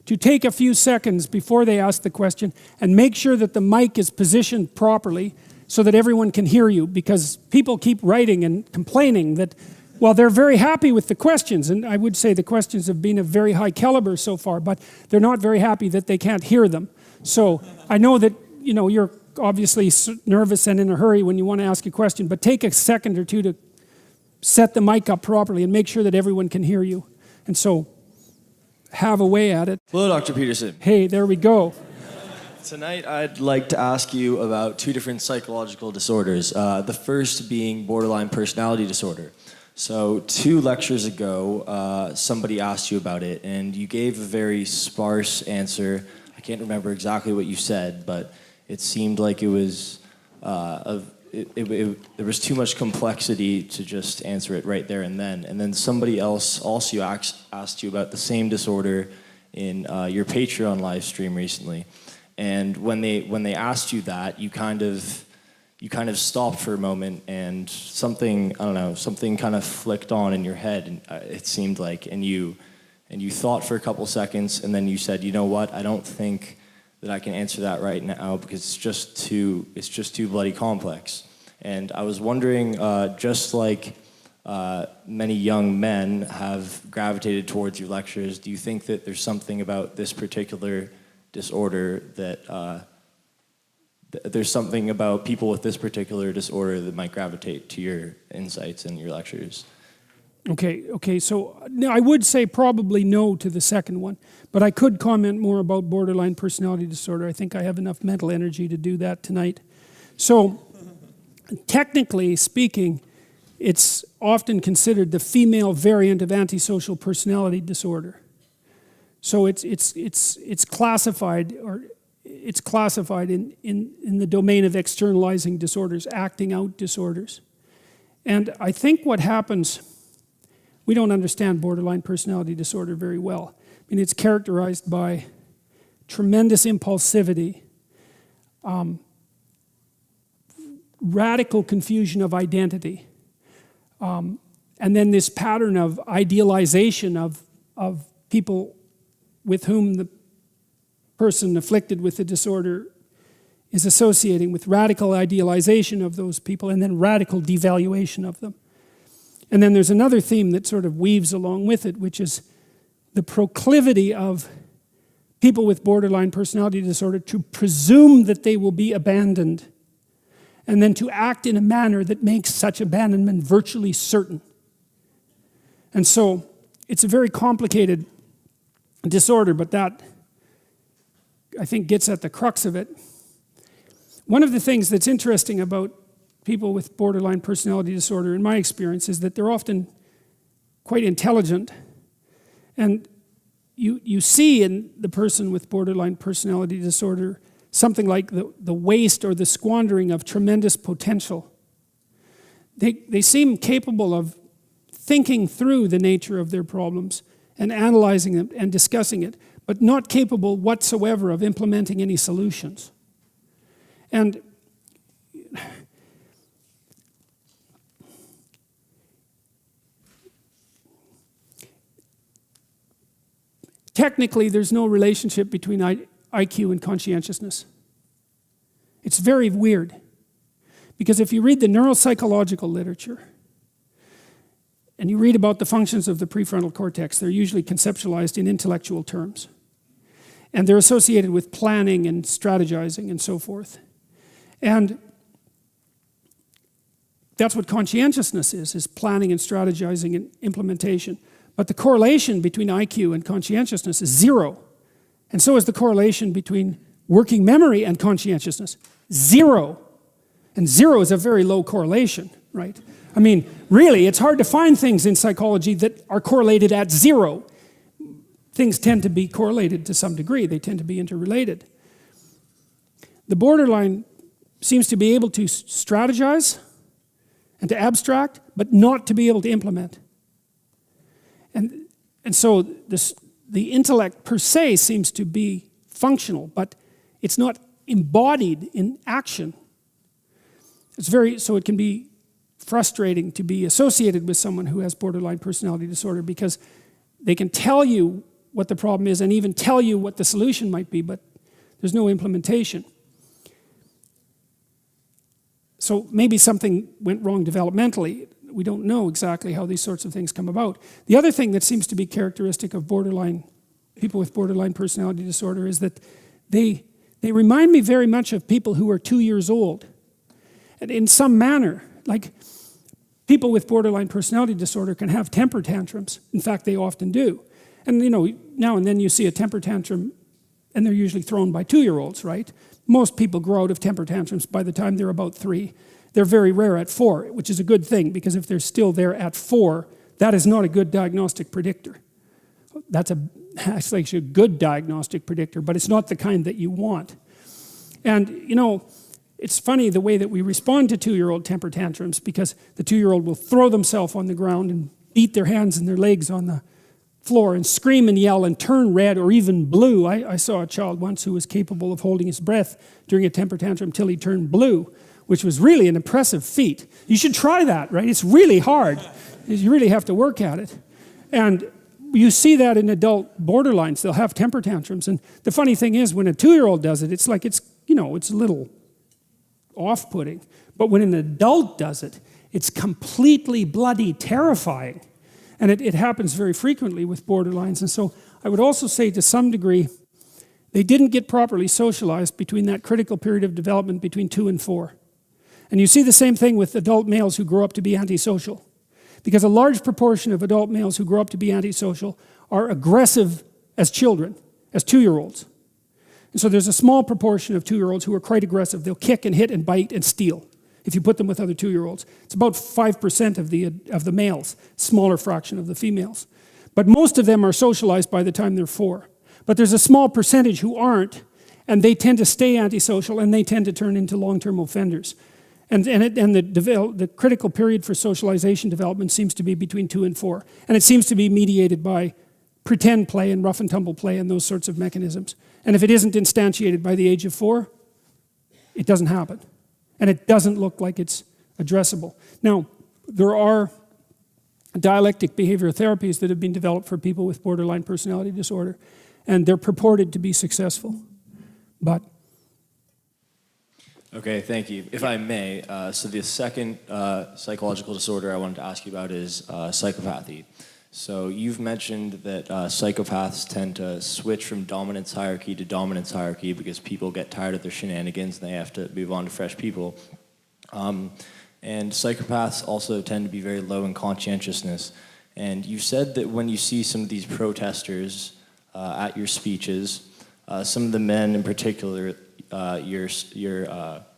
to take a few seconds before they ask the question and make sure that the mic is positioned properly so that everyone can hear you, because people keep writing and complaining that, well, they're very happy with the questions, and I would say the questions have been of very high caliber so far, but they're not very happy that they can't hear them. So I know that, you're obviously nervous and in a hurry when you want to ask a question, but take a second or two to set the mic up properly and make sure that everyone can hear you. And so, have a way at it. Hello, Dr. Peterson. Hey, there we go. Tonight, I'd like to ask you about two different psychological disorders. The first being borderline personality disorder. So 2 lectures ago, somebody asked you about it, and you gave a very sparse answer. I can't remember exactly what you said, but it seemed like it was there was too much complexity to just answer it right there and then. And then somebody else also asked you about the same disorder in your Patreon live stream recently. And when they asked you that, you kind of stopped for a moment, and something kind of flicked on in your head, and it seemed like, and you thought for a couple seconds, and then you said, you know what, I don't think that I can answer that right now because it's just too bloody complex. And I was wondering, just like many young men have gravitated towards your lectures, do you think that there's something about this particular disorder that there's something about people with this particular disorder that might gravitate to your insights and your lectures? Okay, so I would say probably no to the second one, but I could comment more about borderline personality disorder. I think I have enough mental energy to do that tonight. So, technically speaking, it's often considered the female variant of antisocial personality disorder. So it's classified in the domain of externalizing disorders, acting out disorders. And I think what happens, we don't understand borderline personality disorder very well. I mean, it's characterized by tremendous impulsivity, radical confusion of identity, and then this pattern of idealization of people with whom the person afflicted with the disorder is associating, with radical idealization of those people and then radical devaluation of them. And then there's another theme that sort of weaves along with it, which is the proclivity of people with borderline personality disorder to presume that they will be abandoned and then to act in a manner that makes such abandonment virtually certain. And so it's a very complicated disorder, but that, I think, gets at the crux of it. One of the things that's interesting about people with borderline personality disorder, in my experience, is that they're often quite intelligent. And you see in the person with borderline personality disorder something like the waste or the squandering of tremendous potential. They seem capable of thinking through the nature of their problems and analyzing them and discussing it, but not capable whatsoever of implementing any solutions. And technically, there's no relationship between IQ and conscientiousness. It's very weird, because if you read the neuropsychological literature and you read about the functions of the prefrontal cortex, they're usually conceptualized in intellectual terms. And they're associated with planning and strategizing and so forth. And that's what conscientiousness is planning and strategizing and implementation. But the correlation between IQ and conscientiousness is zero. And so is the correlation between working memory and conscientiousness. Zero. And zero is a very low correlation, right? I mean, really, it's hard to find things in psychology that are correlated at zero. Things tend to be correlated to some degree. They tend to be interrelated. The borderline seems to be able to strategize and to abstract, but not to be able to implement. And so the intellect per se seems to be functional, but it's not embodied in action. So it can be frustrating to be associated with someone who has borderline personality disorder, because they can tell you what the problem is and even tell you what the solution might be, but there's no implementation. So maybe something went wrong developmentally. We don't know exactly how these sorts of things come about. The other thing that seems to be characteristic of people with borderline personality disorder is that they remind me very much of people who are 2 years old. And in some manner, like people with borderline personality disorder can have temper tantrums. In fact, they often do. And now and then you see a temper tantrum, and they're usually thrown by 2-year-olds, right? Most people grow out of temper tantrums by the time they're about 3. They're very rare at 4, which is a good thing, because if they're still there at 4, that is not a good diagnostic predictor. That's actually a good diagnostic predictor, but it's not the kind that you want. And, it's funny the way that we respond to 2-year-old temper tantrums, because the 2-year-old will throw themselves on the ground and beat their hands and their legs on the floor and scream and yell and turn red or even blue. I saw a child once who was capable of holding his breath during a temper tantrum till he turned blue, which was really an impressive feat. You should try that, right? It's really hard. You really have to work at it. And you see that in adult borderlines. They'll have temper tantrums. And the funny thing is, when a 2-year-old does it, it's like it's a little off-putting. But when an adult does it, it's completely bloody terrifying. And it happens very frequently with borderlines. And so I would also say, to some degree, they didn't get properly socialized between that critical period of development between 2 and 4. And you see the same thing with adult males who grow up to be antisocial. Because a large proportion of adult males who grow up to be antisocial are aggressive as children, as 2-year-olds. And so there's a small proportion of 2-year-olds who are quite aggressive. They'll kick and hit and bite and steal if you put them with other 2-year-olds. It's about 5% of the males, smaller fraction of the females. But most of them are socialized by the time they're 4. But there's a small percentage who aren't, and they tend to stay antisocial, and they tend to turn into long-term offenders. And the critical period for socialization development seems to be between 2 and 4. And it seems to be mediated by pretend play and rough and tumble play and those sorts of mechanisms. And if it isn't instantiated by the age of 4, it doesn't happen. And it doesn't look like it's addressable. Now, there are dialectic behavioral therapies that have been developed for people with borderline personality disorder, and they're purported to be successful. But okay, thank you. If I may, so the second psychological disorder I wanted to ask you about is psychopathy. So you've mentioned that psychopaths tend to switch from dominance hierarchy to dominance hierarchy because people get tired of their shenanigans and they have to move on to fresh people. And psychopaths also tend to be very low in conscientiousness. And you said that when you see some of these protesters at your speeches, some of the men in particular, your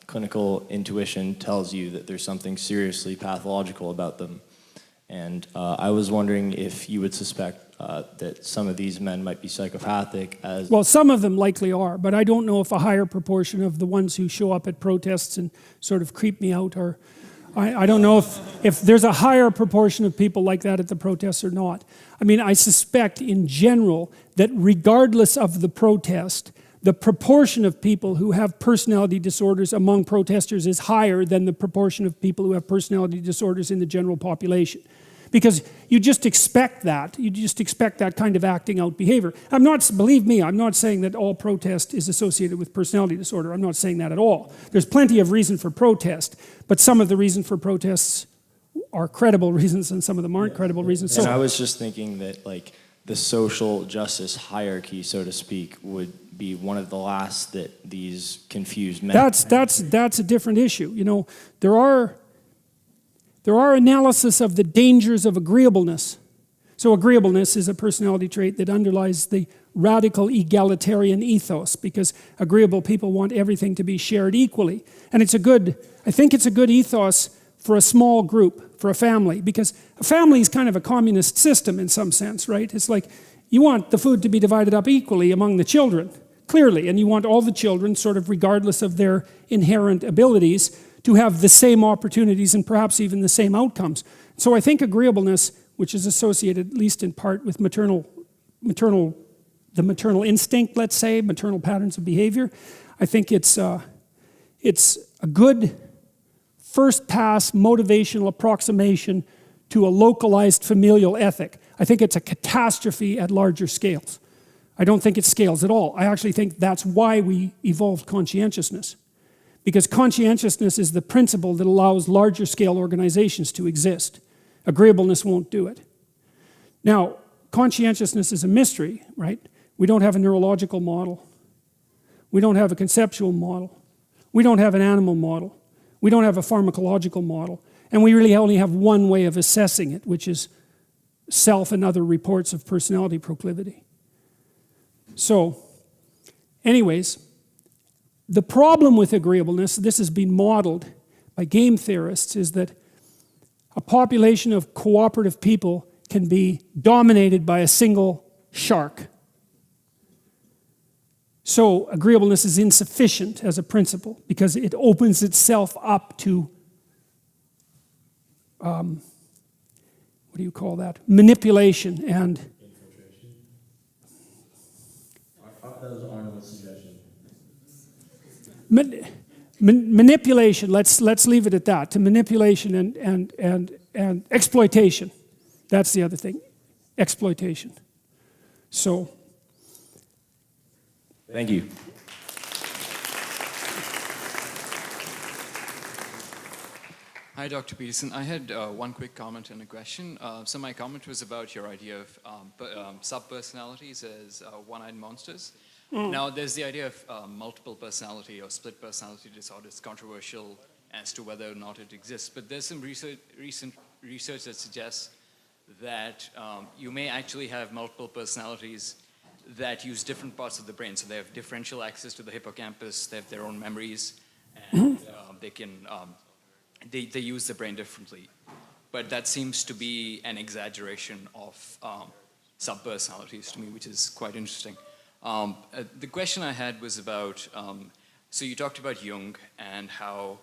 clinical intuition tells you that there's something seriously pathological about them. And I was wondering if you would suspect that some of these men might be psychopathic as... Well, some of them likely are, but I don't know if a higher proportion of the ones who show up at protests and sort of creep me out are... I don't know if there's a higher proportion of people like that at the protests or not. I mean, I suspect in general that regardless of the protest, the proportion of people who have personality disorders among protesters is higher than the proportion of people who have personality disorders in the general population. Because you just expect that. You just expect that kind of acting out behavior. Believe me, I'm not saying that all protest is associated with personality disorder. I'm not saying that at all. There's plenty of reason for protest, but some of the reason for protests are credible reasons and some of them aren't credible reasons. And I was just thinking that like the social justice hierarchy, so to speak, would be one of the last that these confused men... That's a different issue. You know, there are analysis of the dangers of agreeableness. So agreeableness is a personality trait that underlies the radical egalitarian ethos, because agreeable people want everything to be shared equally. And I think it's a good ethos for a small group, for a family, because a family is kind of a communist system in some sense, right? It's like you want the food to be divided up equally among the children, clearly, and you want all the children, sort of regardless of their inherent abilities, to have the same opportunities and perhaps even the same outcomes. So I think agreeableness, which is associated at least in part with the maternal instinct, let's say, maternal patterns of behavior, I think it's a good first pass motivational approximation to a localized familial ethic. I think it's a catastrophe at larger scales. I don't think it scales at all. I actually think that's why we evolved conscientiousness. Because conscientiousness is the principle that allows larger scale organizations to exist. Agreeableness won't do it. Now, conscientiousness is a mystery, right? We don't have a neurological model. We don't have a conceptual model. We don't have an animal model. We don't have a pharmacological model. And we really only have one way of assessing it, which is self and other reports of personality proclivity. So, anyways, the problem with agreeableness, this has been modeled by game theorists, is that a population of cooperative people can be dominated by a single shark. So agreeableness is insufficient as a principle because it opens itself up to, what do you call that? Manipulation and... Infiltration? That was Arnold's suggestion. Manipulation, let's leave it at that, to manipulation and exploitation. That's the other thing, exploitation. So. Thank you. Hi, Dr. Peterson. I had one quick comment and a question. So my comment was about your idea of sub-personalities as one-eyed monsters. Now, there's the idea of multiple personality or split personality disorder. It's controversial as to whether or not it exists. But there's some recent research that suggests that you may actually have multiple personalities that use different parts of the brain. So they have differential access to the hippocampus, they have their own memories, and they use the brain differently. But that seems to be an exaggeration of subpersonalities to me, which is quite interesting. The question I had was about, so you talked about Jung and how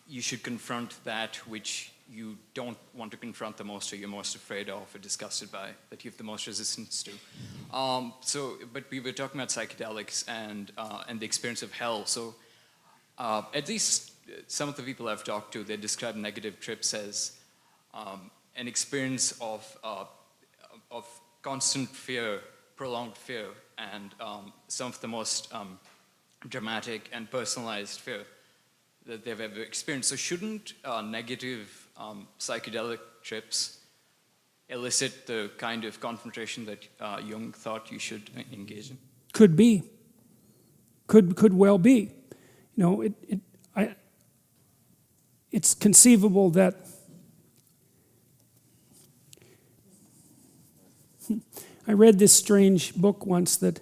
you should confront that which you don't want to confront the most, or you're most afraid of or disgusted by, that you have the most resistance to. But we were talking about psychedelics and the experience of hell. So at least some of the people I've talked to, they describe negative trips as an experience of constant fear, prolonged fear, and some of the most dramatic and personalized fear that they've ever experienced. So shouldn't negative psychedelic trips elicit the kind of confrontation that Jung thought you should engage in? Could be. Could well be. You know, it's conceivable that I read this strange book once that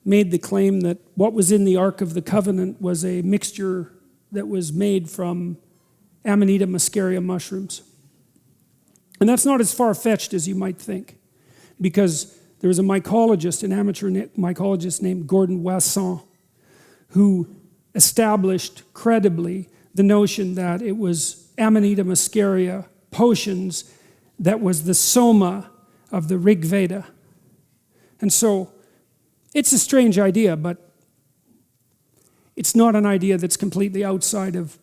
made the claim that what was in the Ark of the Covenant was a mixture that was made from Amanita muscaria mushrooms. And that's not as far-fetched as you might think, because there was a mycologist, an amateur mycologist named Gordon Wasson, who established credibly the notion that it was Amanita muscaria potions that was the soma of the Rig Veda. And so it's a strange idea, but it's not an idea that's completely outside of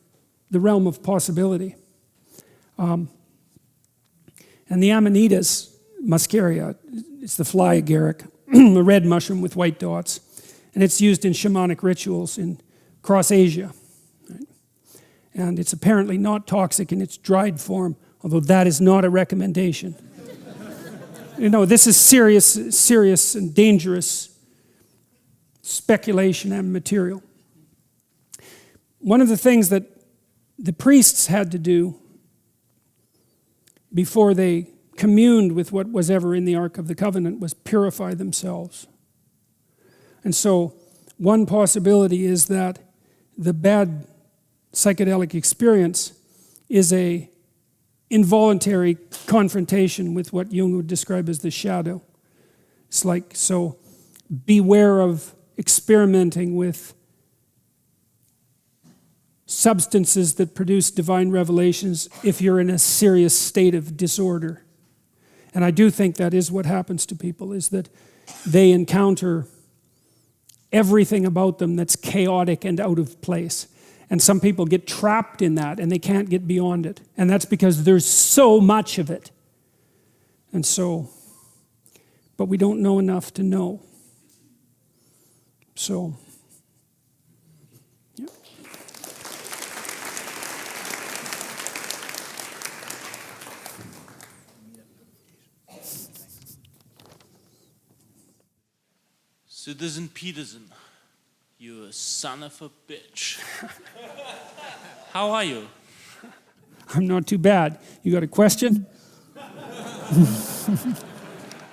the realm of possibility. And the Amanitas muscaria, it's the fly agaric, a red mushroom with white dots, and it's used in shamanic rituals across Asia. Right? And it's apparently not toxic in its dried form, although that is not a recommendation. You know, this is serious and dangerous speculation and material. One of the things that the priests had to do before they communed with what was ever in the Ark of the Covenant was purify themselves. And so one possibility is that the bad psychedelic experience is a involuntary confrontation with what Jung would describe as the shadow. It's like, so beware of experimenting with substances that produce divine revelations if you're in a serious state of disorder. And I do think that is what happens to people, is that they encounter everything about them that's chaotic and out of place. And some people get trapped in that and they can't get beyond it. And that's because there's so much of it. And so, but we don't know enough to know. So, yeah. Citizen Peterson, you son of a bitch. How are you? I'm not too bad. You got a question?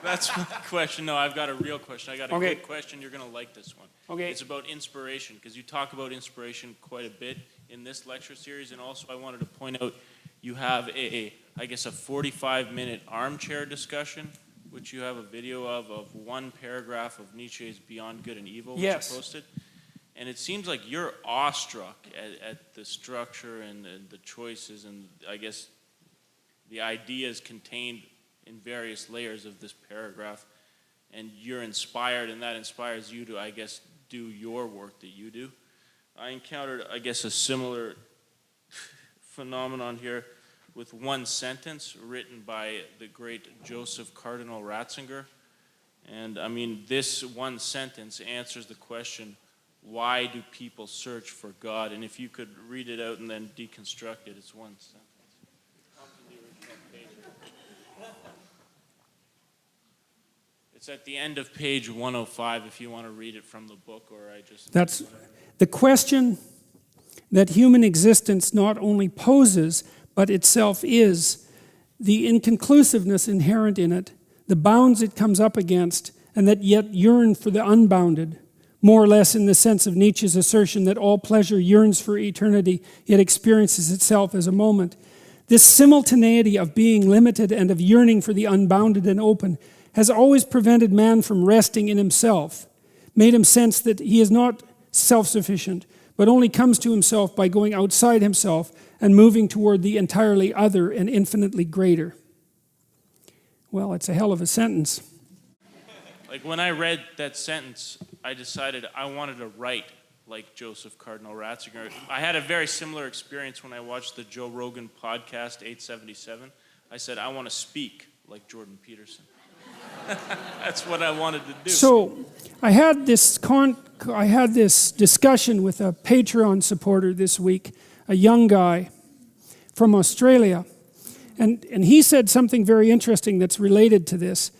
That's my question. No, I've got a real question. I got a Okay. good question. You're going to like this one. Okay. It's about inspiration, because you talk about inspiration quite a bit in this lecture series, and also I wanted to point out you have I guess a 45-minute armchair discussion, which you have a video of one paragraph of Nietzsche's Beyond Good and Evil, which Yes. you posted. And it seems like you're awestruck at the structure and the choices and, I guess, the ideas contained in various layers of this paragraph. And you're inspired, and that inspires you to, I guess, do your work that you do. I encountered, I guess, a similar phenomenon here with one sentence written by the great Joseph Cardinal Ratzinger. And, I mean, this one sentence answers the question, why do people search for God? And if you could read it out and then deconstruct it, it's one sentence. It's at the end of page 105 if you want to read it from the book, or I just... That's the question that human existence not only poses, but itself is, the inconclusiveness inherent in it, the bounds it comes up against, and that yet yearn for the unbounded, more or less in the sense of Nietzsche's assertion that all pleasure yearns for eternity, yet experiences itself as a moment. This simultaneity of being limited and of yearning for the unbounded and open has always prevented man from resting in himself, made him sense that he is not self-sufficient, but only comes to himself by going outside himself and moving toward the entirely other and infinitely greater. Well, it's a hell of a sentence. Like when I read that sentence, I decided I wanted to write like Joseph Cardinal Ratzinger. I had a very similar experience when I watched the Joe Rogan podcast 877. I said, I want to speak like Jordan Peterson. That's what I wanted to do. So I had this discussion with a Patreon supporter this week, a young guy from Australia. And he said something very interesting that's related to this.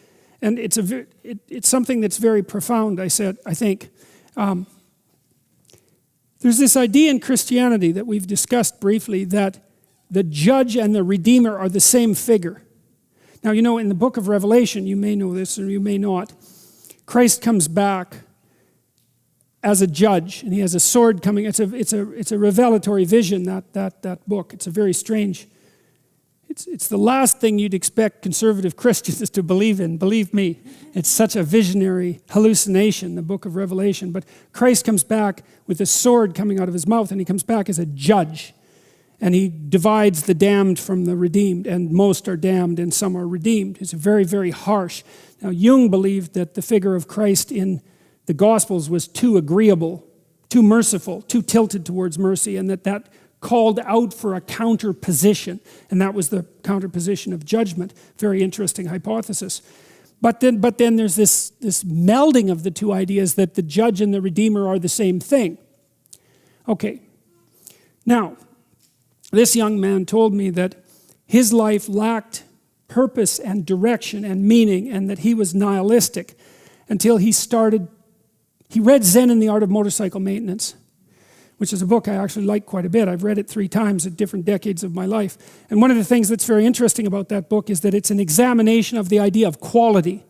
And it's something that's very profound, I think. There's this idea in Christianity that we've discussed briefly that the judge and the redeemer are the same figure. Now, you know, in the book of Revelation, you may know this or you may not, Christ comes back as a judge, and he has a sword coming. It's a revelatory vision, that book. It's a very strange. It's the last thing you'd expect conservative Christians to believe in. Believe me, it's such a visionary hallucination, the book of Revelation. But Christ comes back with a sword coming out of his mouth, and he comes back as a judge. And he divides the damned from the redeemed, and most are damned and some are redeemed. It's very, very harsh. Now, Jung believed that the figure of Christ in the Gospels was too agreeable, too merciful, too tilted towards mercy, and that called out for a counter position, and that was the counter position of judgment. Very interesting hypothesis. But then there's this melding of the two ideas that the judge and the redeemer are the same thing. Okay. Now, this young man told me that his life lacked purpose and direction and meaning, and that he was nihilistic until he read Zen and the Art of Motorcycle Maintenance, which is a book I actually like quite a bit. I've read it 3 times at different decades of my life. And one of the things that's very interesting about that book is that it's an examination of the idea of quality,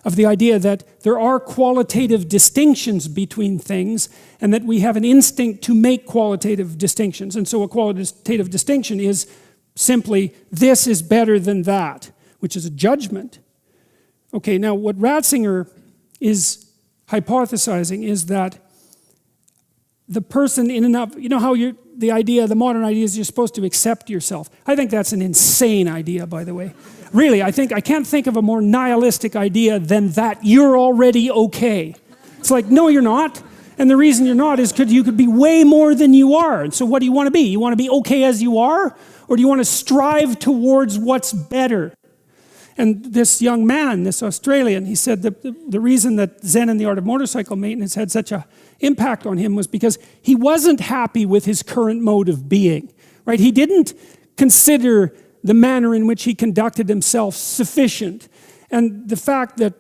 of the idea that there are qualitative distinctions between things, and that we have an instinct to make qualitative distinctions. And so a qualitative distinction is simply, this is better than that, which is a judgment. Okay, now what Ratzinger is hypothesizing is that the person in and of, you know how the modern idea is you're supposed to accept yourself. I think that's an insane idea, by the way. Really, I can't think of a more nihilistic idea than that you're already okay. It's like, no, you're not. And the reason you're not is because you could be way more than you are. And so what do you want to be? You want to be okay as you are? Or do you want to strive towards what's better? And this young man, this Australian, he said that the reason that Zen and the Art of Motorcycle Maintenance had such an impact on him was because he wasn't happy with his current mode of being, right? He didn't consider the manner in which he conducted himself sufficient. And the fact that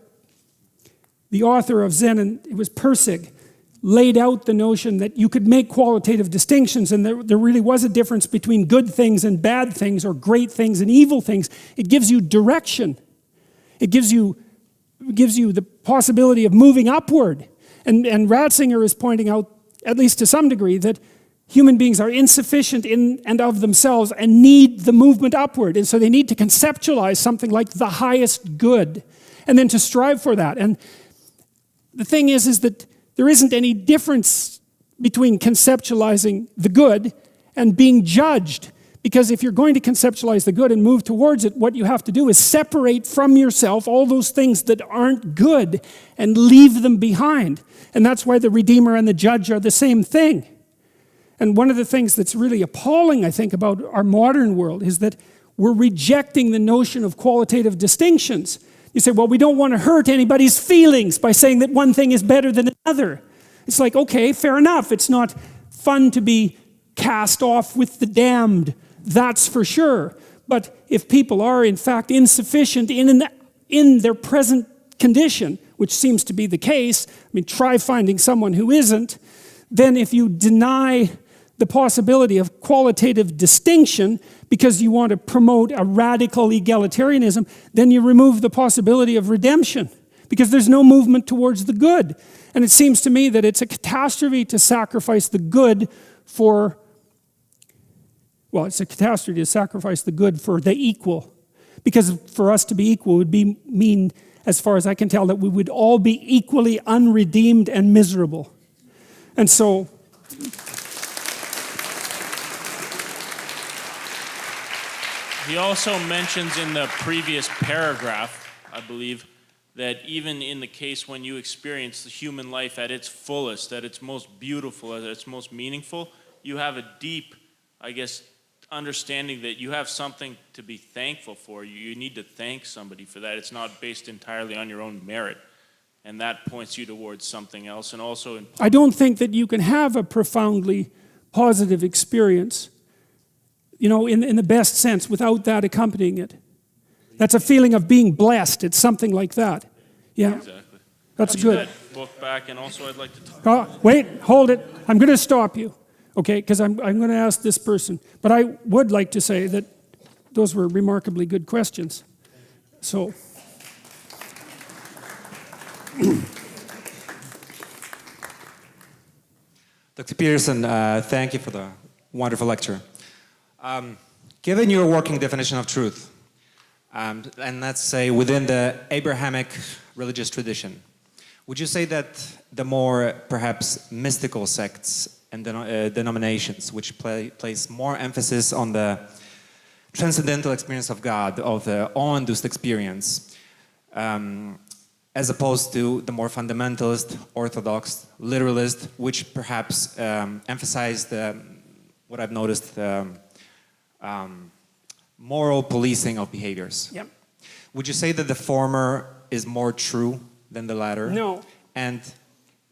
the author of Zen, and it was Persig, laid out the notion that you could make qualitative distinctions, and there really was a difference between good things and bad things, or great things and evil things. It gives you direction. It gives you the possibility of moving upward. And Ratzinger is pointing out, at least to some degree, that human beings are insufficient in and of themselves and need the movement upward. And so they need to conceptualize something like the highest good, and then to strive for that. And the thing is that there isn't any difference between conceptualizing the good and being judged. Because if you're going to conceptualize the good and move towards it, what you have to do is separate from yourself all those things that aren't good and leave them behind. And that's why the Redeemer and the Judge are the same thing. And one of the things that's really appalling, I think, about our modern world is that we're rejecting the notion of qualitative distinctions. You say, well, we don't want to hurt anybody's feelings by saying that one thing is better than another. It's like, okay, fair enough. It's not fun to be cast off with the damned, that's for sure. But if people are, in fact, insufficient in their present condition, which seems to be the case, I mean, try finding someone who isn't, then if you deny the possibility of qualitative distinction because you want to promote a radical egalitarianism, then you remove the possibility of redemption because there's no movement towards the good. And it seems to me that it's a catastrophe to sacrifice the good for, well, it's a catastrophe to sacrifice the good for the equal. Because for us to be equal would mean, as far as I can tell, that we would all be equally unredeemed and miserable. And so, he also mentions in the previous paragraph, I believe, that even in the case when you experience the human life at its fullest, at its most beautiful, at its most meaningful, you have a deep, I guess, understanding that you have something to be thankful for. You need to thank somebody for that. It's not based entirely on your own merit. And that points you towards something else. And also I don't think that you can have a profoundly positive experience, you know, in the best sense, without that accompanying it. That's a feeling of being blessed. It's something like that. Yeah. Exactly. That's good. That book back, and also I'd like to talk. Wait, hold it. I'm going to stop you, okay, because I'm going to ask this person. But I would like to say that those were remarkably good questions. So, Dr. Peterson, thank you for the wonderful lecture. Given your working definition of truth, and let's say within the Abramic religious tradition, would you say that the more perhaps mystical sects and denominations, which place more emphasis on the transcendental experience of God, of the awe-induced experience, as opposed to the more fundamentalist, orthodox, literalist, which perhaps emphasize what I've noticed, moral policing of behaviors. yep. Would you say that the former is more true than the latter? No. And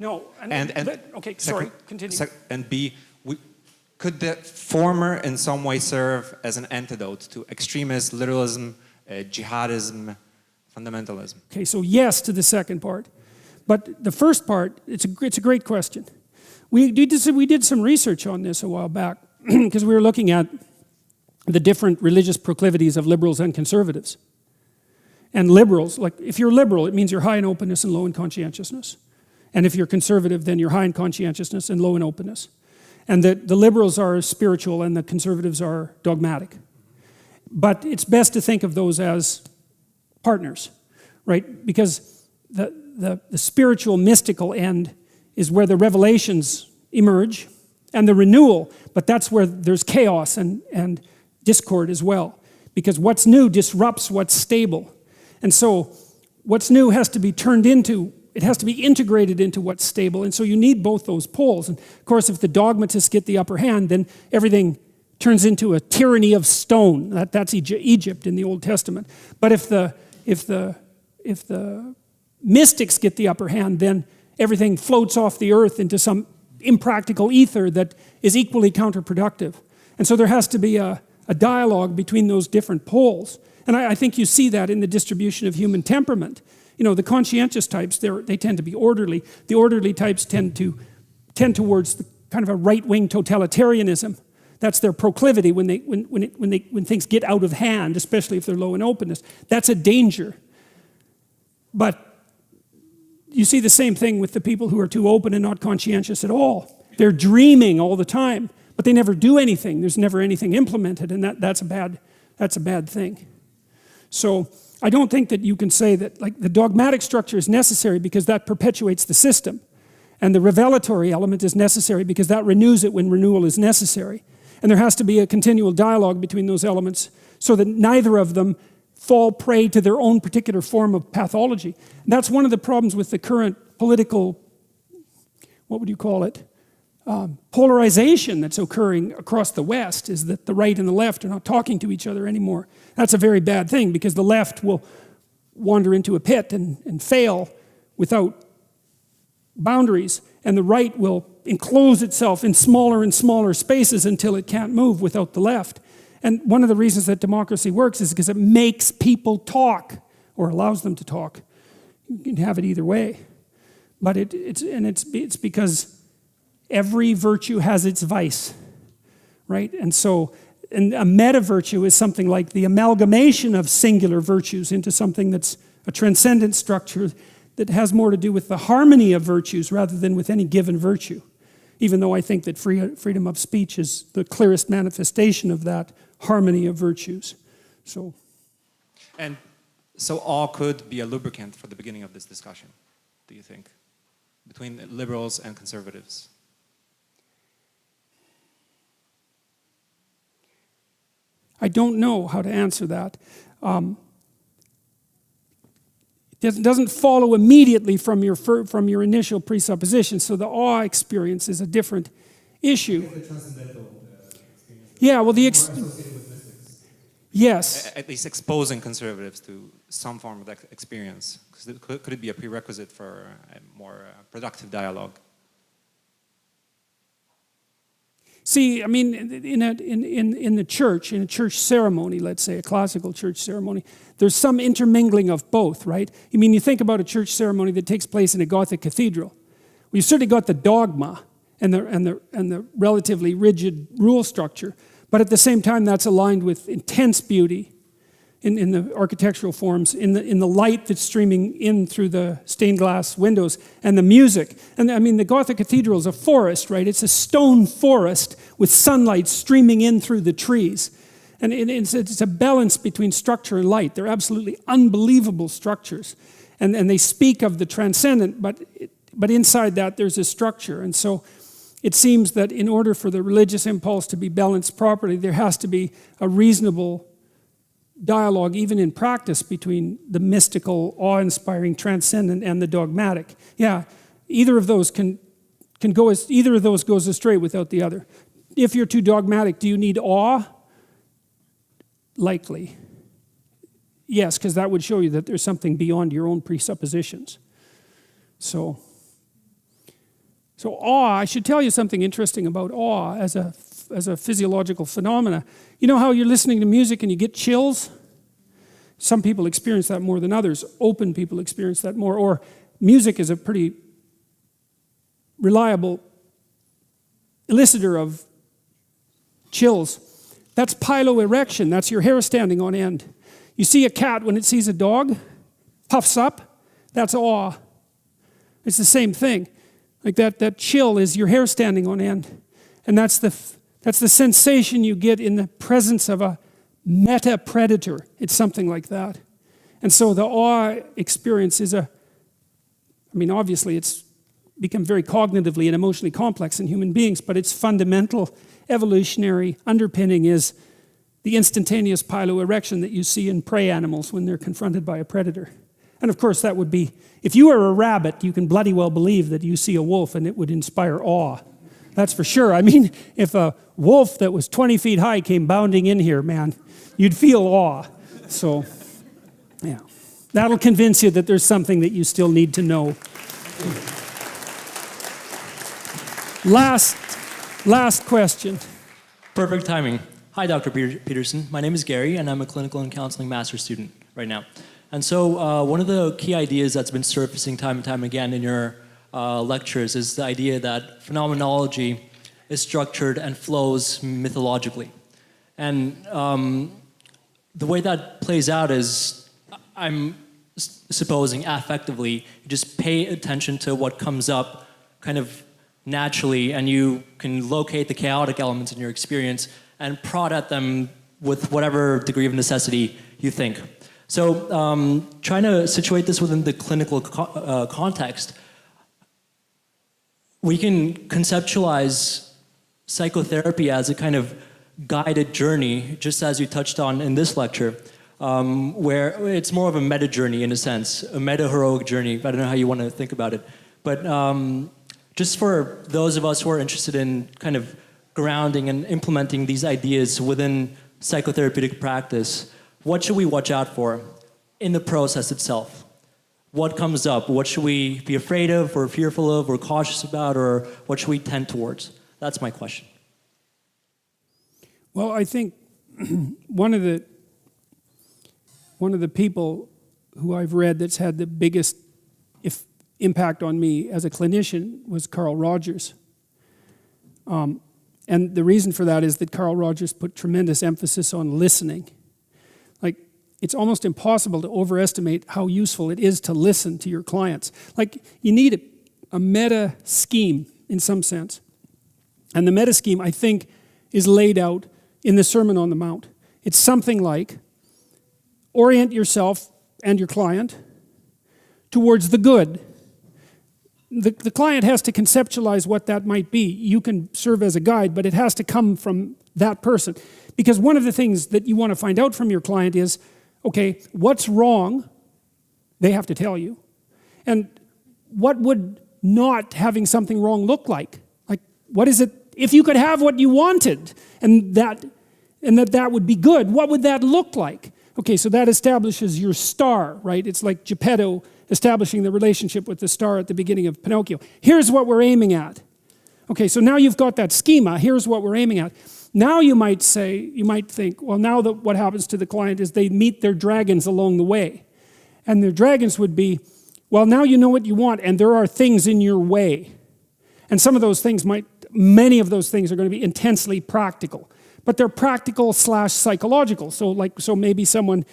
No. Okay, sorry, continue. And B, could the former in some way serve as an antidote to extremist literalism, jihadism, fundamentalism? Okay, so yes to the second part. But the first part, it's a great question. We did some research on this a while back because we were looking at the different religious proclivities of liberals and conservatives. And liberals, like if you're liberal, it means you're high in openness and low in conscientiousness. And if you're conservative, then you're high in conscientiousness and low in openness. And the liberals are spiritual and the conservatives are dogmatic. But it's best to think of those as partners, right? Because the spiritual mystical end is where the revelations emerge and the renewal, but that's where there's chaos and discord as well. Because what's new disrupts what's stable. And so what's new has to be turned into, it has to be integrated into what's stable. And so you need both those poles. And of course, if the dogmatists get the upper hand, then everything turns into a tyranny of stone. That's Egypt in the Old Testament. But if the mystics get the upper hand, then everything floats off the earth into some impractical ether that is equally counterproductive. And so there has to be a dialogue between those different poles. And I think you see that in the distribution of human temperament. You know, the conscientious types, they tend to be orderly. The orderly types tend towards the kind of a right-wing totalitarianism. That's their proclivity when things get out of hand, especially if they're low in openness. That's a danger. But you see the same thing with the people who are too open and not conscientious at all. They're dreaming all the time, but they never do anything. There's never anything implemented, and that's a bad thing. So I don't think that you can say that like the dogmatic structure is necessary because that perpetuates the system, and the revelatory element is necessary because that renews it when renewal is necessary. And there has to be a continual dialogue between those elements so that neither of them fall prey to their own particular form of pathology. And that's one of the problems with the current political, what would you call it, polarization that's occurring across the West, is that the right and the left are not talking to each other anymore. That's a very bad thing because the left will wander into a pit and fail without boundaries, and the right will enclose itself in smaller and smaller spaces until it can't move without the left. And one of the reasons that democracy works is because it makes people talk, or allows them to talk. You can have it either way. But it's because every virtue has its vice. right? And a meta virtue is something like the amalgamation of singular virtues into something that's a transcendent structure that has more to do with the harmony of virtues rather than with any given virtue. Even though I think that freedom of speech is the clearest manifestation of that harmony of virtues. And so awe could be a lubricant for the beginning of this discussion, do you think, between liberals and conservatives? I don't know how to answer that. It doesn't follow immediately from your initial presupposition, so the awe experience is a different issue. Yeah, well, yes. At least exposing conservatives to some form of that experience. Could it be a prerequisite for a more productive dialogue? See, I mean, in the church, in a church ceremony, let's say, a classical church ceremony, there's some intermingling of both, right? I mean, you think about a church ceremony that takes place in a Gothic cathedral. Well, you certainly got the dogma and the relatively rigid rule structure, but at the same time, that's aligned with intense beauty in the architectural forms, in the light that's streaming in through the stained glass windows, and the music. And I mean, the Gothic cathedral is a forest, right? It's a stone forest with sunlight streaming in through the trees. And it's a balance between structure and light. They're absolutely unbelievable structures. And they speak of the transcendent, but inside that there's a structure. And so it seems that in order for the religious impulse to be balanced properly, there has to be a reasonable dialogue, even in practice, between the mystical, awe-inspiring, transcendent, and the dogmatic. Yeah, either of those either of those goes astray without the other. If you're too dogmatic, do you need awe? Likely. Yes, because that would show you that there's something beyond your own presuppositions. So awe, I should tell you something interesting about awe as a physiological phenomena. You know how you're listening to music and you get chills? Some people experience that more than others. Open people experience that more. Or music is a pretty reliable elicitor of chills. That's piloerection. That's your hair standing on end. You see a cat when it sees a dog, puffs up. That's awe. It's the same thing. Like that chill is your hair standing on end. And that's the sensation you get in the presence of a meta-predator. It's something like that. And so the awe experience is obviously it's become very cognitively and emotionally complex in human beings, but its fundamental evolutionary underpinning is the instantaneous piloerection that you see in prey animals when they're confronted by a predator. And of course that would be, if you were a rabbit, you can bloody well believe that you see a wolf and it would inspire awe. That's for sure. I mean, if a wolf that was 20 feet high came bounding in here, man, you'd feel awe. So, yeah. That'll convince you that there's something that you still need to know. Last question. Perfect timing. Hi, Dr. Peterson. My name is Gary, and I'm a clinical and counseling master's student right now. And so one of the key ideas that's been surfacing time and time again in your lectures is the idea that phenomenology is structured and flows mythologically. And the way that plays out is, I'm supposing affectively, you just pay attention to what comes up kind of naturally, and you can locate the chaotic elements in your experience and prod at them with whatever degree of necessity you think. So trying to situate this within the clinical context, we can conceptualize psychotherapy as a kind of guided journey, just as you touched on in this lecture, where it's more of a meta journey in a sense, a meta-heroic journey. I don't know how you want to think about it. But just for those of us who are interested in kind of grounding and implementing these ideas within psychotherapeutic practice, what should we watch out for in the process itself? What comes up? What should we be afraid of or fearful of or cautious about, or what should we tend towards? That's my question. Well, I think one of the people who I've read that's had the biggest impact on me as a clinician was Carl Rogers. And the reason for that is that Carl Rogers put tremendous emphasis on listening. Like, it's almost impossible to overestimate how useful it is to listen to your clients. Like, you need a meta scheme in some sense. And the meta scheme, I think, is laid out in the Sermon on the Mount. It's something like, orient yourself and your client towards the good. The client has to conceptualize what that might be. You can serve as a guide, but it has to come from that person. Because one of the things that you want to find out from your client is, okay, what's wrong? They have to tell you. And what would not having something wrong look like? Like, what is it, if you could have what you wanted, and that would be good, what would that look like? Okay, so that establishes your star, right? It's like Geppetto establishing the relationship with the star at the beginning of Pinocchio. Here's what we're aiming at. Okay, so now you've got that schema. Here's what we're aiming at. Now you might think, well, now that what happens to the client is they meet their dragons along the way. And their dragons would be, well, now you know what you want, and there are things in your way. And some of those things many of those things are going to be intensely practical. But they're practical / psychological. So maybe someone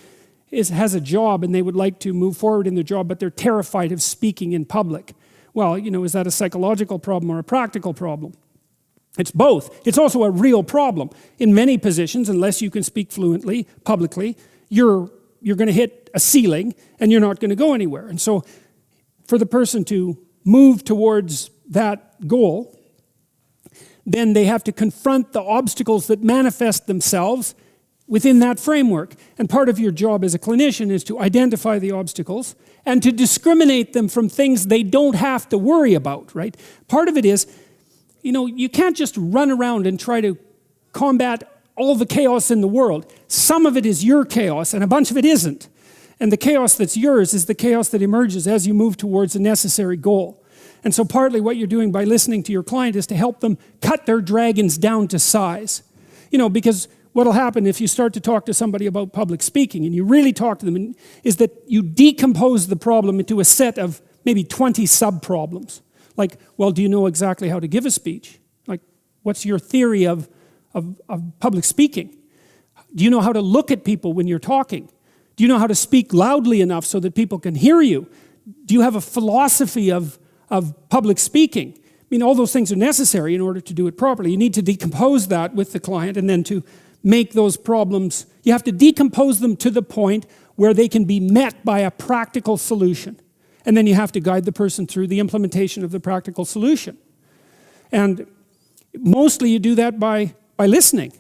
has a job and they would like to move forward in their job, but they're terrified of speaking in public. Well, is that a psychological problem or a practical problem? It's both. It's also a real problem. In many positions, unless you can speak fluently, publicly, you're going to hit a ceiling and you're not going to go anywhere. And so for the person to move towards that goal, then they have to confront the obstacles that manifest themselves within that framework. And part of your job as a clinician is to identify the obstacles and to discriminate them from things they don't have to worry about, right? Part of it is, you can't just run around and try to combat all the chaos in the world. Some of it is your chaos and a bunch of it isn't. And the chaos that's yours is the chaos that emerges as you move towards a necessary goal. And so partly what you're doing by listening to your client is to help them cut their dragons down to size. Because what'll happen if you start to talk to somebody about public speaking and you really talk to them is that you decompose the problem into a set of maybe 20 sub-problems. Like, well, do you know exactly how to give a speech? Like, what's your theory of public speaking? Do you know how to look at people when you're talking? Do you know how to speak loudly enough so that people can hear you? Do you have a philosophy of public speaking? All those things are necessary in order to do it properly. You need to decompose that with the client, and then to make those problems, you have to decompose them to the point where they can be met by a practical solution. And then you have to guide the person through the implementation of the practical solution. And mostly you do that by listening.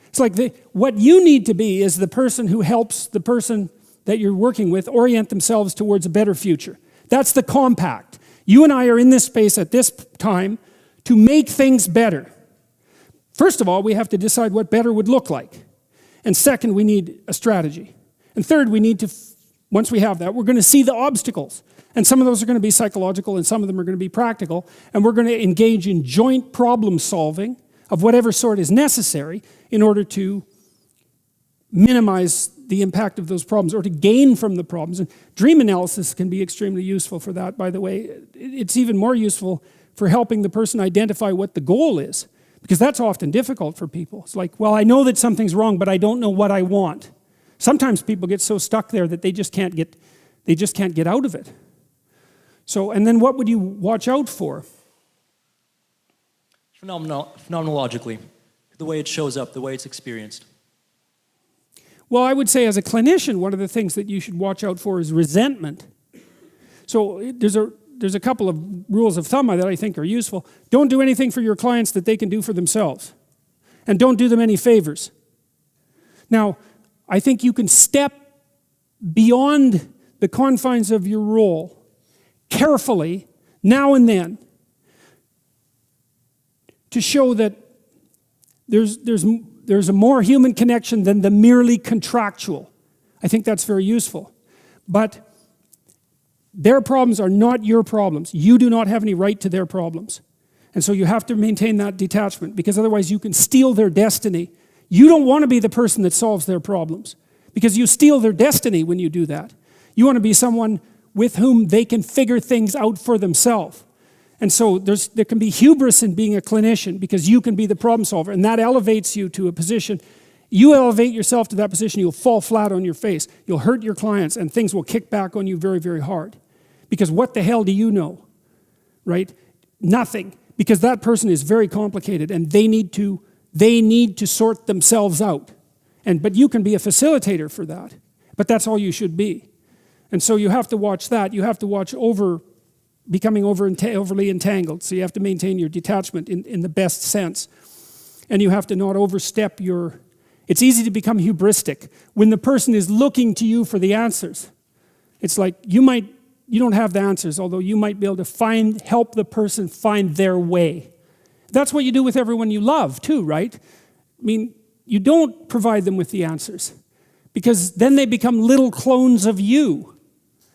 It's like what you need to be is the person who helps the person that you're working with orient themselves towards a better future. That's the compact. You and I are in this space at this time to make things better. First of all, we have to decide what better would look like. And second, we need a strategy. And third, we need to, once we have that, we're going to see the obstacles. And some of those are going to be psychological and some of them are going to be practical. And we're going to engage in joint problem solving of whatever sort is necessary in order to minimize the impact of those problems or to gain from the problems. And dream analysis can be extremely useful for that, by the way. It's even more useful for helping the person identify what the goal is, because that's often difficult for people. It's like, well, I know that something's wrong, but I don't know what I want. Sometimes people get so stuck there that they just can't get out of it. So, and then what would you watch out for? Phenomenologically, the way it shows up, the way it's experienced. Well, I would say as a clinician, one of the things that you should watch out for is resentment. So there's a couple of rules of thumb that I think are useful. Don't do anything for your clients that they can do for themselves. And don't do them any favors. Now, I think you can step beyond the confines of your role carefully, now and then, to show that there's a more human connection than the merely contractual. I think that's very useful. But their problems are not your problems. You do not have any right to their problems. And so you have to maintain that detachment, because otherwise you can steal their destiny. You don't want to be the person that solves their problems, because you steal their destiny when you do that. You want to be someone with whom they can figure things out for themselves. And so there can be hubris in being a clinician because you can be the problem solver, and that elevates you to a position. You elevate yourself to that position, you'll fall flat on your face. You'll hurt your clients, and things will kick back on you very, very hard. Because what the hell do you know, right? Nothing. Because that person is very complicated, and they need to sort themselves out. But you can be a facilitator for that. But that's all you should be. And so you have to watch that. You have to watch becoming overly entangled. So you have to maintain your detachment in the best sense. And you have to not overstep your... It's easy to become hubristic when the person is looking to you for the answers. It's like you don't have the answers, although you might be able to help the person find their way. That's what you do with everyone you love too, right? I mean, you don't provide them with the answers because then they become little clones of you,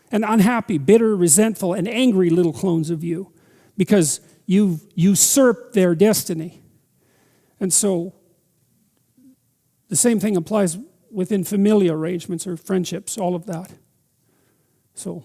and unhappy, bitter, resentful, and angry little clones of you because you've usurped their destiny. And so the same thing applies within familial arrangements or friendships, all of that. So